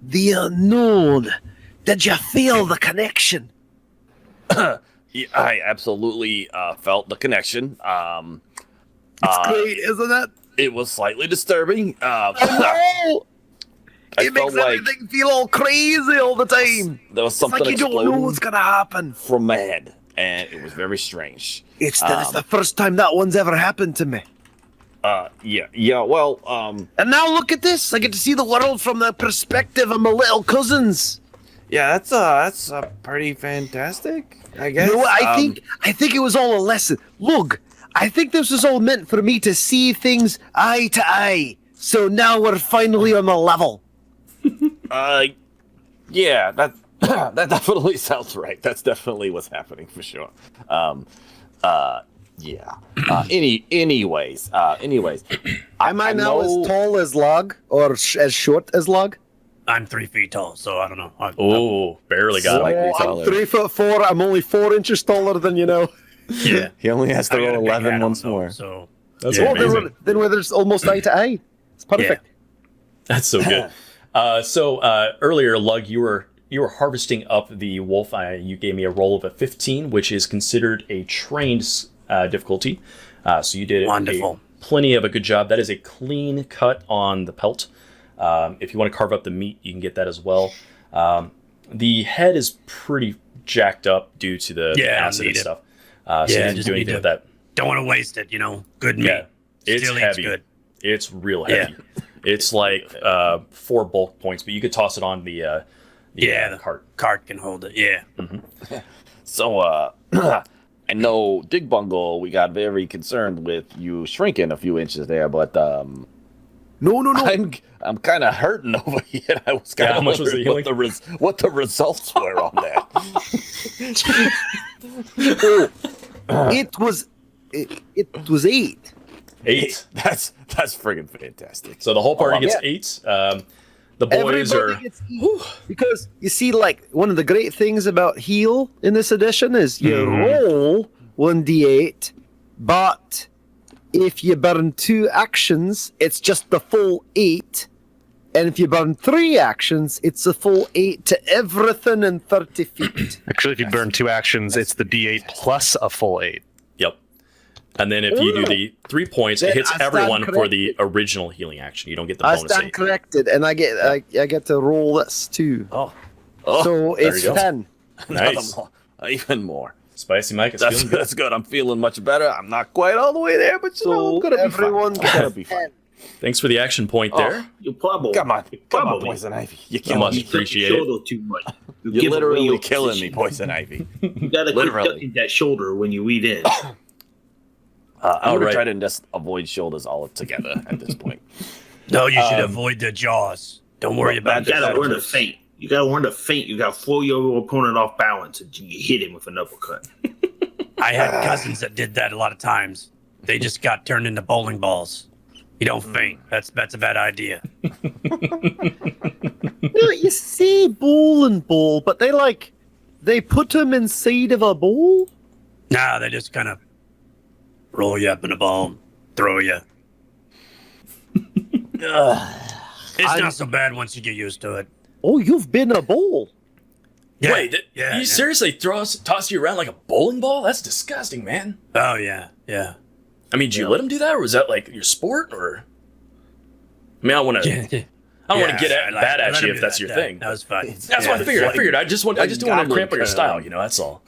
the unknown. Did you feel the connection? Yeah, I absolutely felt the connection. It's great, isn't it? It was slightly disturbing. I know! I It makes felt like everything feel all crazy all the time. there was It's something like you don't know exploding what's going to happen. from my head, and it was very strange. It's the first time that one's ever happened to me. Yeah. Well, And now look at this. I get to see the world from the perspective of my little cousins. yeah, that's pretty fantastic. I guess. You know what? I think it was all a lesson. Look, I think this was all meant for me to see things eye to eye. So now we're finally on the level. Yeah, that that definitely sounds right. That's definitely what's happening for sure. Yeah. Anyways. Am I now as tall as Log or as short as Log? I'm 3 feet tall, so I don't know. Oh, barely got it. Slightly I'm taller. 3'4". I'm only 4 inches taller than you know. Yeah. He only has to I got roll a big 11 hat once on, though, more. So That's Oh, amazing. then we're there's almost eye to eye. It's perfect. That's so good. So earlier, Lug, you were harvesting up the wolf. You gave me a roll of a 15, which is considered a trained difficulty. So you did Wonderful. plenty of a good job. That is a clean cut on the pelt. If you want to carve up the meat, you can get that as well. The head is pretty jacked up due to the acid and stuff. So you didn't do anything with that. don't want to waste it. Good meat. Yeah, it's Still eats heavy. good. It's real heavy. It's like 4 bulk points, but you could toss it on the cart. Cart can hold it. Yeah. So, I know, Dig Bungle, we got very concerned with you shrinking a few inches there, but No. I'm kind of hurting over here. I was kind how of much was the wondering healing? what the results were on that. It was 8. 8. That's friggin' fantastic. So the whole party gets yeah. 8. The boys Everybody gets healed. Because you see, like, one of the great things about heal in this edition is you roll 1d8, but if you burn 2 actions, it's just the full 8. And if you burn 3 actions, it's a full 8 to everything in 30 feet. Actually, if you burn 2 actions, it's the D8 plus a full 8. Yep. And then if you do the 3 points, it Then hits I stand everyone for the original healing action. You don't get the I bonus stand 8. corrected, and I get to roll this too. Oh, So it's you go. 10. Nice. Even more. Spicy Mike is That's feeling good. that's good. I'm feeling much better. I'm not quite all the way there, but you know, I'm So gonna be everyone fine. I'm gonna be gets fine. 10. Thanks for the action point there. You probably Come on, Probably. Poison Ivy. You're So killing much me. You touch your appreciate it. shoulder too much. You You're give away literally your killing me, position. Poison Ivy. You gotta quit Literally. touching that shoulder when you eat in. I'm gonna Alright. try to just avoid shoulders altogether at this point. No, you should avoid the jaws. Don't worry about You gotta that. learn to feint. You gotta learn to feint. You gotta throw your opponent off balance and you hit him with an uppercut. I had cousins that did that a lot of times. They just got turned into bowling balls. You don't faint. That's a bad idea. You say bowling ball, but they put him inside of a bowl? Nah, they just kind of roll you up in a ball and throw you. It's not so bad once you get used to it. Oh, you've been a bowl. Yeah, Wait, you seriously toss you around like a bowling ball? That's disgusting, man. Oh, yeah, yeah. I mean, did you let him do that, or was that like your sport, or? I mean, I don't want to get bad at you if that's your thing. That was fun. That's what I figured. I just don't want to cramp on your style. That's all.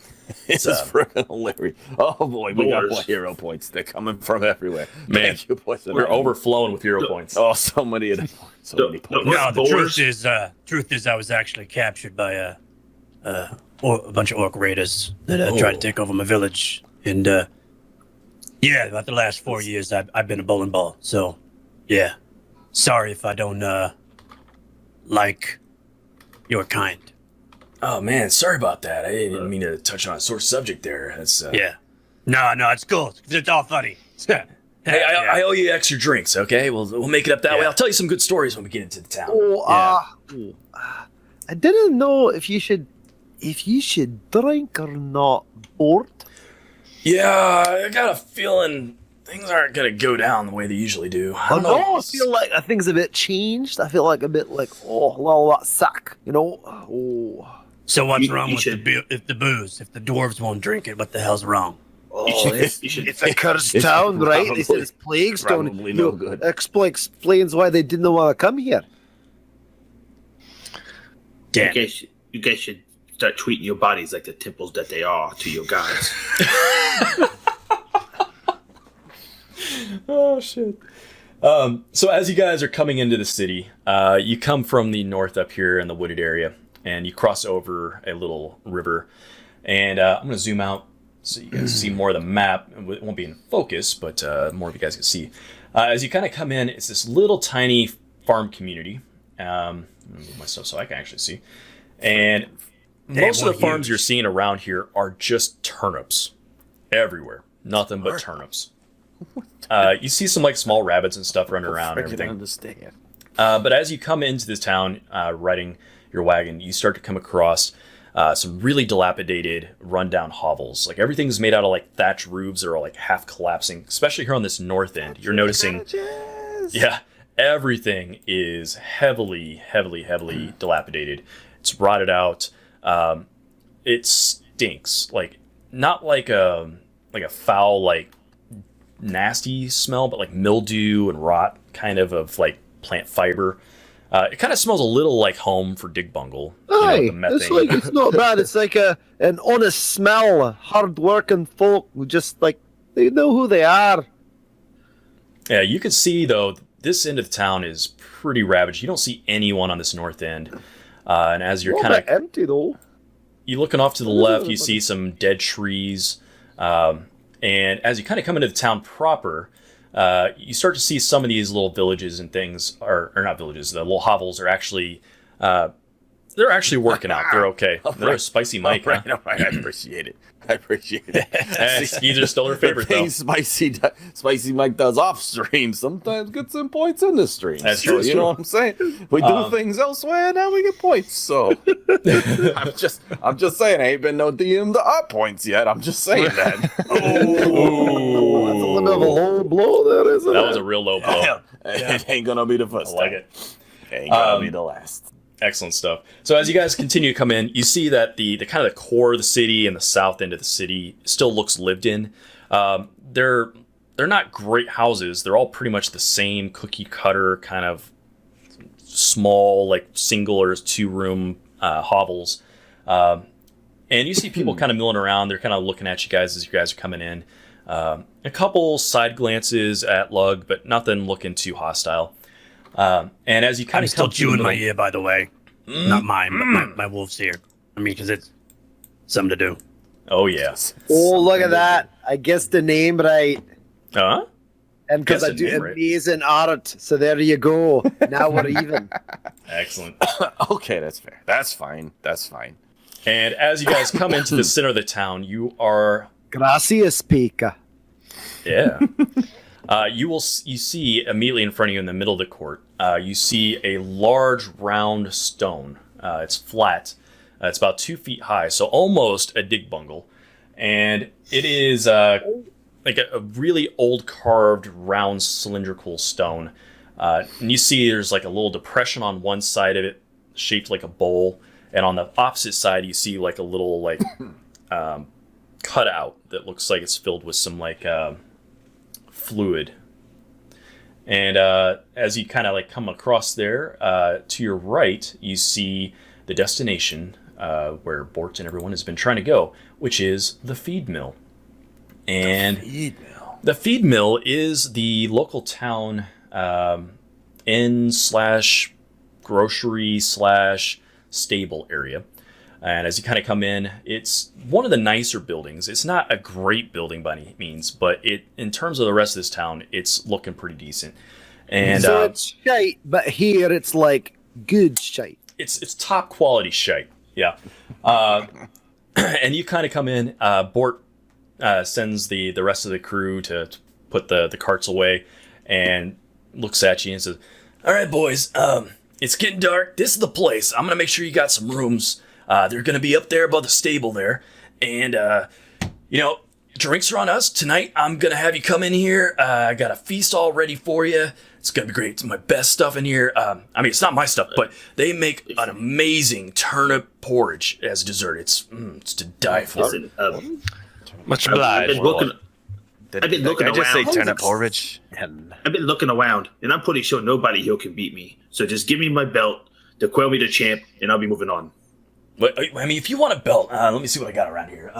It's freaking hilarious. Oh boy, we got more hero points. They're coming from everywhere. Man, Thank you, boys. we're overflowing with hero points. Oh, so many of them. So many points. No, the truth is, I was actually captured by a bunch of orc raiders that tried to take over my village, and about the last 4 years, I've been a bowling ball. So, yeah, sorry if I don't like your kind. Oh man, sorry about that. I didn't mean to touch on a sore subject there. That's Yeah, no, it's cool. It's all funny. Hey, I owe you extra drinks. Okay, we'll make it up that way. I'll tell you some good stories when we get into the town. I didn't know if you should drink or not, Bort. Yeah, I got a feeling things aren't gonna go down the way they usually do. I don't know. I feel like things a bit changed. I feel like a bit like a little bit sick, Oh. So what's wrong with the booze? If the dwarves won't drink it, what the hell's wrong? It's a cursed town, right? They said it's Plaguestone. Probably no good. Explains why they didn't want to come here. Damn. You guys should start treating your bodies like the temples that they are to your gods. Oh shit. So as you guys are coming into the city, you come from the north up here in the wooded area, and you cross over a little river. And I'm going to zoom out so you guys see more of the map. It won't be in focus, but more of you guys can see. As you kind of come in, it's this little tiny farm community. Let me move myself so I can actually see. And most of the farms you're seeing around here are just turnips everywhere. Nothing but turnips. You see some like small rabbits and stuff running around and everything. Understand. But as you come into this town, riding your wagon, you start to come across some really dilapidated, rundown hovels. Like everything's made out of like thatch roofs that are like half collapsing. Especially here on this north end, you're noticing, everything is heavily dilapidated. It's rotted out. It stinks. Like not like a foul like nasty smell, but like mildew and rot kind of like plant fiber. It kind of smells a little like home for Dig Bungle. It's not bad. It's like an honest smell. Hard-working folk who just they know who they are. Yeah, you can see though this end of the town is pretty ravaged. You don't see anyone on this north end, and as you're kind of empty though, you looking off to the left, you see some dead trees. And as you kind of come into the town proper, you start to see some of these little villages and things, or not villages, the little hovels are actually, they're actually working out. They're okay. They're a spicy Mike. All right. I appreciate it. These are still her favorite, though. Spicy Mike does off stream. Sometimes get some points in the stream. That's true. You know what I'm saying? We do things elsewhere, now we get points. So I'm just saying, I ain't been no DM to up points yet. I'm just saying that. That's a little bit of a low blow there, isn't it? That was a real low blow. It ain't gonna be the first. I like it. Ain't gonna be the last. Excellent stuff. So as you guys continue to come in, you see that the kind of the core of the city and the south end of the city still looks lived in. They're not great houses. They're all pretty much the same cookie cutter kind of small, like single or 2-room hovels. And you see people kind of milling around. They're kind of looking at you guys as you guys are coming in. A couple side glances at Lug, but nothing looking too hostile. And as you kind I'm of still chewing my ear, by the way. Not mine, but my wolf's ear. I mean, because it's something to do. Oh, yes. Oh, look at that. I guessed the name right. Huh? And because I do amazing art. So there you go. Now we're even. Excellent. Okay, that's fair. That's fine. And as you guys come into the center of the town, you are... Gracias, Pika. Yeah. You see immediately in front of you in the middle of the court, you see a large round stone. It's flat. It's about 2 feet high, so almost a dig bungle. And it is like a really old carved round cylindrical stone. And you see there's like a little depression on one side of it, shaped like a bowl. And on the opposite side, you see like a little like cutout that looks like it's filled with some like fluid. And as you kind of like come across there, to your right, you see the destination where Bort and everyone has been trying to go, which is the feed mill. And the feed mill is the local town inn/grocery/stable area. And as you kind of come in, it's one of the nicer buildings. It's not a great building by any means, but in terms of the rest of this town, it's looking pretty decent. And so it's shite, but here it's like good shite. It's top quality shite, yeah. And you kind of come in. Bort sends the rest of the crew to put the carts away, and looks at you and says, "All right, boys, it's getting dark. This is the place. I'm gonna make sure you got some rooms. They're gonna be up there above the stable there, and drinks are on us tonight. I'm gonna have you come in here. I got a feast all ready for you. It's gonna be great. It's my best stuff in here. I mean, it's not my stuff, but they make an amazing turnip porridge as dessert. It's to die for." Much obliged. I've been looking around. Just say turnip porridge. I've been looking around, and I'm pretty sure nobody here can beat me. So just give me my belt, declare me the champ, and I'll be moving on. But I mean, if you want a belt, let me see what I got around here.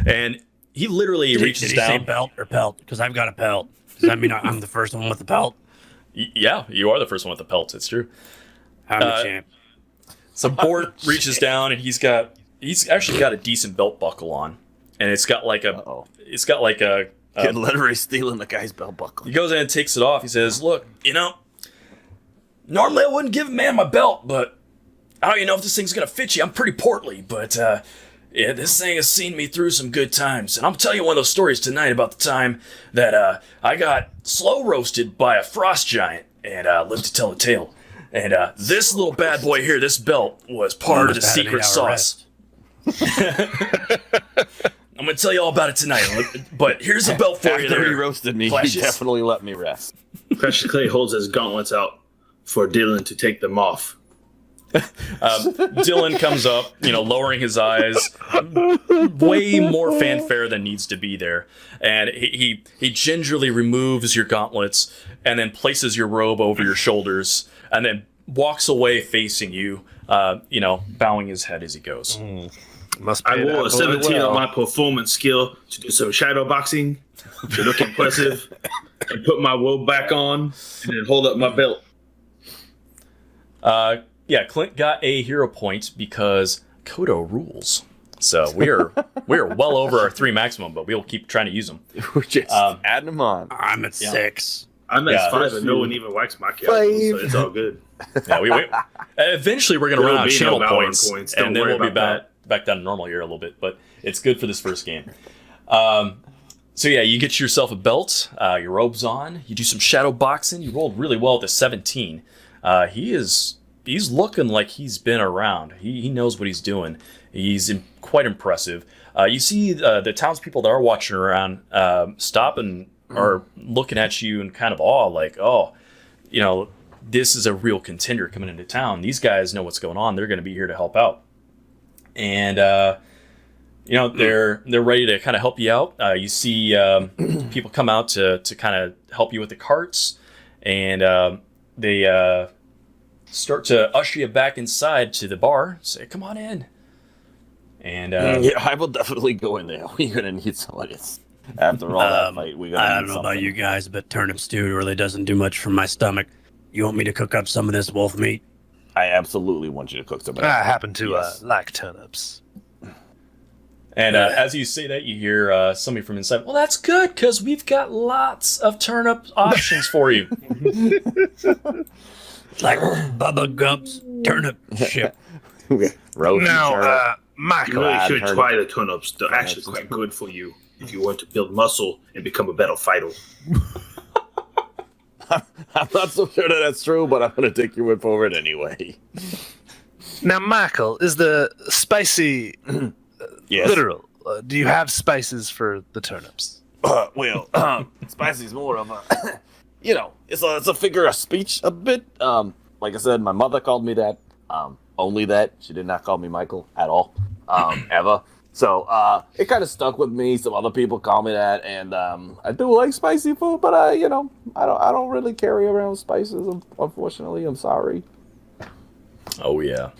And he literally reaches did he down. say belt or pelt? Because I've got a pelt. Does that mean I'm the first one with the pelt? Yeah, you are the first one with the pelt. It's true. I'm the champ. So Bort reaches down, and he's actually got a decent belt buckle on, and it's got like a literally stealing the guy's belt buckle. He goes in and takes it off. He says, "Look, normally I wouldn't give a man my belt, but I don't even know if this thing's gonna fit you. I'm pretty portly, but yeah, this thing has seen me through some good times. And I'm telling you one of those stories tonight about the time that I got slow roasted by a frost giant and lived to tell the tale. And this little bad boy here, this belt, was part of the secret sauce. I'm going to tell you all about it tonight, but here's a belt for you. After he roasted me, Flashes. he definitely let me rest. Precious Clay holds his gauntlets out for Dylan to take them off. Dylan comes up, lowering his eyes, way more fanfare than needs to be there, and he gingerly removes your gauntlets and then places your robe over your shoulders, and then walks away facing you, bowing his head as he goes. Must I pay wore that a 17 well. on my performance skill to do some shadow boxing, to look impressive, and put my robe back on, and then hold up my belt. Yeah, Clint got a hero point because Kodo rules. So we're well over our 3 maximum, but we'll keep trying to use them. We're just adding them on. I'm at 6. I'm at Yeah. 5, and no one even likes my character, so it's all good. Yeah, we eventually we're gonna There'll run out of be channel no Valorant points, points. Don't and then worry we'll be about back down to normal here a little bit. But it's good for this first game. So yeah, you get yourself a belt, your robe's on. You do some shadow boxing. You rolled really well at the 17. He's looking like he's been around. He knows what he's doing. He's quite impressive. You see the townspeople that are watching around stop and are looking at you in kind of awe, like, oh, this is a real contender coming into town. These guys know what's going on. They're going to be here to help out. And, they're ready to kind of help you out. You see people come out to kind of help you with the carts, and they start to usher you back inside to the bar. Say, come on in. And Yeah, I will definitely go in there. We're going to need some of this. After all that fight, we're going to I don't know about you guys, but turnip stew really doesn't do much for my stomach. You want me to cook up some of this wolf meat? I absolutely want you to cook some of I that. happen to like turnips. And as you say that, you hear somebody from inside. Well, that's good, because we've got lots of turnip options for you. Like Bubba Gump's turnip ship. Roast Now, turnip. You Michael, really should turnip. try the turnips. They're actually quite good for you if you want to build muscle and become a better fighter. I'm not so sure that that's true, but I'm going to take your word for it anyway. Now, Michael, is the spicy Yes. literal? Do you have spices for the turnips? Well, spicy is more of a, it's a figure of speech a bit. Like I said, my mother called me that. Only that. She did not call me Michael at all, ever. So it kind of stuck with me. Some other people call me that, and I do like spicy food, but I don't really carry around spices. Unfortunately, I'm sorry. Oh yeah.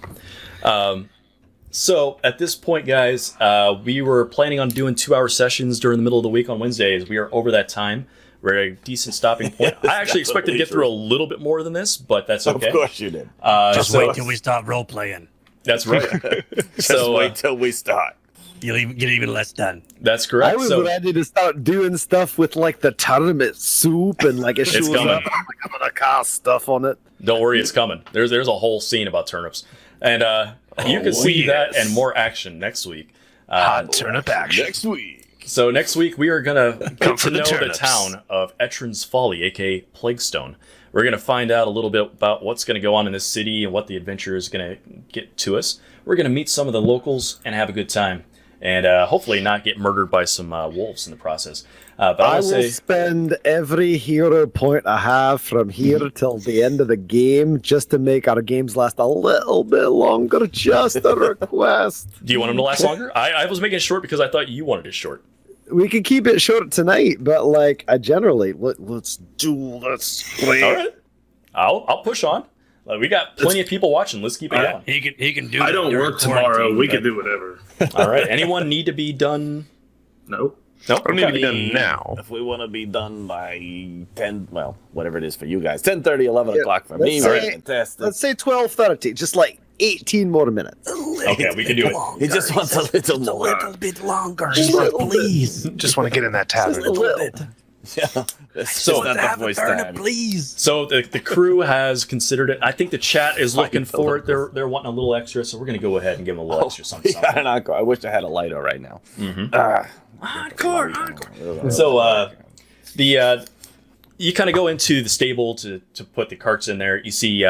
So at this point, guys, we were planning on doing 2-hour sessions during the middle of the week on Wednesdays. We are over that time. We're at a decent stopping point. I actually expected to get through a little bit more than this, but that's okay. Of course you did. Just wait till we start role playing. That's right. Just wait till we start. You'll get even less done. That's correct. I was ready to start doing stuff with like the tournament soup and like it shows coming. up. I'm gonna cast stuff on it. Don't worry, it's coming. There's a whole scene about turnips, and you can see that and more action next week. Hot turnip action. Next week. So next week we are gonna get for to the know the turnips. town of Etran's Folley, aka Plaguestone. We're gonna find out a little bit about what's gonna go on in this city and what the adventure is gonna get to us. We're gonna meet some of the locals and have a good time, and hopefully not get murdered by some wolves in the process. But I I'll will say, spend every hero point I have from here till the end of the game just to make our games last a little bit longer. Just a request. do you want them to last longer? I was making it short because I thought you wanted it short. We could keep it short tonight, but like I generally let's do this. All right, I'll push on. We got plenty of people watching. Let's keep it going. He can do. I it don't during work tomorrow. quarantine, We but- can do whatever. All right. Anyone need to be done? No. Nope. I need to Okay. be done now. If we want to be done by 10, well, whatever it is for you guys, 10:30, 11 Yeah, o'clock for me. let's Right, say- fantastic. Let's say 12:30, just like 18 more minutes. Okay, we can do it. He just wants a little Just a more. little bit longer. Just a little bit. Please. Just want to get in that tavern. Just a little bit. Yeah, it's So- just not the Have a voice turnip, time. please. So the crew has considered it. I think the chat is looking for it. They're wanting a little extra, so we're going to go ahead and give them a little extra something. Yeah, and I wish I had a lighter right now. Encore. So you kind of go into the stable to put the carts in there. You see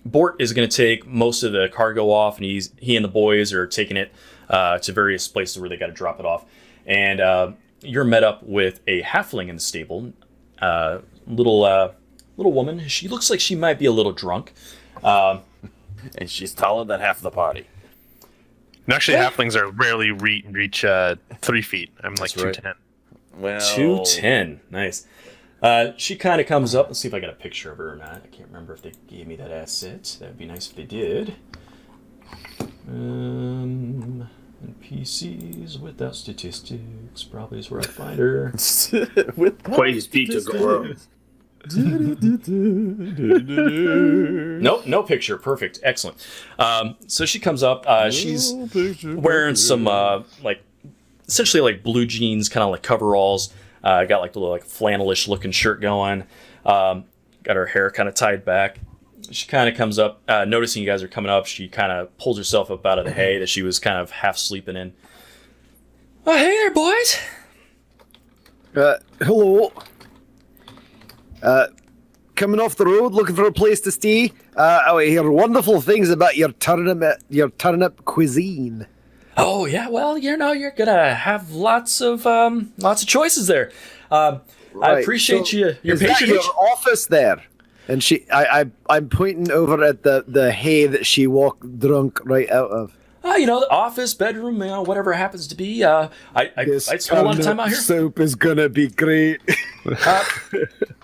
Bort is going to take most of the cargo off, and he and the boys are taking it to various places where they got to drop it off. And you're met up with a halfling in the stable, little woman. She looks like she might be a little drunk. And she's taller than half the party. And actually, halflings are rarely reach 3 feet. I'm like That's right. 210. Well, 210, nice. She kind of comes up. Let's see if I got a picture of her or not. I can't remember if they gave me that asset. That'd be nice if they did. NPCs without statistics probably is where I find her. with Plays pizza girl. Nope, no picture. Perfect, excellent. So she comes up. She's wearing some essentially like blue jeans, kind of like coveralls. Got like the little like flannelish looking shirt going. Got her hair kind of tied back. She kind of comes up, noticing you guys are coming up. She kind of pulls herself up out of the hay that she was kind of half sleeping in. Oh, hey there, boys. Hello. Coming off the road, looking for a place to stay. I hear wonderful things about your turnip cuisine. Oh yeah, well you're gonna have lots of choices there. I Right, appreciate so your Is that patronage. your office there? And I'm pointing over at the hay that she walked drunk right out of. The office, bedroom, whatever it happens to be. I spend a lot of time out here. Soup is gonna be great.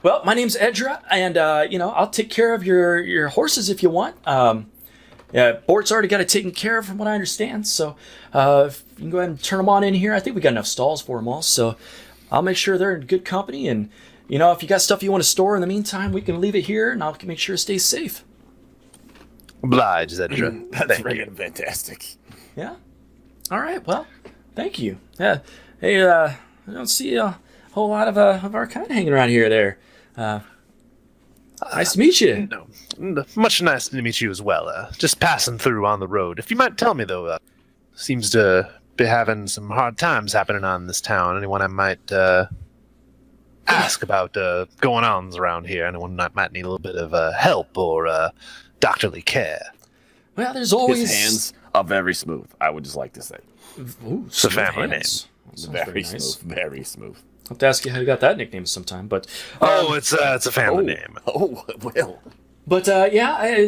Well, my name's Edra, and I'll take care of your horses if you want. Yeah, Bort's already got it taken care of, from what I understand. So, if you can go ahead and turn them on in here. I think we got enough stalls for them all. So, I'll make sure they're in good company. And if you got stuff you want to store in the meantime, we can leave it here, and I'll make sure it stays safe. Oblige, Zedra. That's Thank you. friggin' fantastic. Yeah. All right. Well, thank you. Yeah. Hey, I don't see a whole lot of our kind hanging around here. There. Nice to meet you. No, much nice to meet you as well. Just passing through on the road. If you might tell me, though, seems to be having some hard times happening on this town. Anyone I might ask about going-ons around here. Anyone that might need a little bit of help or doctorly care. Well, there's always His hands are very smooth. I would just like to say, Ooh, It's a smooth family hands. Sounds very nice. smooth, very smooth. I'll have to ask you how you got that nickname sometime, but It's a family name. Oh well. But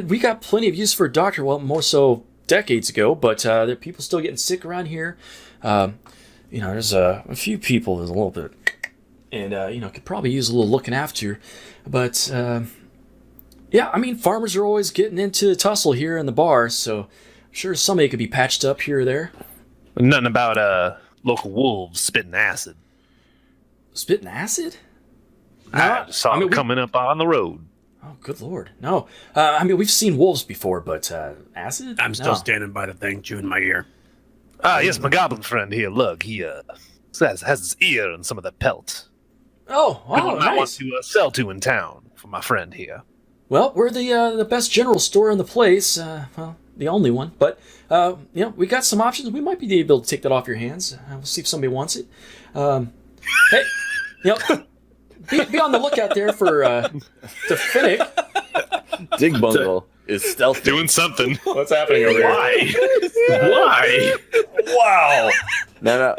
we got plenty of use for a doctor. Well, more so decades ago, but there are people still getting sick around here. There's a few people that's a little bit, and could probably use a little looking after. But farmers are always getting into the tussle here in the bar, so I'm sure somebody could be patched up here or there. Nothing about local wolves spitting acid. Spitting acid? I saw them coming up on the road. Oh, good lord. No. We've seen wolves before, but acid? I'm still standing by the thing, chewing my ear. Yes, my goblin friend here, look, he has his ear in some of the pelt. Oh, Good wow, one I want nice. to sell to in town for my friend here. Well, we're the best general store in the place. The only one. But, we got some options. We might be able to take that off your hands. We'll see if somebody wants it. Hey, be on the lookout there for the Finnick. Dig Bungle is stealthy. Doing something. What's happening over here? Why? Wow. No.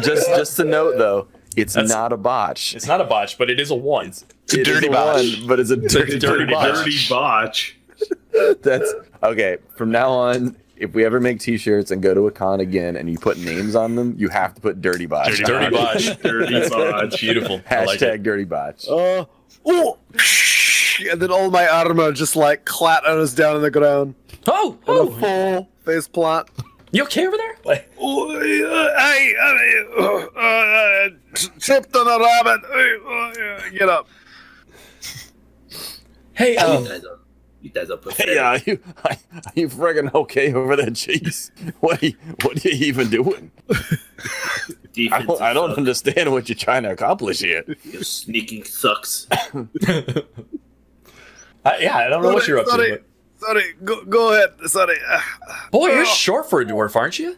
Just to note though, it's not a botch. It's not a botch, but it is a one. It is dirty a botch. one, but it's a dirty botch. Dirty botch. That's okay. From now on, if we ever make T-shirts and go to a con again, and you put names on them, you have to put dirty botch. Dirty botch. Dirty botch. Beautiful. I Hashtag like it. dirty botch. Oh, and then all my armor just like clatters down on the ground. Oh! In a full face plant. You okay over there? Like, I tripped on a rabbit. Get up. hey, You guys are pathetic. Hey, are you friggin' okay over there, Chase? What are you even doing? I don't understand what you're trying to accomplish here. Your sneaking sucks. I don't know what you're up to. Sorry, go ahead. Sorry. But... Boy, you're short for a dwarf, aren't you?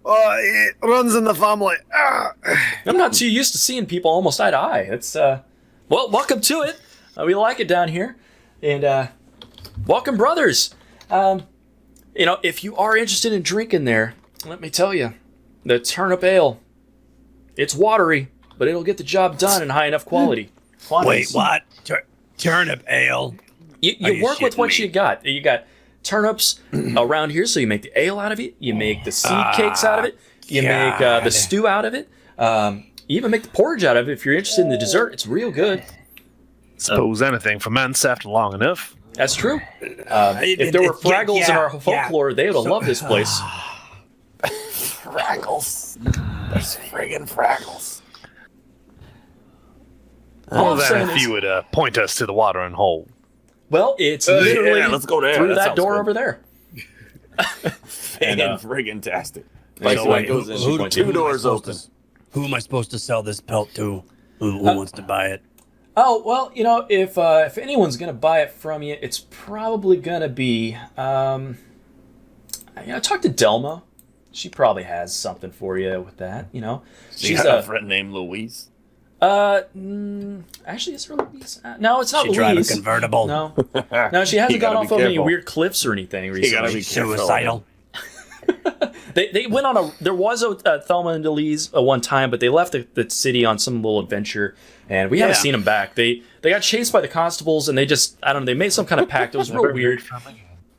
It runs in the family. I'm not too used to seeing people almost eye to eye. It's, well, welcome to it. We like it down here. And, welcome, brothers. If you are interested in drinking there, let me tell you, the turnip ale, it's watery, but it'll get the job done in high enough quality. Wait, what? Turnip ale? You work with shitting what me? you got. You got turnips around here, so you make the ale out of it. You make the seed cakes out of it. You make the stew out of it. You even make the porridge out of it. If you're interested in the dessert, it's real good. Suppose anything ferments after long enough. That's true. If there were Fraggles in our folklore, they would have loved this place. Fraggles. There's friggin' Fraggles. All Well, I'm then, saying if is- you would point us to the watering hole. Well, it's literally yeah, let's go there. through That that sounds door good. over there. And friggin' tastic. Like So so wait, it goes in. who- Two doors supposed open. Who am I supposed to sell this pelt to? Who wants to buy it? Oh, well, if anyone's going to buy it from you, it's probably going to be, talk to Delma. She probably has something for you with that, She's She's got a friend named Louise. actually, is her Louise? No, it's not She drive a Louise. convertible. No, she You hasn't gone gotta off be of any careful. weird cliffs or anything gotta recently. be careful. Suicidal. They went on there was a Thelma and Louise one time, but they left the city on some little adventure, and we haven't seen them back. They got chased by the constables, and they just, I don't know, they made some kind of pact. It was real weird.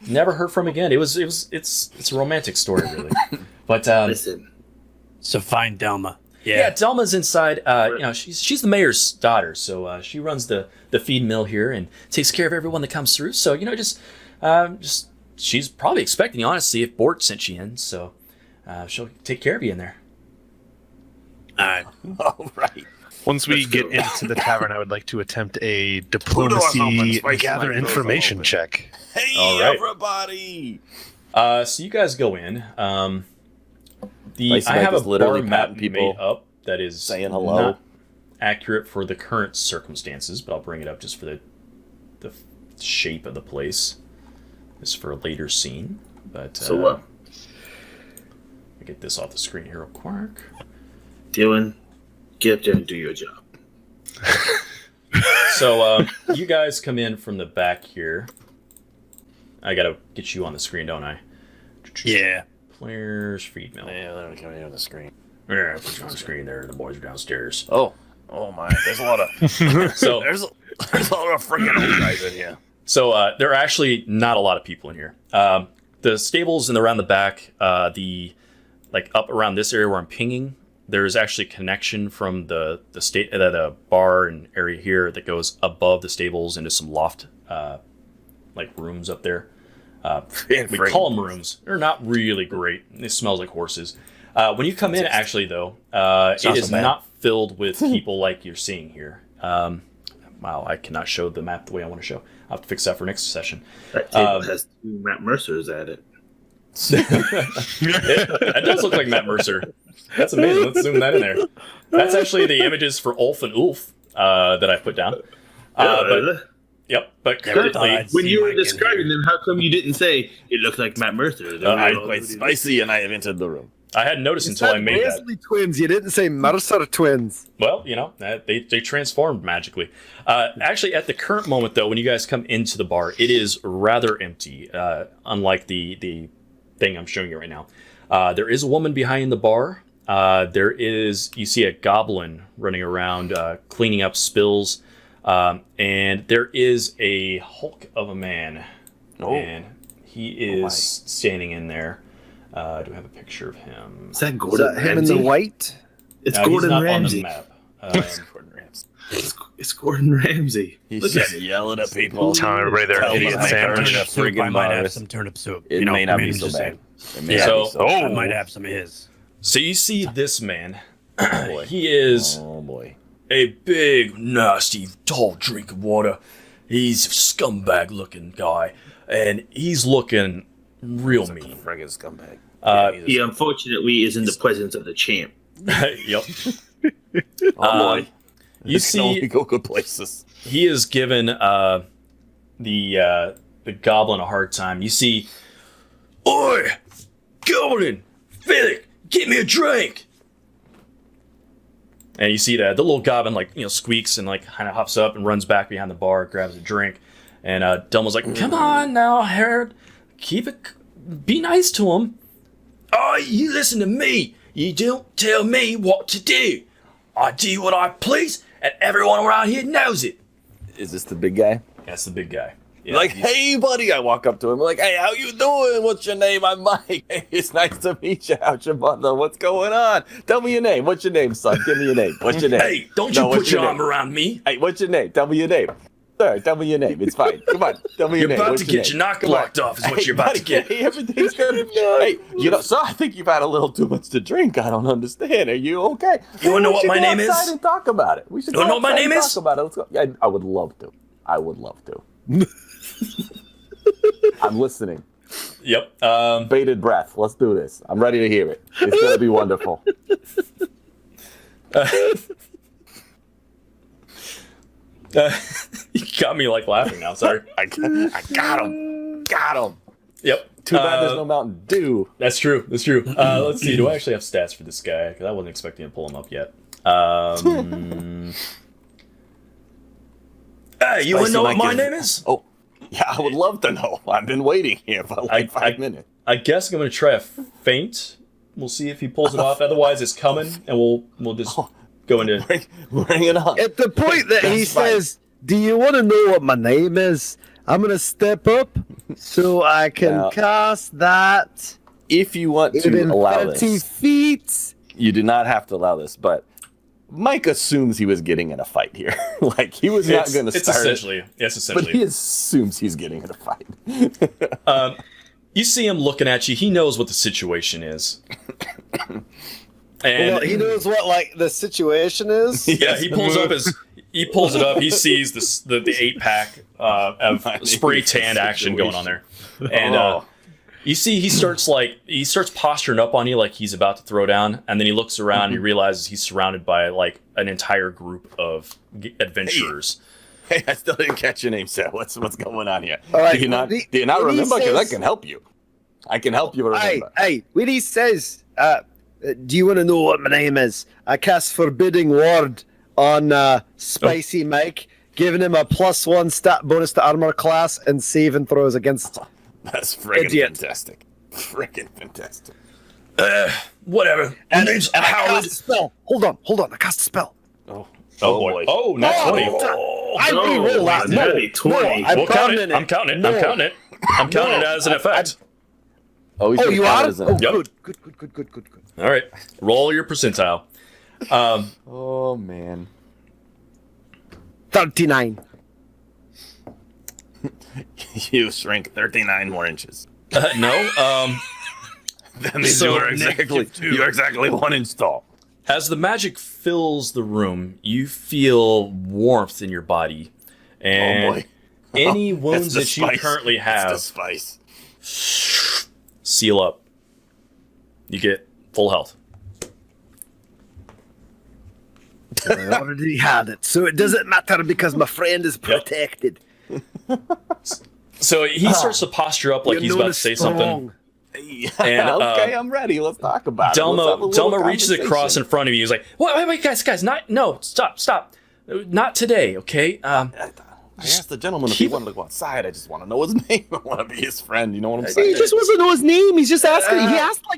Never heard from again. It's a romantic story, really. But Listen, So find Delma. yeah, Delma's inside. She's the mayor's daughter, so she runs the feed mill here and takes care of everyone that comes through. So just she's probably expecting, honestly, if Bort sent you in. So she'll take care of you in there. All right. All right. Once we get into the tavern, I would like to attempt a diplomacy Spicy gather Mike, doors information open. check. Hey, All right. everybody. So you guys go in. I Spicy have Mike a is literally bar map patting people, made up that is saying hello. not accurate for the current circumstances, but I'll bring it up just for the shape of the place. This is for a later scene, but so what? I get this off the screen here real quick. Dylan, get up there and do your job. So you guys come in from the back here. I gotta get you on the screen, don't I? Yeah. Players, feed mail. Yeah, they're coming in on the screen. Yeah, put you on the screen there. The boys are downstairs. Oh my! There's a lot of So there's a lot of freaking old guys in here. So there are actually not a lot of people in here. The stables and around the back, the like up around this area where I'm pinging, there's actually a connection from the bar and area here that goes above the stables into some loft like rooms up there. We call them rooms. They're not really great. It smells like horses. When you come in, actually, though, it is not filled with people like you're seeing here. Wow, I cannot show the map the way I want to show. I'll have to fix that for next session. That table has 2 Matt Mercers at it. That does look like Matt Mercer. That's amazing. Let's zoom that in there. That's actually the images for Ulf and Olf that I put down. But currently, when you were describing them, how come you didn't say it looked like Matt Mercer? I'm quite spicy, and I have entered the room. I hadn't noticed until I made that. Wesley twins. You didn't say Mercer twins. Well, they transformed magically. Actually, at the current moment, though, when you guys come into the bar, it is rather empty, unlike the thing I'm showing you right now. There is a woman behind the bar. You see a goblin running around cleaning up spills. And there is a hulk of a man. And he is standing in there. Do I have a picture of him? Is that Gordon Him in the white? It's No, Gordon he's not Ramsay. on the map. Gordon Ramsay. It's Gordon Ramsay. He's Look just at it. yelling at people. Telling everybody they're Tell an them idiot to sandwich. turn up friggin' I might have bars. some turnip soup. It may not I be mean, so just bad. saying. It may Yeah. not be so I bad. might have some of his. So you see this man. Oh, boy. He is Oh boy. a big, nasty, tall drink of water. He's a scumbag-looking guy, and he's looking real mean. Friggin' scumbag. He unfortunately is in the presence of the champ. Yep. Oh boy. You This can only see, go good places. he is given the goblin a hard time. You see, "Oi, goblin, Philip, get me a drink." And you see that the little goblin squeaks and kind of hops up and runs back behind the bar, grabs a drink, and Delma's like, "Come on now, Harold, be nice to him. Oh, you listen to me. You don't tell me what to do. I do what I please, and everyone around here knows it." Is this the big guy? That's the big guy. Yeah, Like, he's- hey, buddy. I walk up to him like, hey, how you doing? What's your name? I'm Mike. Hey, it's nice to meet you. How's your mother? What's going on? Tell me your name. What's your name, son? Give me your name. What's your name? Hey, don't you No, put what's your your arm name? around me. Hey, what's your name? Tell me your name. Sir, tell me your name. It's fine. Come on. Tell me your You're name. about What's to your get name? your knock Come on. blocked off is what Hey, you're about buddy, to get. Hey, everything's good. Hey, sir, I think you've had a little too much to drink. I don't understand. Are you okay? You wanna know We what should my go name is? outside and talk about it. We should You wanna go know what my outside and name is? Talk about it. Let's go. Yeah, I would love to. I would love to. I'm listening. Yep. Bated breath. Let's do this. I'm ready to hear it. It's gonna be wonderful. You got me laughing now. Sorry. I got him. Got him. Yep. Too bad there's no Mountain Dew. That's true. That's true. Let's see. Do I actually have stats for this guy? Because I wasn't expecting to pull him up yet. Hey, you want to know what my name is? Oh, yeah, I would love to know. I've been waiting here for like 5 minutes. I guess I'm going to try a feint. We'll see if he pulls it off. Otherwise, it's coming, and we'll just go into. Bring it on. At the point that he That's fine. says, "Do you want to know what my name is?" I'm gonna step up so I can Now- cast that If you want to within allow 30 this, feet. you do not have to allow this, but Mike assumes he was getting in a fight here. Like, he was not going to It's start it, essentially. It's but he essentially. assumes he's getting in a fight. You see him looking at you. He knows what the situation is. And Well, he knows what the situation is. yeah, he pulls up his. He pulls it up. He sees the 8-pack of spray tan action going on there, and you see he starts posturing up on you like he's about to throw down, and then he looks around and he realizes he's surrounded by an entire group of adventurers. Hey, I still didn't catch your name, sir. What's going on here? All right, do you not when remember? he Because I says- can help you. I can help you remember. Hey, when he says, "Do you want to know what my name is?" I cast Forbidding Ward on Spicy Mike, giving him a +1 stat bonus to armor class and saving throws against. That's friggin' Idiot. fantastic. Friggin' fantastic. Whatever. And Name's I cast Howard. a spell. Hold on. I cast a spell. Oh, Oh boy. Oh, not 20. I re-roll that. No, Natty 20. no, I'm We'll count counting it. I'm counting it. I'm counting it. I'm counting it as an effect. Oh, he's Oh, gonna you count are? as an- Oh, Yep. good. All right. Roll your percentile. Oh man. 39. You shrink 39 more inches. No. That means So you are exactly 1 inch tall. As the magic fills the room, you feel warmth in your body. And Oh boy. any That's wounds the that you spice. currently That's the have spice. seal up. You get full health. I already had it, so it doesn't matter because my friend is protected. So he starts to posture up like he's about to say something. And, okay, I'm ready. Let's talk about it. Let's have a little Delma reaches across in front of you. He's like, wait, guys, stop. Not today, okay? I asked the gentleman if he wanted to go outside. I just want to know his name. I want to be his friend. You know what I'm He saying? just wants to know his name. He's just asking.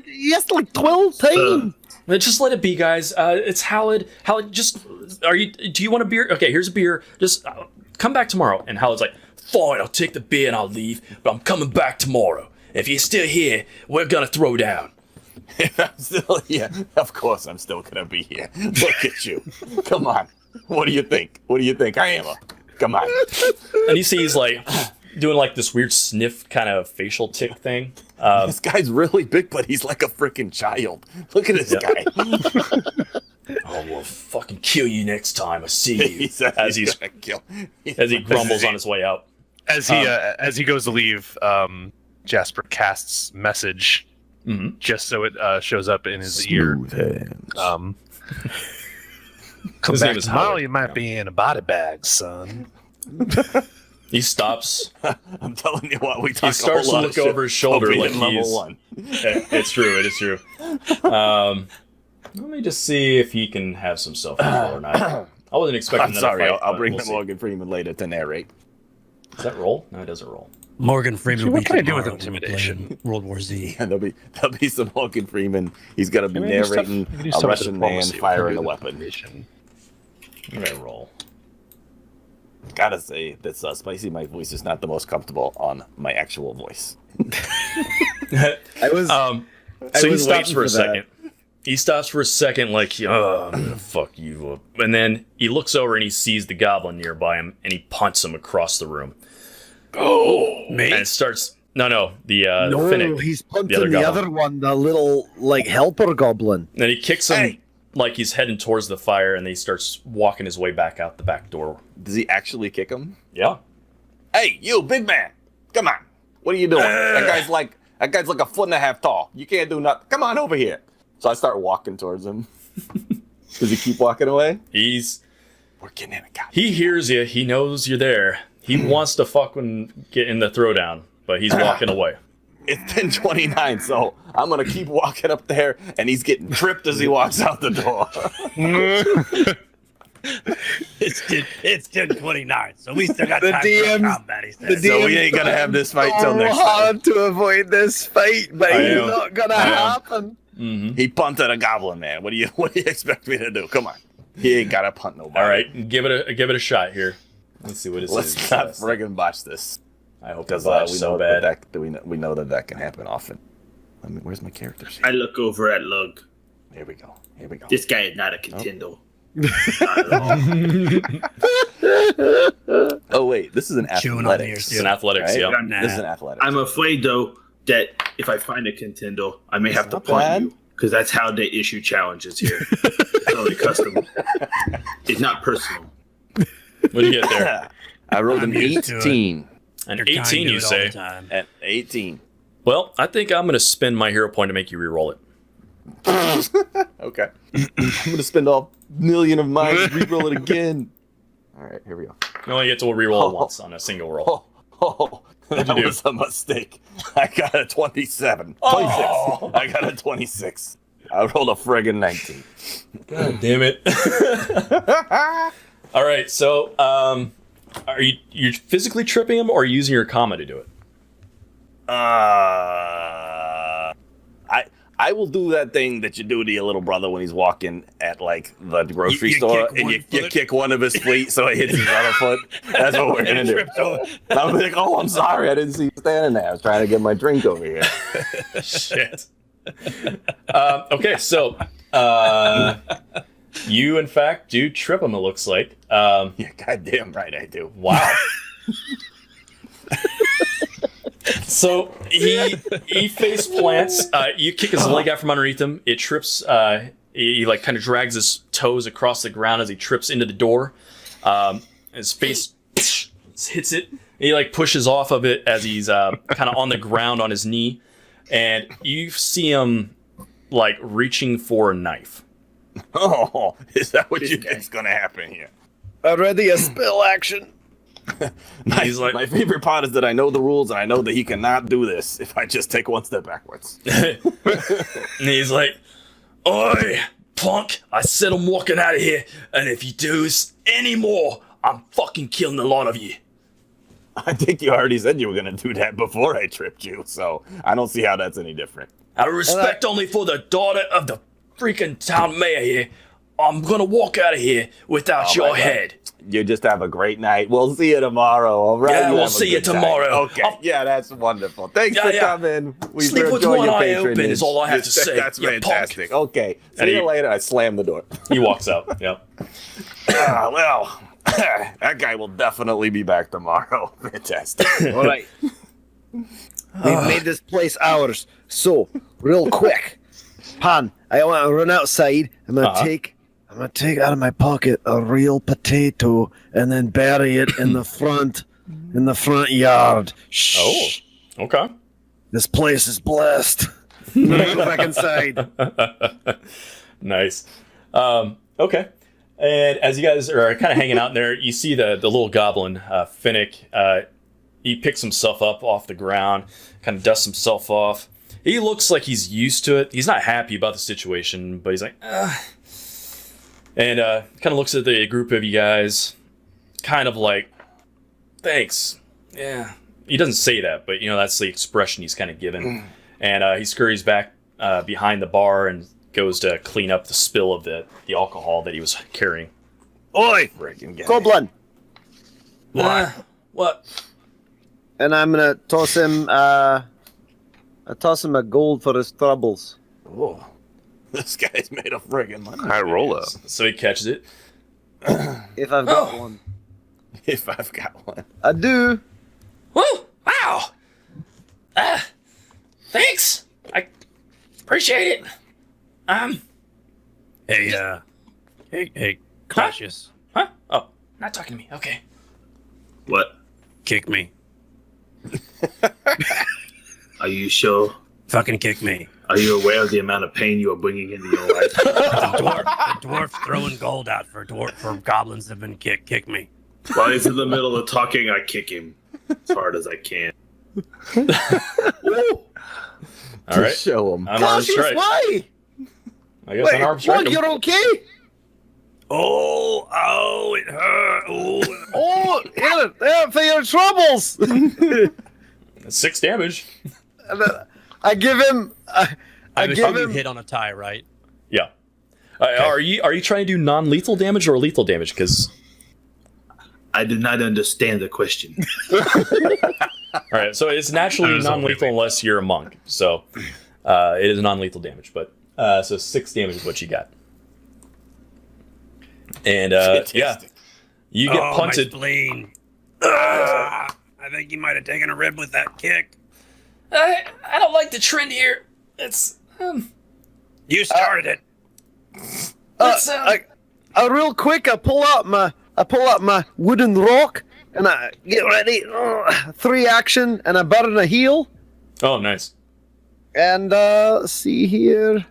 He asked like 12 times. Just let it be, guys. It's Howard. Howard, do you want a beer? Okay, here's a beer. Just come back tomorrow. And Howard's like, fine, I'll take the beer and I'll leave, but I'm coming back tomorrow. If you're still here, we're gonna throw down. I'm still here. Of course I'm still gonna be here. Look at you. Come on. What do you think? I am a... Come on. And you see he's like doing like this weird sniff kind of facial tick thing. This guy's really big, but he's like a freaking child. Look at this guy. Oh, we'll fucking kill you next time I see you. As he grumbles on his way out. As he goes to leave, Jasper casts message just so it shows up in his ear. Come His back name is tomorrow, Howard. you might be in a body bag, son. He stops. I'm telling you what, we talk starts a whole to lot look of shit over his shoulder being like level he's- 1. It's true. It is true. Let me just see if he can have some self-control or not. I wasn't expecting I'm that. sorry, fight, I'll but bring we'll the see. Morgan Freeman later to narrate. Does that roll? No, it doesn't roll. Morgan Freeman. What can I do with tomorrow when we're intimidation? playing World War Z. And there'll be some Morgan Freeman. He's gonna be I mean, you can narrating do a stuff with Russian man diplomacy. firing a We can do weapon. intimidation. I'm gonna roll. Gotta say, this Spicy Mike voice is not the most comfortable on my actual voice. I was. So he was stops waiting for a for that. second. He stops for a second, like, oh, I'm gonna fuck you up. And then he looks over and he sees the goblin nearby him, and he punts him across the room. And it starts. No, the No, Finnick. he's punting other the goblin. other one, the little like helper goblin. And then he kicks him Hey! like he's heading towards the fire, and then he starts walking his way back out the back door. Does he actually kick him? Yeah. Hey, you big man! Come on! What are you doing? That guy's like a 1.5 feet tall. You can't do nothing. Come on over here. So I start walking towards him. Does he keep walking away? We're getting in a guy. He hears you. He knows you're there. He wants to fucking get in the throwdown, but he's walking away. It's 10:29, so I'm gonna keep walking up there, and he's getting tripped as he walks out the door. It's 10:29, so we still got The time DM for combat. He says. So we ain't gonna have this fight till so next time. hard to avoid this fight, but I it's know. not gonna I know. happen. He punted a goblin, man. What do you expect me to do? Come on, he ain't gotta punt nobody. All right, give it a shot here. Let's see what it Let's says. not friggin' botch this. I hope Because it's we so know bad. we know that can happen often. I mean, where's my character sheet? I look over at Lug. Here we go. This guy is not a contender. Not at all. Oh wait, this is an Chewing on athletics. It's an athletics, Right? yeah. This is an athletics. I'm afraid though that if I find a contender, I may have to not point bad. you because that's how they issue challenges here. It's only custom. It's not personal. What do you get there? I rolled I'm an used to it. 18. An You're kind 18, to you it all say? the time. At 18. Well, I think I'm going to spend my hero point to make you re-roll it. Okay. I'm gonna spend all million of mine to reroll it again. All right, here we go. You only get to re-roll it once on a single roll. That you do? was a mistake. I got a 27. 26. I got a 26. I rolled a friggin' 19. God damn it. All right, so are you physically tripping him or using your comma to do it? I will do that thing that you do to your little brother when he's walking at like the grocery store and you kick one of his feet so it hits his other foot. That's what we're gonna do. And I'm like, oh, I'm sorry, I didn't see you standing there. I was trying to get my drink over here. Shit. Okay, so you in fact do trip him. It looks like. Yeah, goddamn right I do. Wow. So he face plants. You kick his leg out from underneath him. It trips. He like kind of drags his toes across the ground as he trips into the door. His face hits it. He like pushes off of it as he's kind of on the ground on his knee, and you see him like reaching for a knife. Oh, is that what you think's gonna happen here? Already a spill action. He's like, My favorite part is that I know the rules and I know that he cannot do this if I just take one step backwards. and he's like, "Oi, punk! I said I'm walking out of here, and if you do this anymore, I'm fucking killing a lot of you." I think you already said you were gonna do that before I tripped you, so I don't see how that's any different. Out of respect only for the daughter of the freaking town mayor here, I'm gonna walk out of here without your my God. head. You just have a great night. We'll see you tomorrow, all right? Yeah, You we'll have a see you good time. tomorrow. Okay, I'll- yeah, that's wonderful. Thanks for coming. We Sleep with enjoy one your eye open patronage. is all I have to say. That's you fantastic. punk. Okay, And see you he- later. I slam the door. He walks out. Yep. Well, that guy will definitely be back tomorrow. Fantastic. All right. We've made this place ours. So, real quick, Pan, I want to run outside. I'm gonna take out of my pocket a real potato and then bury it in the front yard. Shh. Oh. Okay. This place is blessed. I'm gonna go back inside. Nice. Okay. And as you guys are kind of hanging out in there, you see the little goblin, Finnick. He picks himself up off the ground, kind of dusts himself off. He looks like he's used to it. He's not happy about the situation, but he's like, and kind of looks at the group of you guys, kind of like, thanks. Yeah. He doesn't say that, but, that's the expression he's kind of given. And he scurries back behind the bar and goes to clean up the spill of the alcohol that he was carrying. Oi, goblin! What? And I'm gonna toss him. I toss him a gold for his troubles. Oh, this guy's made a friggin' money. I roll up. So he catches it. If I've got one. If I've got one. I do. Woo! Wow! Thanks! I appreciate it. Hey, Cautious, Huh? Oh, not talking to me. Okay. What? kick me. Are you sure? Fucking kick me. Are you aware of the amount of pain you are bringing into your life? The dwarf throwing gold out for goblins that have been kicked. Kick me. While he's in the middle of talking, I kick him as hard as I can. All right. Show him. Unarmed strike. Why? I guess unarmed strike. What, him. you're okay? Oh, it hurt. Oh, Oh, yeah, for your troubles. 6 damage. I give him. I give you him. hit on a tie, right? Yeah. Are you trying to do non-lethal damage or lethal damage? Because I did not understand the question. all right, so it's naturally non-lethal unless you're a monk. So it is non-lethal damage, but so 6 damage is what you got. And yeah, you get punted. My spleen. I think you might have taken a rib with that kick. I don't like the trend here. It's You started it. Real quick, I pull out my wooden rock and I get ready. 3 action and I burn a heal. oh nice. And let's see here.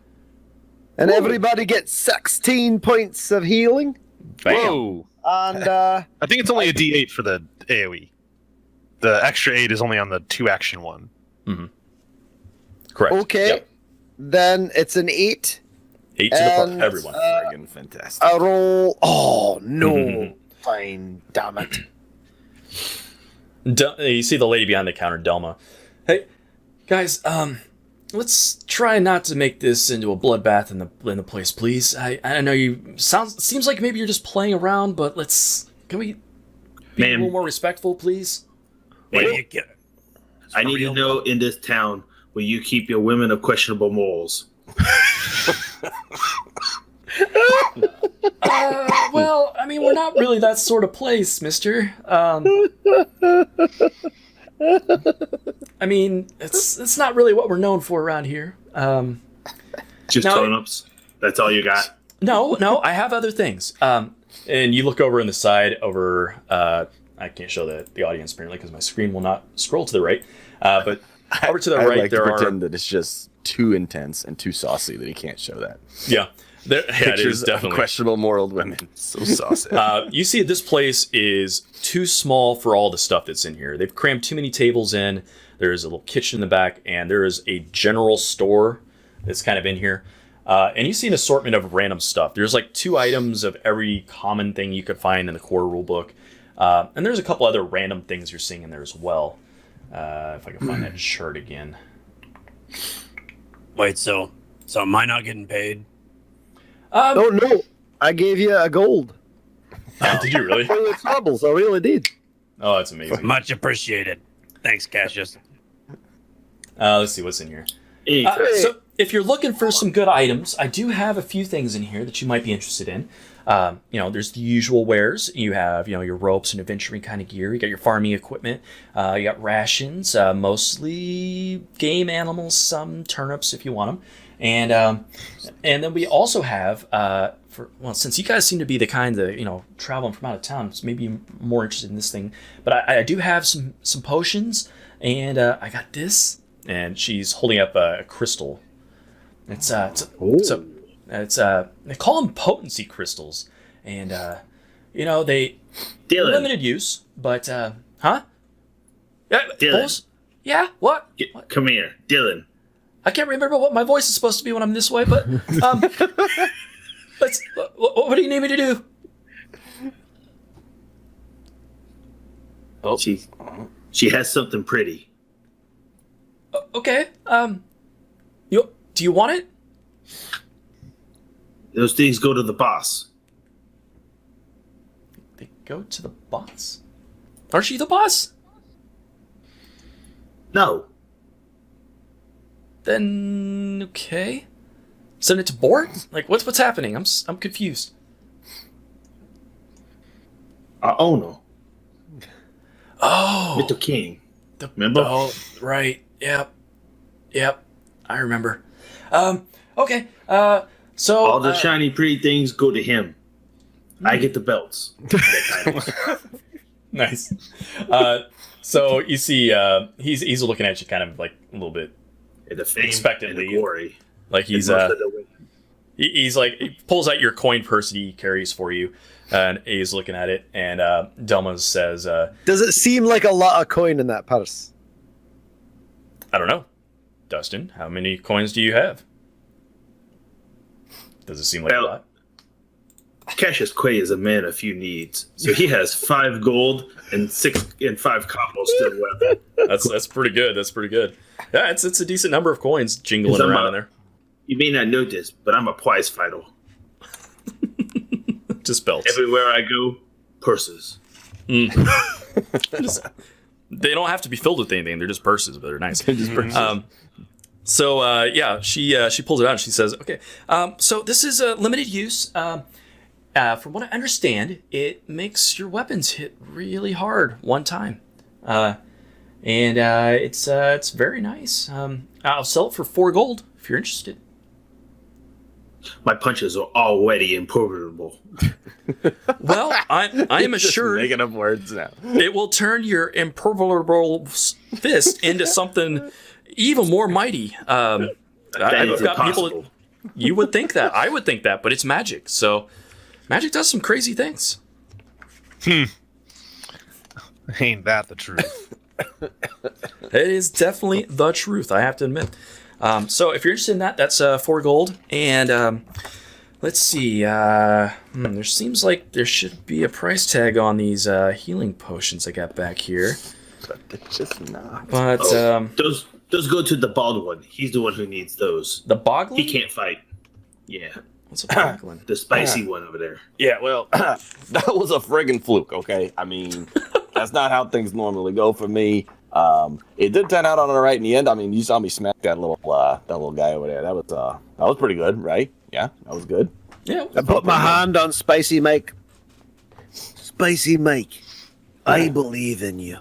And everybody gets 16 points of healing. Bam. Whoa. And I think it's only a D8 for the AoE. The extra 8 is only on the 2-action one. Correct. okay, Yep. then it's an 8 8 to the park, And, everyone. Friggin' fantastic. A roll. Oh no! Fine, damn it. You see the lady behind the counter, Delma. Hey, guys, let's try not to make this into a bloodbath in the place, please. I know seems like maybe you're just playing around, but can we be a little more respectful, please? Wait, I need to know in this town where you keep your women of questionable morals. Well, I mean, we're not really that sort of place, mister. I mean, it's not really what we're known for around here. Just turnips. That's all you got. No, I have other things. And you look over in the side over. I can't show the audience apparently because my screen will not scroll to the right. But over to the I right, like there to are pretend that it's just too intense and too saucy that he can't show that. yeah, it is Pictures of definitely questionable moral women. So saucy. You see, this place is too small for all the stuff that's in here. They've crammed too many tables in. There's a little kitchen in the back, and there is a general store that's kind of in here. And you see an assortment of random stuff. There's like 2 items of every common thing you could find in the core rulebook. And there's a couple other random things you're seeing in there as well. If I can find that chart again. Wait, so am I not getting paid? Oh no! I gave you a gold. Did you really? For the troubles, I really did. Oh, that's amazing. Much appreciated. Thanks, Cassius. Let's see what's in here. So if you're looking for some good items, I do have a few things in here that you might be interested in. There's the usual wares. You have, your ropes and adventuring kind of gear. You got your farming equipment. You got rations, mostly game animals, some turnips if you want them. And then we also have, since you guys seem to be the kind that, traveling from out of town, so maybe you're more interested in this thing. But I do have some potions, and I got this. And she's holding up a crystal. They call them potency crystals, and they limited use, but huh? Yeah, Dylan. Bulls? Yeah, what? Come here, Dylan. I can't remember what my voice is supposed to be when I'm this way, but what do you need me to do? Oh, She has something pretty. Okay. Do you want it? Those things go to the boss. They go to the boss. Aren't you the boss? No. Then okay. Send it to Bort? Like what's happening? I'm confused. Our owner, Oh, Mr. King. Remember? Oh, right. Yep. I remember. Okay. So All the shiny, pretty things go to him. I get the belts. nice. So you see, he's looking at you kind of like a little bit And the fame expectantly. and the glory. Like he's he's like he pulls out your coin purse that he carries for you, and he's looking at it. And Delma says, Does it seem like a lot of coin in that purse? "I don't know, Dustin. How many coins do you have? Does it seem like a lot?" Cassius Quay is a man of few needs, so he has 5 gold and 5 copper still left. That's pretty good. That's pretty good. Yeah, it's a decent number of coins jingling around in there. You may not know this, but I'm a prize fighter. Just belts. Everywhere I go, purses. They don't have to be filled with anything. They're just purses, but they're nice. She pulls it out and she says, "Okay, so this is a limited use. From what I understand, it makes your weapons hit really hard one time, and it's very nice. I'll sell it for 4 gold if you're interested." My punches are already improbable. Well, I am Just assured making up words now. it will turn your improbable fist into something even more mighty. That is impossible. You would think that. I would think that, but it's magic. So magic does some crazy things. Ain't that the truth? It is definitely the truth, I have to admit. So if you're interested in that, that's 4 gold. And let's see. There seems like there should be a price tag on these healing potions I got back here. But it's just not. But those go to the bald one. He's the one who needs those. the boglin? He can't fight. Yeah, What's a boglin? the spicy one over there. Yeah, well, that was a friggin' fluke, okay? I mean, that's not how things normally go for me. It did turn out all right in the end. I mean, you saw me smack that little guy over there. That was pretty good, right? Yeah, that was good. Yeah. I put my hand on Spicy Mike. Spicy Mike, I believe in you.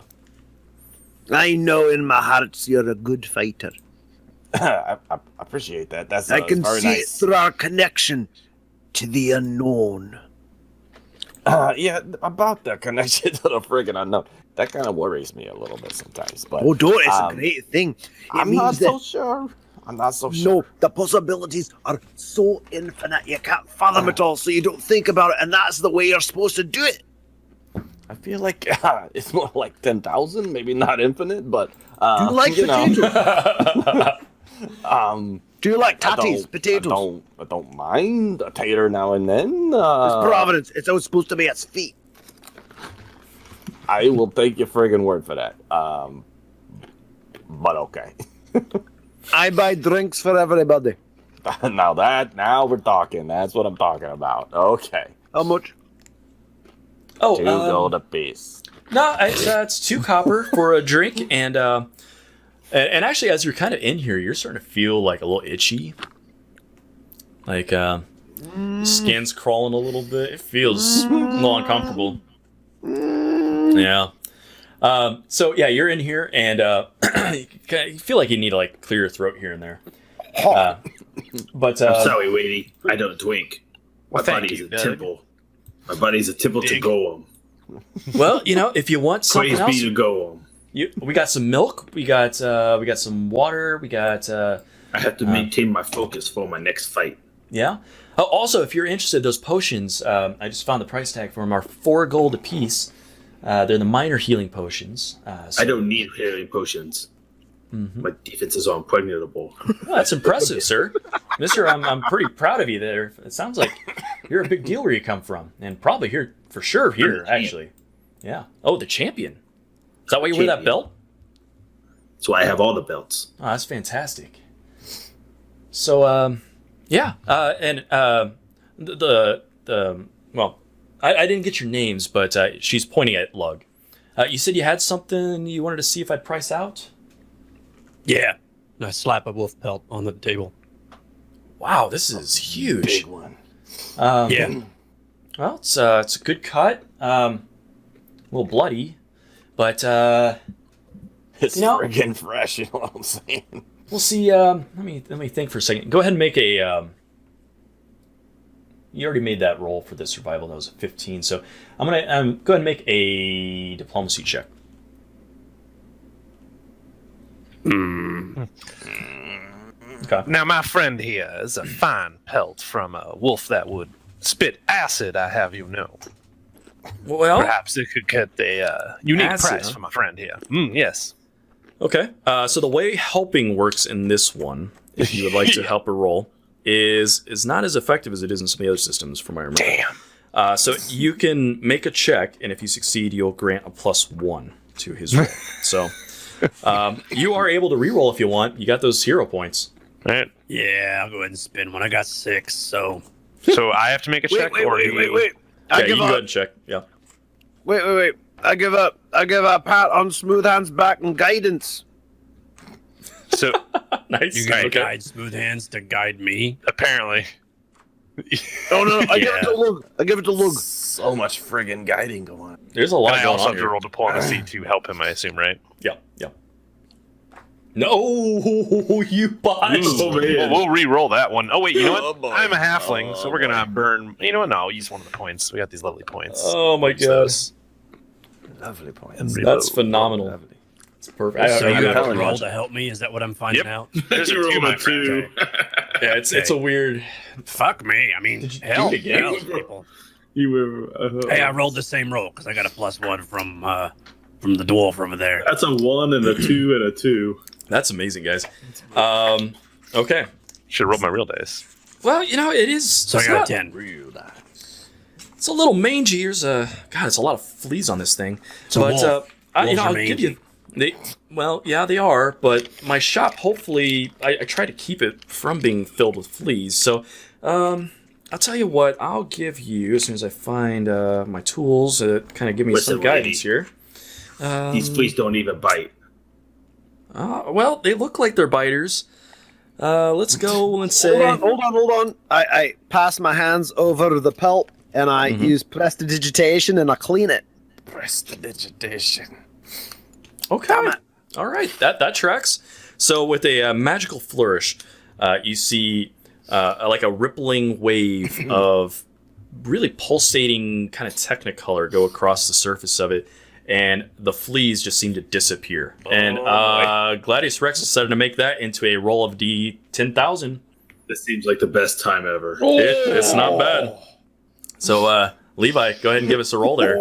I know in my heart you're a good fighter. I appreciate that. That's I can very see nice. it through our connection to the unknown. Yeah, about the connection to the friggin' unknown. That kind of worries me a little bit sometimes. But Oh, don't! It's a great thing. It I'm means not that so sure. I'm not so sure. no, the possibilities are so infinite you can't fathom it all, so you don't think about it, and that's the way you're supposed to do it. I feel like it's more like 10,000, maybe not infinite, but Do you like potatoes? Do you like I tatties, potatoes? I don't mind a tater now and then. It's Providence. It's always supposed to be its feet. I will take your friggin' word for that. But okay. I buy drinks for everybody. Now we're talking. That's what I'm talking about. Okay. How much? Oh, 2 gold apiece. no, it's 2 copper for a drink, and actually, as you're kind of in here, you're starting to feel like a little itchy, like skin's crawling a little bit. It feels a little uncomfortable. Yeah. So yeah, you're in here, and you feel like you need to like clear your throat here and there. But I'm sorry, Wadey. I don't drink. My Well, thank buddy's you, a Doug. temple. My buddy's a temple to Dig. go on. well, if you want something Praise else, be to go on. we got some milk, we got some water, we got I have to maintain my focus for my next fight. yeah. Oh, also, if you're interested, those potions, I just found the price tag for them are 4 gold apiece. They're the minor healing potions. So, I don't need healing potions. My defenses are impregnable. well, that's impressive, sir. Mister, I'm pretty proud of you there. It sounds like you're a big deal where you come from, and probably here, for sure here, actually. Yeah. Oh, the champion. Is that why you wear that Champion. belt? That's why I have all the belts. Oh, that's fantastic. So, yeah, and well, I didn't get your names, but she's pointing at Lug. You said you had something you wanted to see if I'd price out? Yeah. And I slap a wolf pelt on the table. Wow, this is huge. Big one. Yeah. Well, it's a good cut. A little bloody, but It's You know- friggin' fresh, you know what I'm saying? we'll see. Let me think for a second. Go ahead and make a. You already made that roll for the survival. That was a 15. So I'm gonna go ahead and make a diplomacy check. Okay. Now, my friend here is a fine pelt from a wolf that would spit acid, I have you know. Well, Perhaps it could get a unique Acid, price huh? for my friend here. Yes. okay. So the way helping works in this one, if you would like to help a roll, is not as effective as it is in some of the other systems, from my remember. Damn. So you can make a check, and if you succeed, you'll grant a +1 to his roll. So you are able to reroll if you want. You got those hero points. Right. Yeah, I'll go ahead and spin one. I got 6, so. So I have to make a check, or do you- Wait. Yeah, I you give can go ahead up. and check. Yeah. Wait. I give up. I give a pat on Smooth Hand's back and guidance. So Nice. You got Okay. guide Smooth Hands to guide me. apparently, Oh no! I give it Yeah. to Lug. I give it to Lug. So much friggin' guiding going on. There's a and lot I going also on have to here. roll diplomacy to help him, I assume, right? Yeah. No, you botched. Oh, man. We'll re-roll that one. Oh wait, you know Oh, what? boy. I'm a halfling, so Oh, we're gonna boy. burn. You know what? No, I'll use one of the points. We got these lovely points. Oh my god. Lovely point. That's phenomenal. It's perfect. So I you have have to to roll. roll to help me? Is that what I'm finding Yep. out? There's a You 2, rolled my a friend. 2. Yeah, it's a weird. Fuck me. I mean, Did you do hell, it again? hell, people. You were. Hey, I rolled the same roll because I got a +1 from the dwarf over there. That's a 1 and a 2 and a 2. That's amazing, guys. Okay. Should have rolled my real dice. Well, it is. So I it's got a not- 10. Real dice. It's a little mangy. Here's God, it's a lot of fleas on this thing. It's a wolf. Wolves are I'll give you. Yeah, they are. But my shop, hopefully, I try to keep it from being filled with fleas. So, I'll tell you what. I'll give you as soon as I find my tools. Kind of give me Listen, some guidance here. These fleas don't even bite. Well, they look like they're biters. Let's go and say. Hold on. I pass my hands over the pulp and I use prestidigitation and I clean it. Prestidigitation. Okay. All right. That tracks. So with a magical flourish, you see like a rippling wave of really pulsating kind of technicolor go across the surface of it, and the fleas just seem to disappear. And Gladius Rex decided to make that into a roll of D10,000. This seems like the best time ever. It's not bad. So Levi, go ahead and give us a roll there.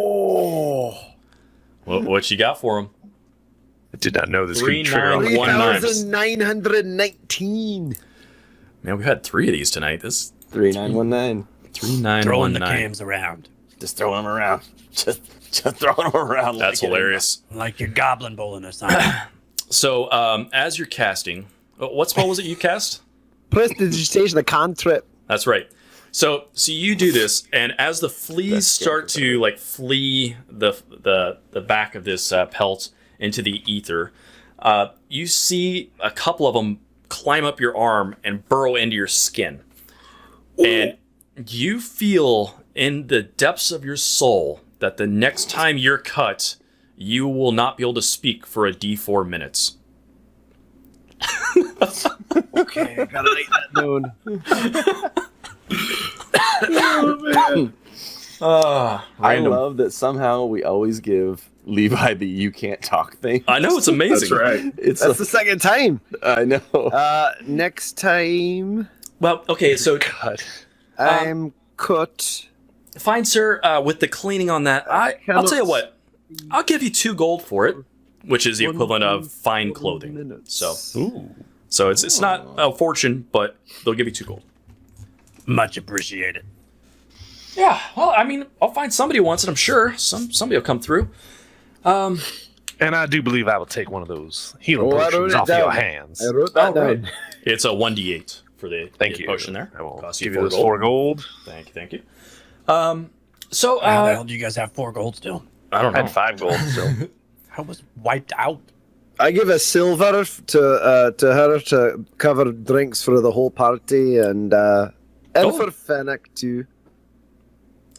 What you got for him? I did not know this could 3, trigger 9, on the 1, 9. 3,919. Man, we've had 3 of these tonight. This 3919. 3919. Throwing the cams around. Just throwing them around. Just throwing them around. That's hilarious. Like you're goblin bowling or something. So, as you're casting, what spell was it you cast? Prestidigitation, a cantrip. That's right. So you do this, and as the fleas start to like flee the back of this pelt into the ether, you see a couple of them climb up your arm and burrow into your skin, and you feel in the depths of your soul that the next time you're cut, you will not be able to speak for a D4 minutes. Okay, I gotta write that down. I love that somehow we always give Levi the "you can't talk" thing. I know, it's amazing. That's right. That's the second time. I know. Next time, Well, okay, so God. I'm cut. fine, sir. With the cleaning on that, I'll tell you what. I'll give you 2 gold for it, which is the equivalent of fine clothing. Minutes. So it's not a fortune, but they'll give you 2 gold. Much appreciated. Yeah, well, I mean, I'll find somebody who wants it. I'm sure somebody will come through. And I do believe I will take one of those healing Oh, I wrote potions it off down. your hands. I wrote that down. It's a 1d8 for the Thank you. potion there. I will Costs give you you 4 those gold. 4 gold. Thank you. So How the hell do you guys have 4 gold still? I don't I know. had 5 gold still. I was wiped out. I give a silver to her to cover drinks for the whole party and for Fennec too.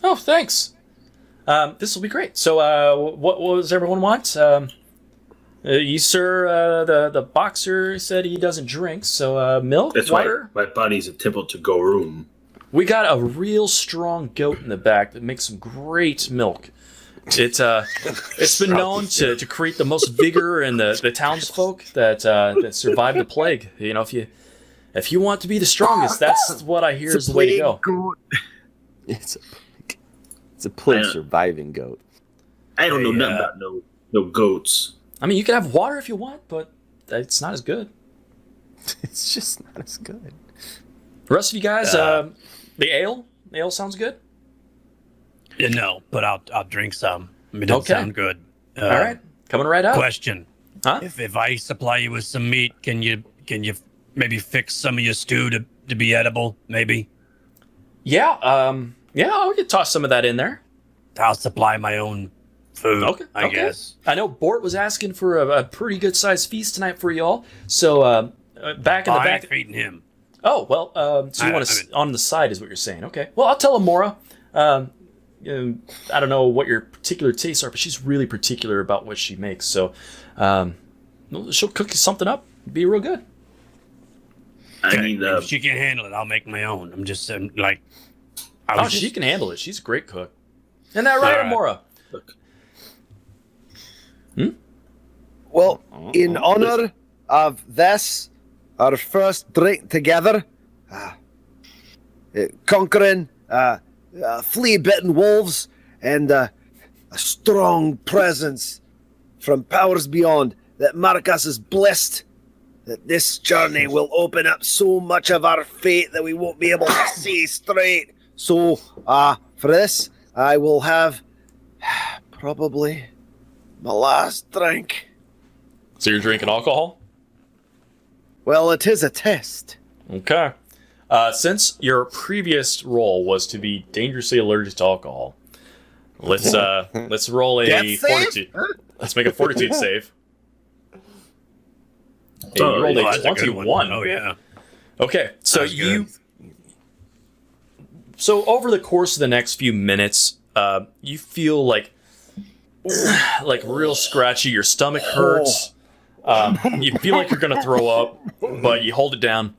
Oh, thanks. This will be great. So, what does everyone want? You, sir, the boxer said he doesn't drink, so milk, That's water. why my body's a temple to go room. We got a real strong goat in the back that makes some great milk. It's been known to create the most vigor in the townsfolk that survived the plague. You know, if you want to be the strongest, that's what I hear is the way to go. Goat. It's a plague surviving goat. I don't know nothing about no goats. I mean, you can have water if you want, but it's not as good. It's just not as good. The rest of you guys, the ale sounds good. Yeah, no, but I'll drink some. I mean, it doesn't Okay. sound good. All right, coming right up. Question: Huh? If I supply you with some meat, can you maybe fix some of your stew to be edible? Maybe Yeah, I'll get toss some of that in there. I'll supply my own food. Okay, I guess. I know Bort was asking for a pretty good sized feast tonight for y'all. So back in the I back. ain't feeding him. Oh well, so you want to on the side is what you're saying? Okay. Well, I'll tell Amora. I don't know what your particular tastes are, but she's really particular about what she makes. So she'll cook you something up. Be real good. I mean, If she can't handle it, I'll make my own. I'm just like. Oh, she can handle it. She's a great cook. Isn't that right, All right. Amora? look, Well, in honor of this, our first drink together, conquering flea-bitten wolves and a strong presence from powers beyond that mark us as blessed, that this journey will open up so much of our fate that we won't be able to see straight. So, for this, I will have probably my last drink. So you're drinking alcohol? Well, it is a test. Okay. Since your previous roll was to be dangerously allergic to alcohol, let's roll a Death save? fortitude. Let's make a fortitude save. Hey, you rolled a that's a good 21. one. Oh yeah. Okay, so That's good. So over the course of the next few minutes, you feel like real scratchy. Your stomach hurts. You feel like you're gonna throw up, but you hold it down.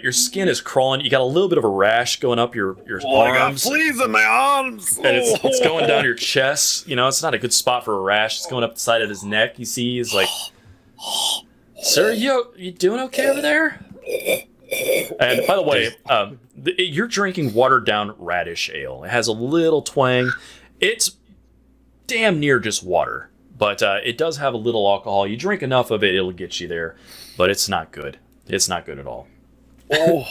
Your skin is crawling. You got a little bit of a rash going up your arms, Fleas in my arms. and it's going down your chest. You know, it's not a good spot for a rash. It's going up the side of his neck. You see, he's like, "Sir, you doing okay over there?" And by the way, you're drinking watered down radish ale. It has a little twang. It's damn near just water, but it does have a little alcohol. You drink enough of it, it'll get you there, but it's not good. It's not good at all. Oh,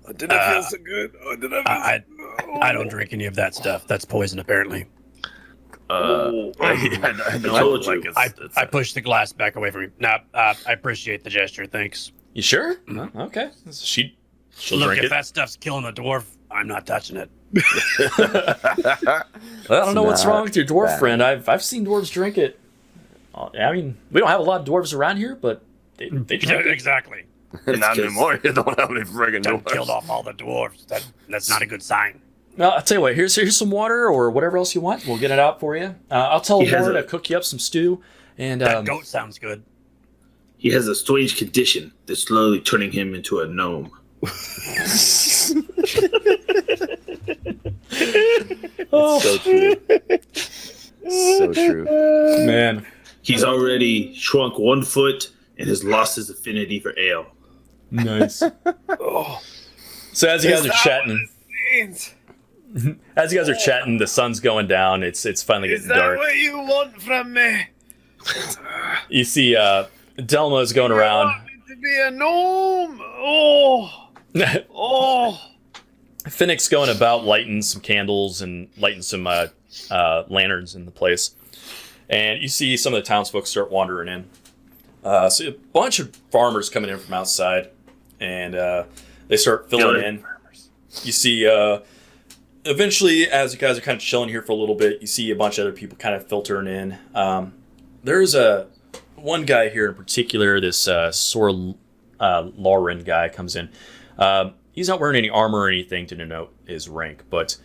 I didn't feel so good. I don't drink any of that stuff. That's poison, apparently. I told you. I pushed the glass back away from you. Nah, I appreciate the gesture. Thanks. You sure? No? Okay. She'll Look, drink if it. that stuff's killing a dwarf, I'm not touching it. I don't know what's not wrong with your dwarf bad. friend. I've seen dwarves drink it. I mean, we don't have a lot of dwarves around here, but they drink it. Exactly. Not anymore. You don't have any friggin' Done doors. killed off all the dwarves. That's not a good sign. Well, I'll tell you what. Here's some water or whatever else you want. We'll get it out for you. I'll tell He has Lauren a- to cook you up some stew. And That goat sounds good. He has a strange condition that's slowly turning him into a gnome. So true. So true. man, He's already shrunk 1 foot and has lost his affinity for ale. nice. So as you guys are chatting, the sun's going down. It's finally getting dark. what you want from me? You see, Delma's going around. To be a gnome? Oh. Finnick's going about lighting some candles and lighting some lanterns in the place. And you see some of the townsfolk start wandering in. So a bunch of farmers coming in from outside, and they start filling in. You see, eventually, as you guys are kind of chilling here for a little bit, you see a bunch of other people kind of filtering in. There's one guy here in particular, this Sor Lauren guy comes in. He's not wearing any armor or anything to denote his rank, but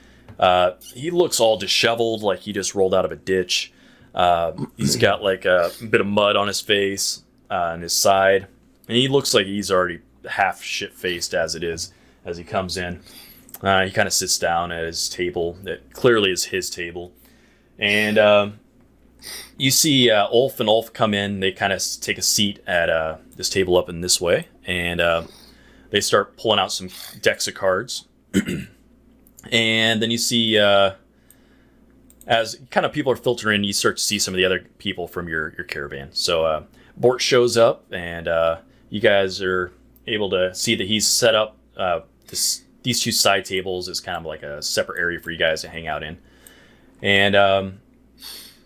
he looks all disheveled, like he just rolled out of a ditch. He's got like a bit of mud on his face and his side, and he looks like he's already half shit-faced as it is as he comes in. He kind of sits down at his table that clearly is his table, and you see Ulf and Olf come in. They kind of take a seat at this table up in this way, and they start pulling out some decks of cards. And then you see, as kind of people are filtering, you start to see some of the other people from your caravan. So Bort shows up, and you guys are able to see that he's set up these two side tables as kind of like a separate area for you guys to hang out in. And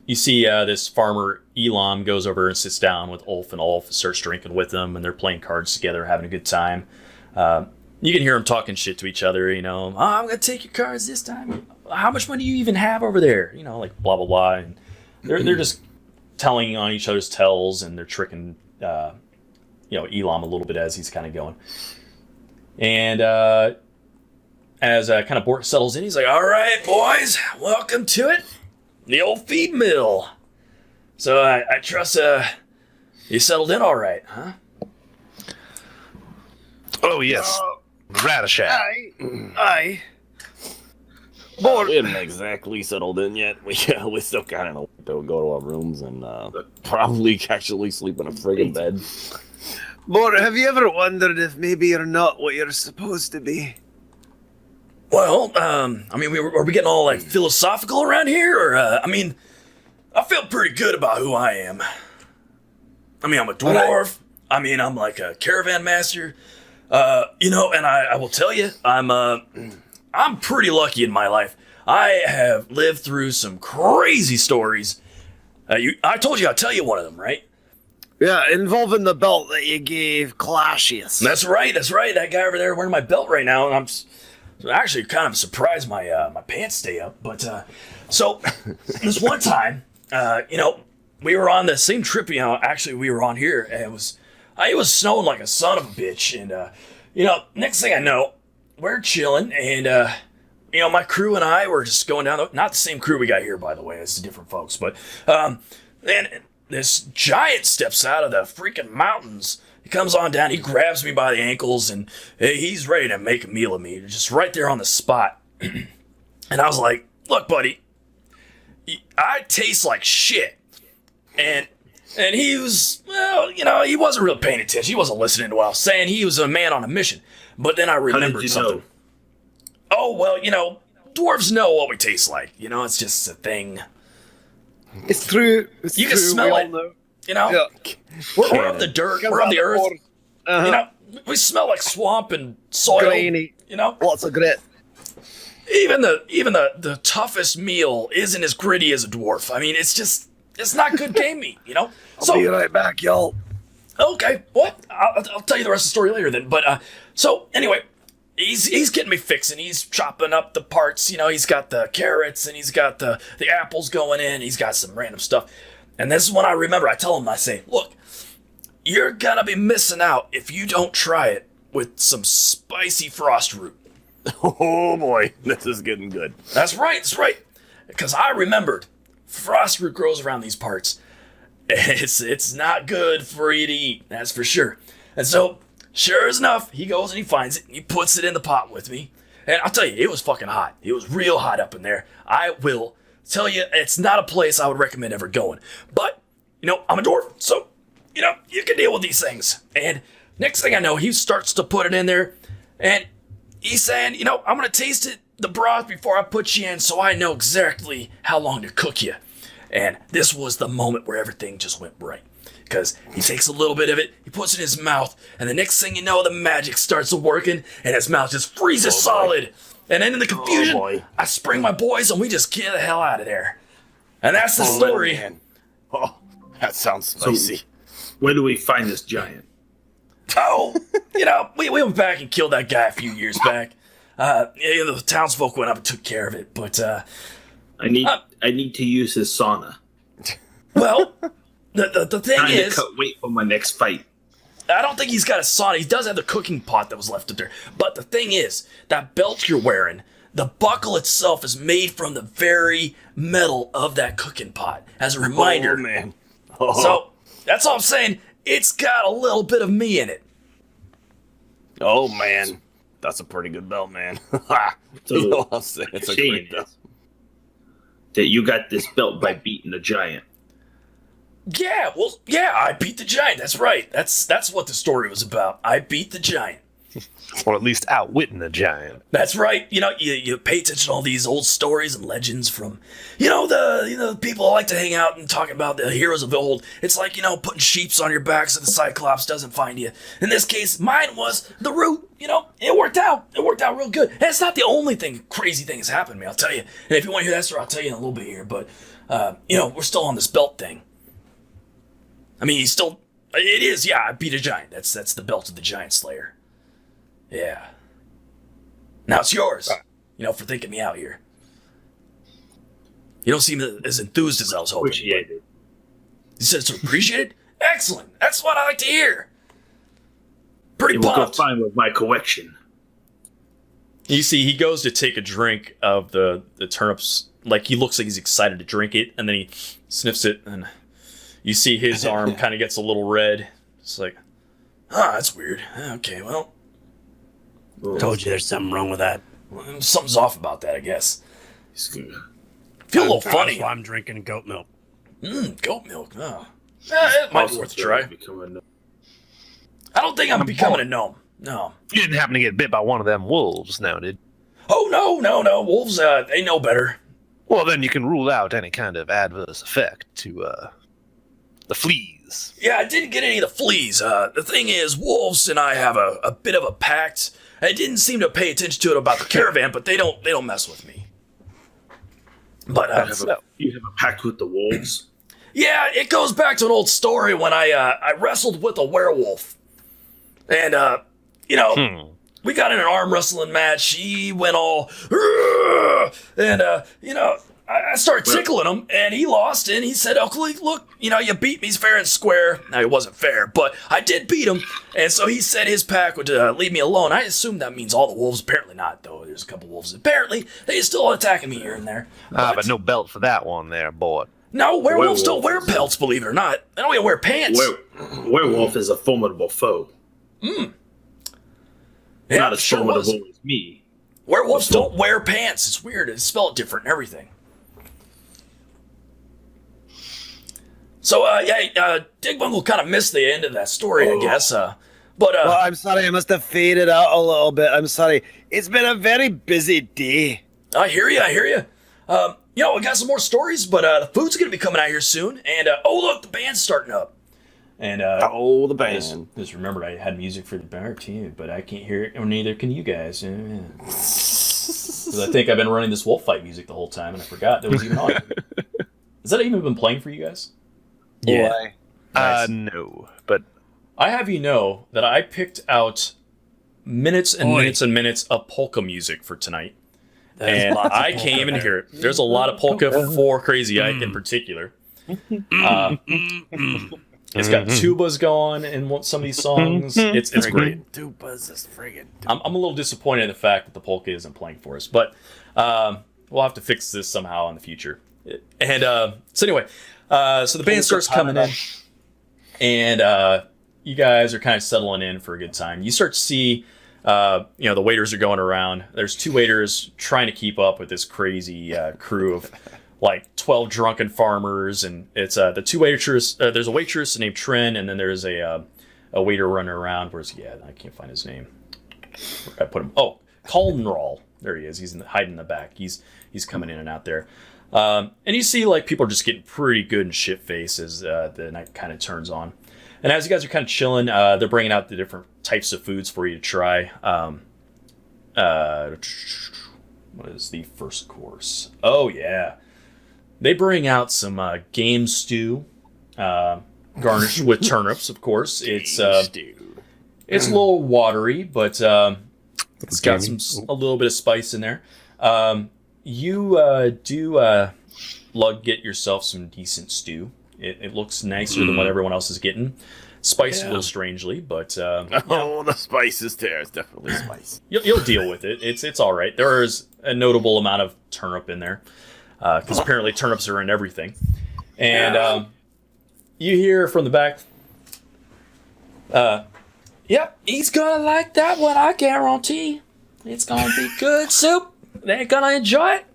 you see this farmer Elam goes over and sits down with Ulf and Olf, starts drinking with them, and they're playing cards together, having a good time. You can hear them talking shit to each other, you know. Oh, I'm going to take your cards this time. How much money do you even have over there? You know, like blah, blah, blah. And they're just telling on each other's tells, and they're tricking, Elam a little bit as he's kind of going. And as kind of Bort settles in, he's like, all right, boys, welcome to it. The old feed mill. So I trust you settled in all right, huh? Oh, yes. Radishat. Aye. We haven't exactly settled in yet. We still kind of to go to our rooms and probably actually sleep in a friggin' bed. Bort, have you ever wondered if maybe you're not what you're supposed to be? Well, are we getting all like philosophical around here? Or, I feel pretty good about who I am. I mean, I'm a dwarf. I mean, I'm like a caravan master, and I will tell you, I'm pretty lucky in my life. I have lived through some crazy stories. I told you I'd tell you one of them, right? Yeah, involving the belt that you gave Classius. That's right. That guy over there wearing my belt right now, and I'm actually kind of surprised my pants stay up. But so this one time, we were on the same trip. Actually, we were on here, and it was snowing like a son of a bitch. And next thing I know, we're chilling, and my crew and I were just going down. Not the same crew we got here, by the way. It's different folks, but and this giant steps out of the freaking mountains. He comes on down. He grabs me by the ankles, and he's ready to make a meal of me, just right there on the spot. And I was like, "Look, buddy, I taste like shit." And he was, he wasn't really paying attention. He wasn't listening to what I was saying. He was a man on a mission. But then I remembered something. Know? Oh, well, dwarves know what we taste like. It's just a thing. It's true. You can smell it. Know. Yeah. We're of the dirt. We're of the earth. Uh-huh. We smell like swamp and soil. Grainy. Lots of grit. Even the toughest meal isn't as gritty as a dwarf. I mean, it's not good game meat, I'll be right back, y'all. Okay, well, I'll tell you the rest of the story later then. But so anyway, he's getting me fixing. He's chopping up the parts. He's got the carrots and he's got the apples going in. He's got some random stuff. And this is when I remember. I tell him, I say, "Look, you're gonna be missing out if you don't try it with some spicy frost root." Oh boy, this is getting good. That's right. Because I remembered frost root grows around these parts. It's not good for you to eat, that's for sure. And so, sure as enough, he goes and he finds it, and he puts it in the pot with me. And I'll tell you, it was fucking hot. It was real hot up in there. I will tell you, it's not a place I would recommend ever going. But, I'm a dwarf, so, you can deal with these things. And next thing I know, he starts to put it in there, and he's saying, I'm going to taste it, the broth, before I put you in, so I know exactly how long to cook you. And this was the moment where everything just went right. Because he takes a little bit of it, he puts it in his mouth, and the next thing you know, the magic starts working, and his mouth just freezes solid. And then in the confusion, I spring my boys, and we just get the hell out of there. And that's the story. Man. Oh, that sounds spicy. So, where do we find this giant? Oh, we went back and killed that guy a few years back. The townsfolk went up and took care of it, but I need to use his sauna. Well, the thing is, wait for my next fight. I don't think he's got a sauna. He does have the cooking pot that was left up there. But the thing is, that belt you're wearing, the buckle itself is made from the very metal of that cooking pot. As a reminder, man. So that's all I'm saying. It's got a little bit of me in it. Oh man, that's a pretty good belt, man. So I'll say it's a saying great belt. That you got this belt by beating the giant. Yeah, I beat the giant. That's right. That's what the story was about. I beat the giant. Or at least outwitting the giant. That's right. You pay attention to all these old stories and legends from, the people that like to hang out and talk about the heroes of old. It's like, putting sheeps on your back so the Cyclops doesn't find you. In this case, mine was the root. It worked out. It worked out real good. And it's not the only crazy thing that's happened to me, I'll tell you. And if you want to hear that story, I'll tell you in a little bit here. But, we're still on this belt thing. I mean, it is, yeah, I beat a giant. That's the belt of the giant slayer. Yeah. Now it's yours, for thinking me out here. You don't seem as enthused as I was hoping. Appreciated. You said it's appreciated? Excellent. That's what I like to hear. Pretty It will go pumped. fine with my collection. You see, he goes to take a drink of the turnips. Like, he looks like he's excited to drink it, and then he sniffs it, and you see his arm kind of gets a little red. It's like, that's weird. Okay, well. Told you there's something wrong with that. Something's off about that, I guess. Feel a little funny. That's why I'm drinking goat milk. Goat milk. Oh. It might be worth a try. I don't think I'm becoming a gnome. No. You didn't happen to get bit by one of them wolves now, did? Oh, no. Wolves, they know better. Well, then you can rule out any kind of adverse effect to The fleas. Yeah, I didn't get any of the fleas. The thing is, wolves and I have a bit of a pact. I didn't seem to pay attention to it about the caravan, but they don't mess with me. But you have a pact with the wolves. yeah, it goes back to an old story when I wrestled with a werewolf, and we got in an arm wrestling match. He went all, and I started tickling him, and he lost, and he said, "Oh, look, you beat me fair and square." Now, it wasn't fair, but I did beat him, and so he said his pack would leave me alone. I assume that means all the wolves. Apparently not, though. There's a couple wolves. Apparently, they still attacking me here and there. But no belt for that one there, boy. No, werewolves don't wear pelts, believe it or not. They don't even wear pants. Werewolf is a formidable foe. Yeah, Not as sure formidable was. as me. Werewolves don't wear pants. It's weird. It's spelled different and everything. So, Digbungle kind of missed the end of that story, I guess. Well, I'm sorry, I must have faded out a little bit. I'm sorry. It's been a very busy day. I hear you. We got some more stories, but the food's going to be coming out here soon. And, look, the band's starting up. And, the band. Just remembered I had music for the bar, too, but I can't hear it, or neither can you guys. 'Cause I think I've been running this wolf fight music the whole time, and I forgot that was even on. Has that even been playing for you guys? Yeah. Nice. No, but I have you know that I picked out minutes and minutes and minutes of polka music for tonight. And I can't even hear it. There's a lot of polka for Crazy Ike in particular. It's got tubas going in some of these songs. It's great. Tubas is friggin'. I'm a little disappointed in the fact that the polka isn't playing for us, but we'll have to fix this somehow in the future. And so anyway, so the band starts coming in, and you guys are kind of settling in for a good time. You start to see, the waiters are going around. There's 2 waiters trying to keep up with this crazy crew of like 12 drunken farmers, and it's the 2 waitresses. There's a waitress named Tren, and then there's a waiter running around. Where's he at? I can't find his name. I put him. Oh, Caldenroll. There he is. He's hiding in the back. He's coming in and out there. And you see, like, people are just getting pretty good and shit-faced as the night kind of turns on. And as you guys are kind of chilling, they're bringing out the different types of foods for you to try. What is the first course? Oh, yeah. They bring out some game stew, garnished with turnips, of course. It's a little watery, but it's got a little bit of spice in there. You get yourself some decent stew. It looks nicer than what everyone else is getting. Spiced a little strangely, but the spice is there. It's definitely spice. you'll deal with it. It's all right. There is a notable amount of turnip in there because apparently turnips are in everything. And you hear from the back, "Yep, he's gonna like that one. I guarantee. It's gonna be good soup. They're gonna enjoy it."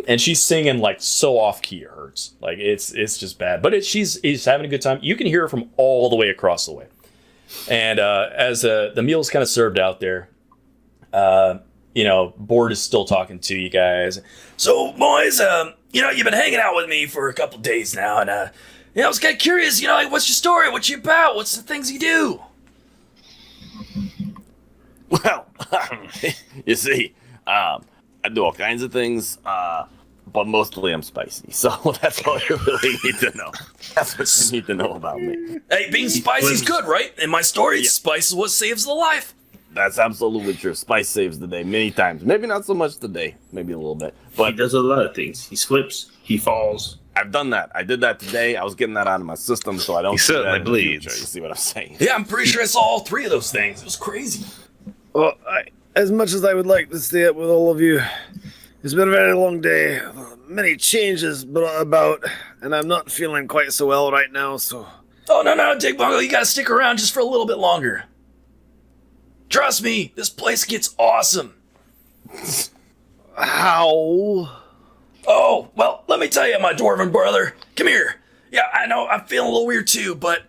And she's singing like so off key it hurts. Like it's just bad. But she's having a good time. You can hear her from all the way across the way. And as the meal's kind of served out there, Bort is still talking to you guys. "So boys, you've been hanging out with me for a couple days now, and I was kind of curious. What's your story? What you about? What's the things you do?" Well, you see, I do all kinds of things, but mostly I'm spicy. So that's all you really need to know. That's what you need to know about me. Hey, being spicy is good, right? In my story, spice is what saves the life. That's absolutely true. Spice saves the day many times. Maybe not so much today. Maybe a little bit. He But does a lot of things. He slips. He falls. I've done that. I did that today. I was getting that out of my system so I don't He do that certainly in the bleeds. future. You see what I'm saying? Yeah, I'm pretty sure I saw all 3 of those things. It was crazy. Well, as much as I would like to stay up with all of you, it's been a very long day. Many changes about, and I'm not feeling quite so well right now, so... Oh, no, Digbungle, you gotta stick around just for a little bit longer. Trust me, this place gets awesome. How? Oh, well, let me tell you, my dwarven brother. Come here. Yeah, I know, I'm feeling a little weird too, but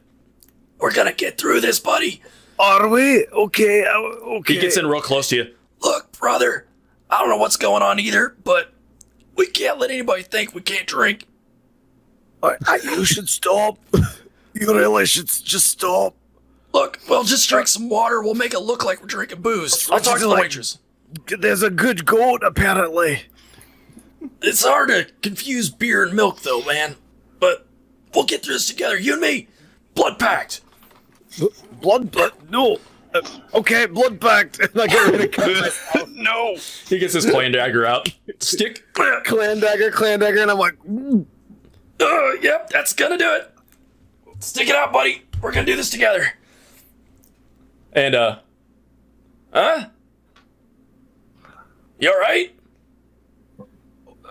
we're gonna get through this, buddy. Are we? Okay, okay. He gets in real close to you. Look, brother, I don't know what's going on either, but we can't let anybody think we can't drink. You should stop. You really should just stop. Look, we'll just drink some water. We'll make it look like we're drinking booze. I'll talk to the waitress. There's a good goat, apparently. It's hard to confuse beer and milk, though, man. But we'll get through this together. You and me, blood pact. Blood? No. Okay, blood pact. And I get ready to cut myself. No. He gets his clan dagger out. Stick. Clan dagger, and I'm like, Yep, that's gonna do it. Stick it out, buddy. We're gonna do this together. And, huh? You alright?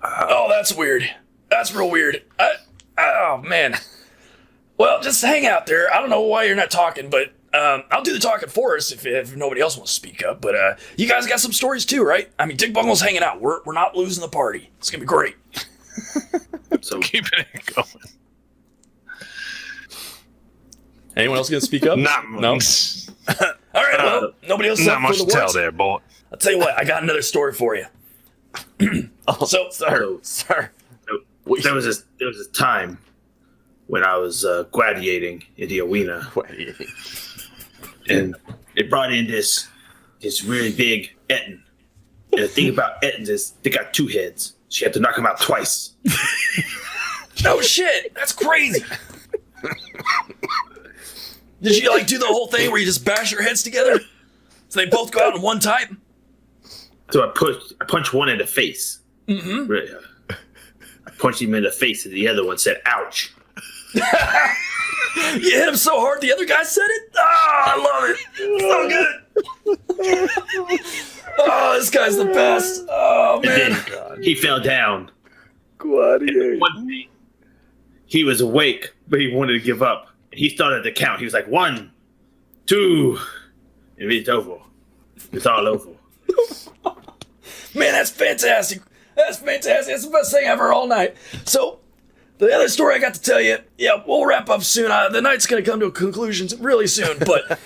Oh, that's weird. That's real weird. Oh, man. Well, just hang out there. I don't know why you're not talking, but I'll do the talking for us if nobody else wants to speak up. But you guys got some stories too, right? I mean, Dick Bungle's hanging out. We're not losing the party. It's gonna be great. So Keeping it going. Anyone else gonna speak up? Not No. All right. Well, nobody else. Not up much for to the tell words? there, boy. I'll tell you what. I got another story for you. So, Sir. there was a time when I was gladiating in the arena, and they brought in this really big Etten. And the thing about Ettins is they got two heads. So you have to knock them out twice. no shit. That's crazy. Did you like do the whole thing where you just bash your heads together so they both go out in one time? So I punched one in the face. Mm-hmm. I punched him in the face, and the other one said, "Ouch." You hit him so hard, the other guy said it? Oh, I love it. So good. Oh, this guy's the best. Oh, man. And then he fell down. Gladiator. One day, he was awake, but he wanted to give up. He started to count. He was like, 1, 2, and it's over. It's all over. Man, that's fantastic. That's fantastic. That's the best thing ever all night. So, the other story I got to tell you, yeah, we'll wrap up soon. The night's going to come to a conclusion really soon, but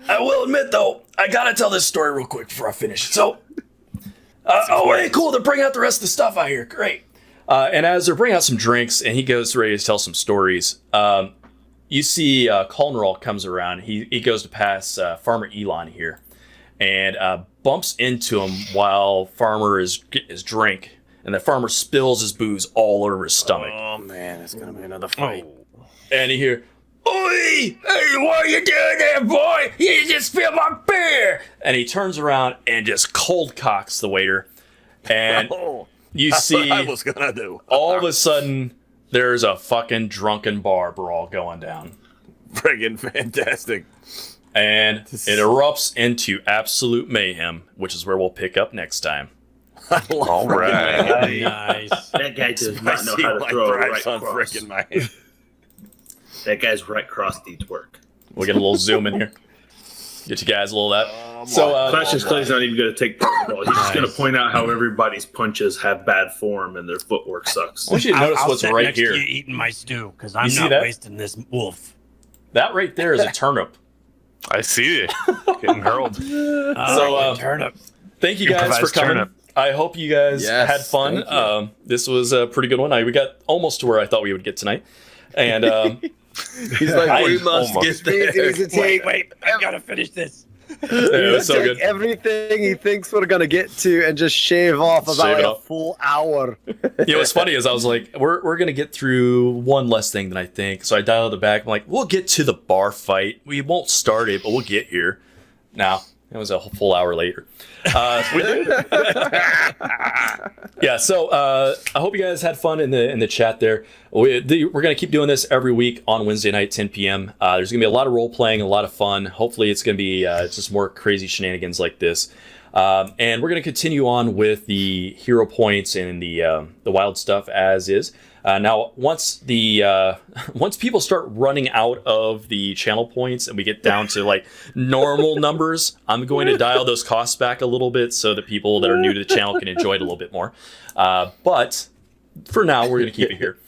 I will admit, though, I got to tell this story real quick before I finish. So, hey, cool. They're bringing out the rest of the stuff out here. Great. And as they're bringing out some drinks and he goes ready to tell some stories, you see Colneral comes around. He goes to pass Farmer Elon here and bumps into him while Farmer is getting his drink. And the farmer spills his booze all over his stomach. Oh, man, it's going to be another fight. And you hear, "Oi! Hey, what are you doing there, boy? You just spilled my beer!" And he turns around and just cold cocks the waiter. And you That's see, what I was going to do. all of a sudden, there's a fucking drunken bar brawl going down. Friggin' fantastic. And it erupts into absolute mayhem, which is where we'll pick up next time. All right. Nice. That guy does not know Spicy how to like throw a Bryce right on cross. frickin' my head. That guy's right cross needs work. We'll get a little zoom in here. Get you guys a little of that. So, Clash Clay's not even going to take part at all. He's just going to point out how everybody's punches have bad form and their footwork sucks. I want you to notice I'll what's sit right next here. to you eating my stew because I'm You see not that? wasting this wolf. That right there is a turnip. I see it. Getting hurled. So, turnip. Thank you guys for Improvised coming. turnip. I hope you guys Yes, had fun. thank you. This was a pretty good one. We got almost to where I thought we would get tonight. And He's like, I we must almost- get there. Wait, I gotta finish this. it was so take good. everything he thinks we're gonna get to and just shave off about Shave it like a off. full hour. You know, what's funny is I was like, we're going to get through one less thing than I think. So I dialed it back. I'm like, we'll get to the bar fight. We won't start it, but we'll get here. Now, it was a full hour later. We did. Yeah, so I hope you guys had fun in the chat there. We're going to keep doing this every week on Wednesday night, 10 p.m. There's going to be a lot of role playing, a lot of fun. Hopefully, it's going to be just more crazy shenanigans like this. And we're going to continue on with the hero points and the wild stuff as is. Now, once people start running out of the channel points and we get down to like normal numbers, I'm going to dial those costs back a little bit so that people that are new to the channel can enjoy it a little bit more. But for now, we're going to keep it here.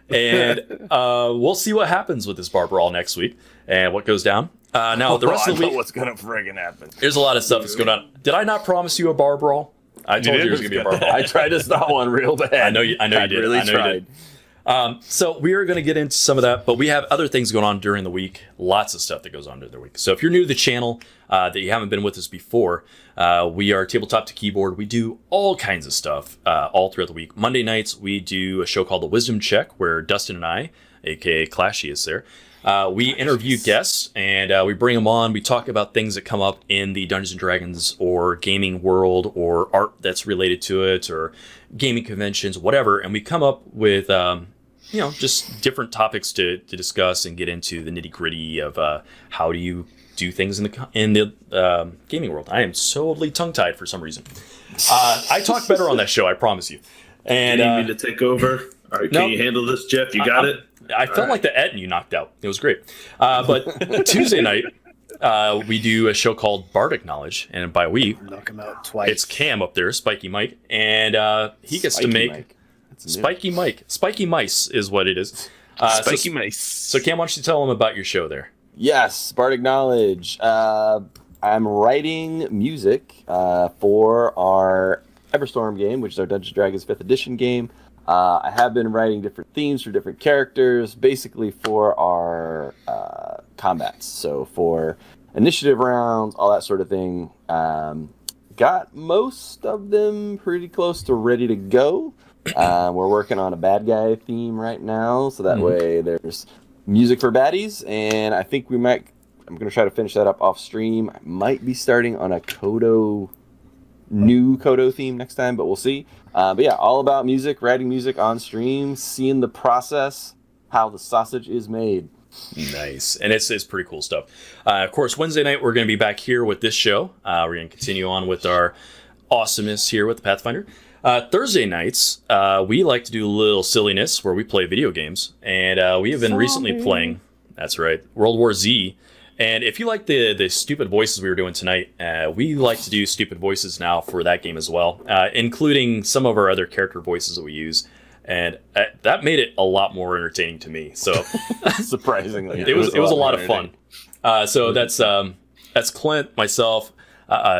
And we'll see what happens with this bar brawl next week and what goes down. Now, the rest I of the know week, what's gonna friggin' happen. there's a lot of stuff that's going on. Did I not promise you a bar brawl? I told you it was going to be a barbell. I tried to stop one real bad. I know you did. Really I know tried. you did. So we are going to get into some of that, but we have other things going on during the week. Lots of stuff that goes on during the week. So if you're new to the channel, that you haven't been with us before, we are tabletop to keyboard. We do all kinds of stuff all throughout the week. Monday nights, we do a show called The Wisdom Check, where Dustin and I, aka Clashy, is there. We interview guests and we bring them on. We talk about things that come up in the Dungeons and Dragons or gaming world or art that's related to it or gaming conventions, whatever. And we come up with, just different topics to discuss and get into the nitty gritty of how do you do things in the gaming world. I am totally tongue tied for some reason. I talk better on that show, I promise you. And do you need me to take over? All right, can you handle this, Jeff? You got it? I felt like the Etten you knocked out. It was great. But Tuesday night, we do a show called Bardic Knowledge. And by we, Knock him out twice. it's Cam up there, Spiky Mike. And he gets to Spiky make... Mike. That's new. Spiky Mike. Spiky Mice is what it is. Spiky mice. So Cam, why don't you tell them about your show there? Yes, Bardic Knowledge. I'm writing music for our Everstorm game, which is our Dungeons & Dragons 5th edition game. I have been writing different themes for different characters, basically for our combats. So for initiative rounds, all that sort of thing. Got most of them pretty close to ready to go. We're working on a bad guy theme right now, so that way there's music for baddies, and I think I'm going to try to finish that up off stream. I might be starting on a new Kodo theme next time, but we'll see. But yeah, all about music, writing music on stream, seeing the process, how the sausage is made. Nice. And it's pretty cool stuff. Of course, Wednesday night, we're going to be back here with this show. We're going to continue on with our awesomeness here with the Pathfinder. Thursday nights, we like to do a little silliness where we play video games. And we have been recently playing, that's right, World War Z. And if you like the stupid voices we were doing tonight, we like to do stupid voices now for that game as well, including some of our other character voices that we use. And that made it a lot more entertaining to me. So Surprisingly, it was a lot of fun. So that's Clint, myself,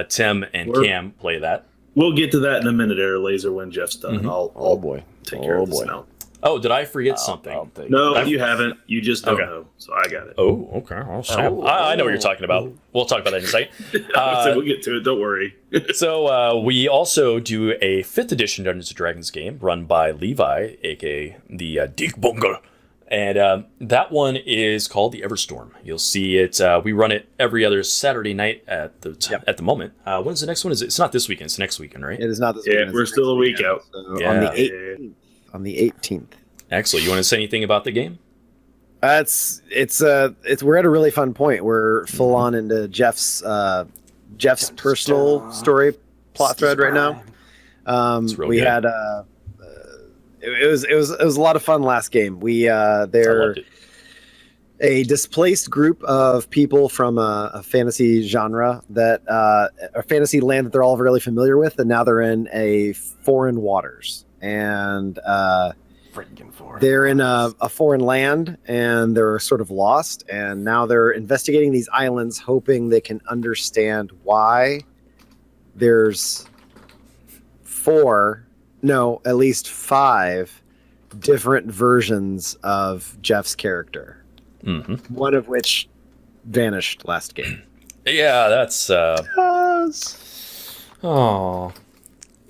Tim, and Cam play that. We'll get to that in a minute, Air Laser, when Jeff's done. Mm-hmm. I'll boy. take care of this now. Oh, did I forget something? No, you haven't. You just don't know. So I got it. Oh, okay. I know what you're talking about. We'll talk about that in a second. So we'll get to it. Don't worry. So we also do a 5th edition Dungeons & Dragons game run by Levi, a.k.a. the Dick Bungle. And that one is called the Everstorm. You'll see it. We run it every other Saturday night at the moment. When's the next one? It's not this weekend. It's next weekend, right? It is not this Yeah, weekend. we're still a week out. So Yeah. On the 18th. On the 18th. Excellent. You want to say anything about the game? It's we're at a really fun point. We're full on into Jeff's personal story plot thread right now. We good. had it was a lot of fun last game. They're a displaced group of people from a fantasy genre that a fantasy land that they're all really familiar with, and now they're in a foreign waters. And they're in a foreign land, and they're sort of lost. And now they're investigating these islands, hoping they can understand why there's at least 5 different versions of Jeff's character. Mm-hmm. One of which vanished last game. Yeah, that's. Oh.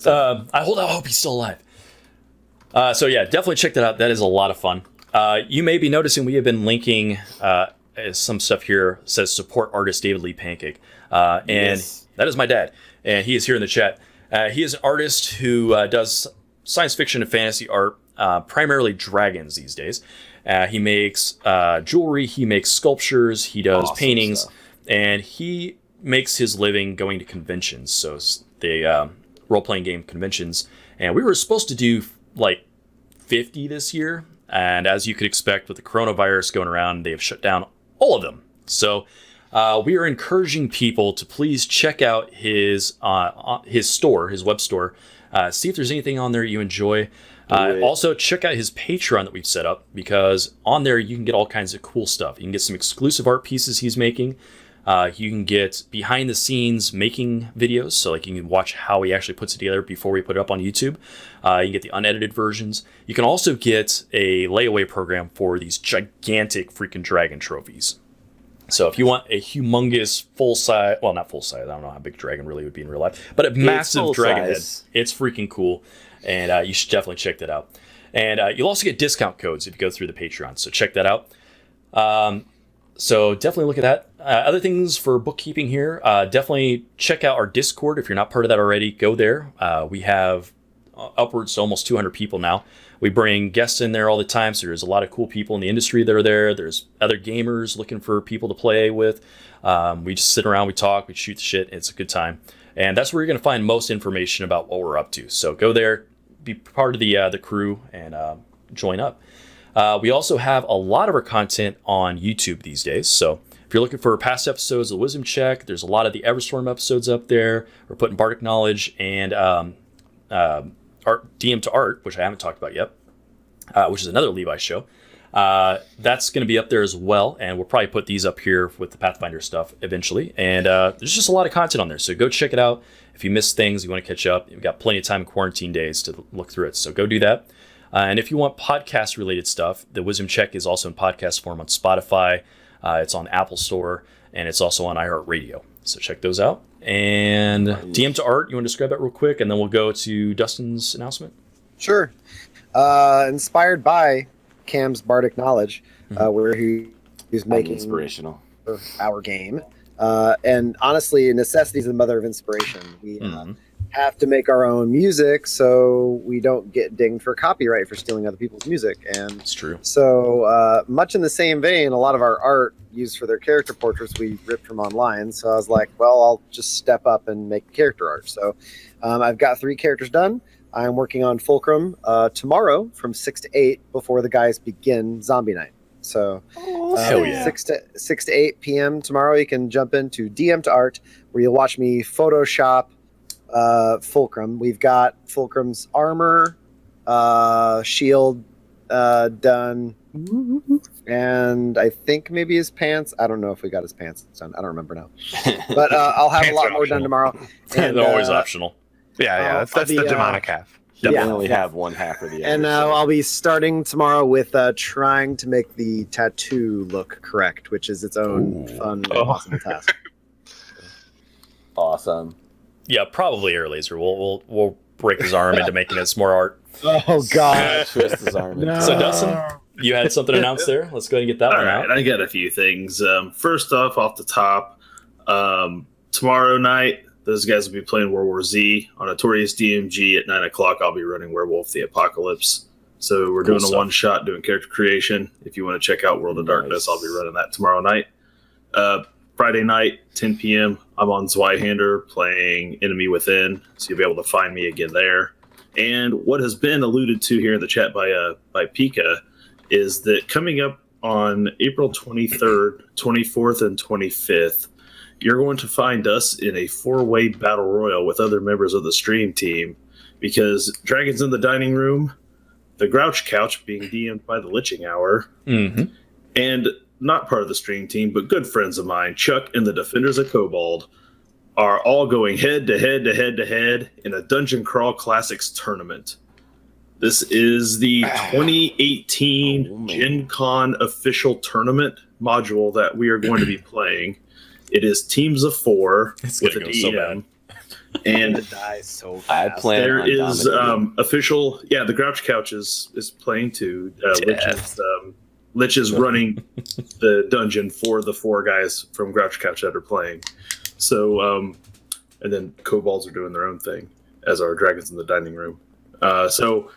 I hold out hope he's still alive. So yeah, definitely check that out. That is a lot of fun. You may be noticing we have been linking some stuff here. It says support artist David Lee Pancake, and that is my dad, and he is here in the chat. He is an artist who does science fiction and fantasy art, primarily dragons these days. He makes jewelry, he makes sculptures, he does paintings, and he makes his living going to conventions. So the role-playing game conventions, and we were supposed to do like 50 this year, and as you could expect with the coronavirus going around, they have shut down all of them. So we are encouraging people to please check out his store, his web store, see if there's anything on there you enjoy. Also, check out his Patreon that we've set up, because on there you can get all kinds of cool stuff. You can get some exclusive art pieces he's making. You can get behind the scenes making videos, so like you can watch how he actually puts it together before we put it up on YouTube. You can get the unedited versions. You can also get a layaway program for these gigantic freaking dragon trophies. So if you want a humongous full size, well, not full size, I don't know how big a dragon really would be in real life, but a massive dragon head, it's freaking cool, and you should definitely check that out. And you'll also get discount codes if you go through the Patreon, so check that out. So definitely look at that. Other things for bookkeeping here, definitely check out our Discord if you're not part of that already. Go there. We have upwards to almost 200 people now. We bring guests in there all the time, so there's a lot of cool people in the industry that are there. There's other gamers looking for people to play with. We just sit around, we talk, we shoot the shit. It's a good time. And that's where you're going to find most information about what we're up to. So go there, be part of the crew, and join up. We also have a lot of our content on YouTube these days. So if you're looking for past episodes of the Wisdom Check, there's a lot of the Everstorm episodes up there. We're putting Bardic Knowledge and Art, DM to Art, which I haven't talked about yet, which is another Levi show. That's going to be up there as well, and we'll probably put these up here with the Pathfinder stuff eventually. And there's just a lot of content on there, so go check it out. If you miss things, you want to catch up, you've got plenty of time in quarantine days to look through it, so go do that. And if you want podcast-related stuff, the Wisdom Check is also in podcast form on Spotify. It's on Apple Store, and it's also on iHeartRadio. So check those out. And DM to Art, you want to describe that real quick, and then we'll go to Dustin's announcement? Sure. Inspired by Cam's Bardic Knowledge, where he's making inspirational our game. And honestly, necessity is the mother of inspiration. We have to make our own music so we don't get dinged for copyright for stealing other people's music. And it's true. So much in the same vein, a lot of our art used for their character portraits we ripped from online. So I was like, well, I'll just step up and make character art. So I've got 3 characters done. I'm working on Fulcrum tomorrow from 6 to 8 before the guys begin Zombie Night. So hell yeah. 6 to 8 p.m. tomorrow, you can jump into DM to Art, where you'll watch me Photoshop Fulcrum. We've got Fulcrum's armor, shield done, and I think maybe his pants. I don't know if we got his pants done. I don't remember now. But I'll have a lot more done tomorrow. And, they're always optional. Yeah, that's the demonic half. Definitely have one half or the other. And I'll be starting tomorrow with trying to make the tattoo look correct, which is its own fun and awesome task. Awesome. Yeah, probably air laser. We'll break his arm into making it some more art. Oh God! Twist his arm. No. So Dustin, you had something announced there. Let's go ahead and get that All one right, out. I got a few things. First off the top, tomorrow night, those guys will be playing World War Z on Notorious DMG at 9 o'clock. I'll be running Werewolf the Apocalypse. So we're doing a one-shot, doing character creation. If you want to check out World of Darkness, I'll be running that tomorrow night. Friday night, 10 p.m., I'm on Zweihander playing Enemy Within, so you'll be able to find me again there. And what has been alluded to here in the chat by Pika is that coming up on April 23rd, 24th, and 25th, you're going to find us in a 4-way battle royal with other members of the stream team, because Dragons in the Dining Room, the Grouch Couch being DM'd by the Liching Hour, and not part of the stream team, but good friends of mine, Chuck and the Defenders of Kobold, are all going head to head to head to head in a Dungeon Crawl Classics tournament. This is the 2018 Gen Con official tournament module that we are going to be playing. It is teams of 4 with a DM. And it dies so fast. There is official, the Grouch Couch is playing too. Lich is running the dungeon for the 4 guys from Grouch Couch that are playing. So, and then Kobolds are doing their own thing, as are Dragons in the Dining Room. So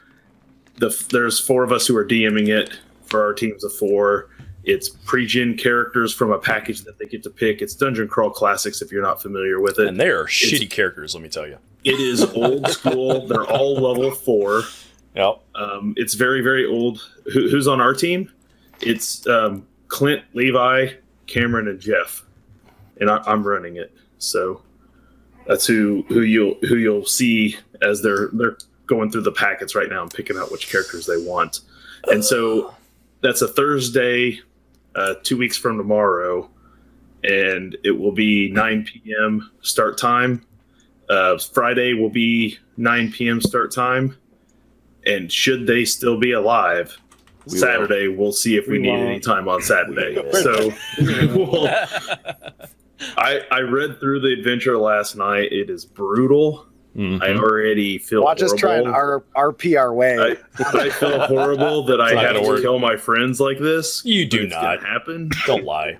there's 4 of us who are DMing it for our teams of 4. It's pre-gen characters from a package that they get to pick. It's Dungeon Crawl Classics if you're not familiar with it. And they are shitty characters, let me tell you. It is old school. They're all level 4. Yep. It's very, very old. Who's on our team? It's Clint, Levi, Cameron, and Jeff, and I'm running it. So that's who you'll see as they're going through the packets right now and picking out which characters they want. And so that's a Thursday, 2 weeks from tomorrow, and it will be 9 p.m. start time. Friday will be 9 p.m. start time. And should they still be alive, Saturday we'll see if we need any time on Saturday. So I read through the adventure last night. It is brutal. I already feel Watch horrible. us try and RP our way. I feel horrible that I have to kill my friends like this. You do It's not. gonna happen. Don't lie.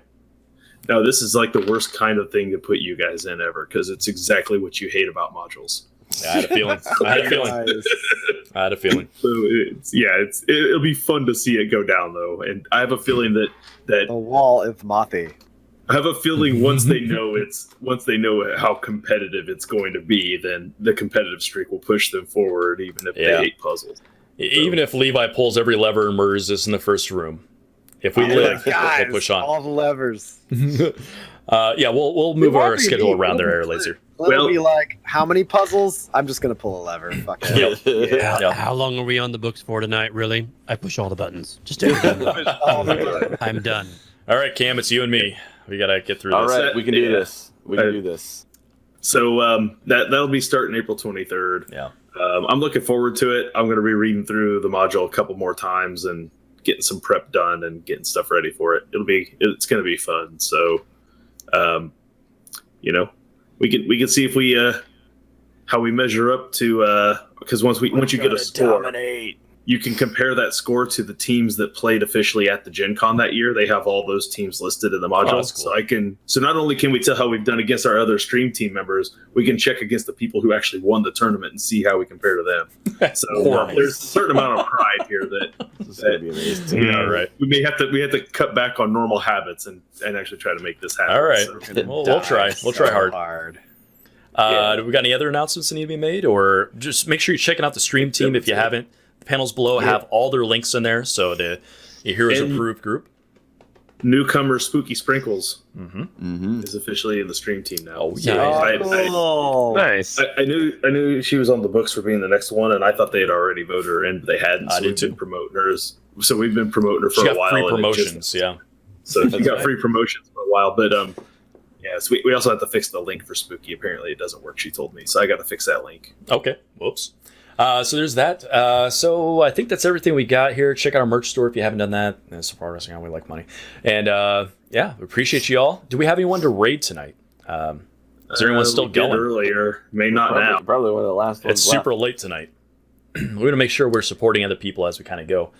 No, this is like the worst kind of thing to put you guys in ever because it's exactly what you hate about modules. I had a feeling. I had a feeling. So it'll be fun to see it go down though, and I have a feeling that The wall is mothy. I have a feeling once they know how competitive it's going to be, then the competitive streak will push them forward, even if they hate puzzles. Even if Levi pulls every lever and murders us in the first room, if we live, we'll push on. All the levers. We'll move our schedule around there, Air Laser. It'll be like, how many puzzles? I'm just gonna pull a lever. Fuck it. How long are we on the books for tonight? Really? I push all the buttons. Just everything. I'm done. All right, Cam, it's you and me. We gotta get through All this. right, we can do this. We can do this. So that'll be starting April 23rd. Yeah. I'm looking forward to it. I'm going to be reading through the module a couple more times and getting some prep done and getting stuff ready for it. It's going to be fun. So, we can see if we how we measure up to because once you get a score, you can compare that score to the teams that played officially at the Gen Con that year. They have all those teams listed in the module. That's cool. So not only can we tell how we've done against our other stream team members, we can check against the people who actually won the tournament and see how we compare to them. So there's a certain amount of pride here This is gonna be amazing. All right. we have to cut back on normal habits and actually try to make this happen. All right. So, We'll try. We'll try hard. hard. Do we got any other announcements that need to be made? Or just make sure you're checking out the stream team if you haven't. The panels below have all their links in there. So the Heroes Approved group. Newcomer Spooky Sprinkles is officially in the stream team now. Oh, yeah. Nice. I knew she was on the books for being the next one, and I thought they had already voted her in, but they hadn't. I So did we've too. been promoting her. So we've been promoting her for She a got while. free and it promotions, yeah. So she got free promotions for a while, but so we also have to fix the link for Spooky. Apparently, it doesn't work. She told me, so I got to fix that link. Okay. Whoops. So there's that. So I think that's everything we got here. Check out our merch store if you haven't done that. Support Wrestling, we like money. And we appreciate you all. Do we have anyone to raid tonight? Is anyone still We did going? earlier? May not now. Probably one of the last ones. It's super late tonight. We're going to make sure we're supporting other people as we kind of go.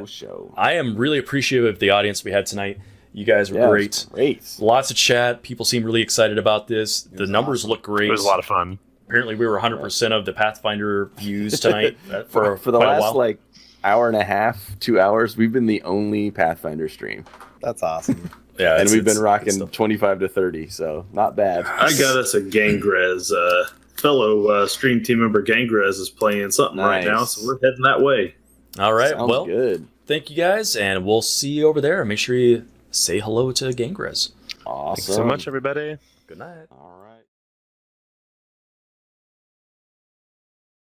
show. I am really appreciative of the audience we had tonight. You guys were great. Great. Lots of chat. People seem really excited about this. The numbers look great. It was a lot of fun. Apparently, we were 100% of the Pathfinder views tonight for For the quite a last while. hour and a half, 2 hours, we've been the only Pathfinder stream. That's awesome. Yeah, And we've been good rocking stuff. 25 to 30, so not bad. I got us a Gangrez. Fellow stream team member Gangrez is playing something right Nice. now, so we're heading that way. All right. Sounds Well, good. thank you guys, and we'll see you over there. Make sure you say hello to Gangrez. Awesome. Thanks so much, everybody. Good night. All right.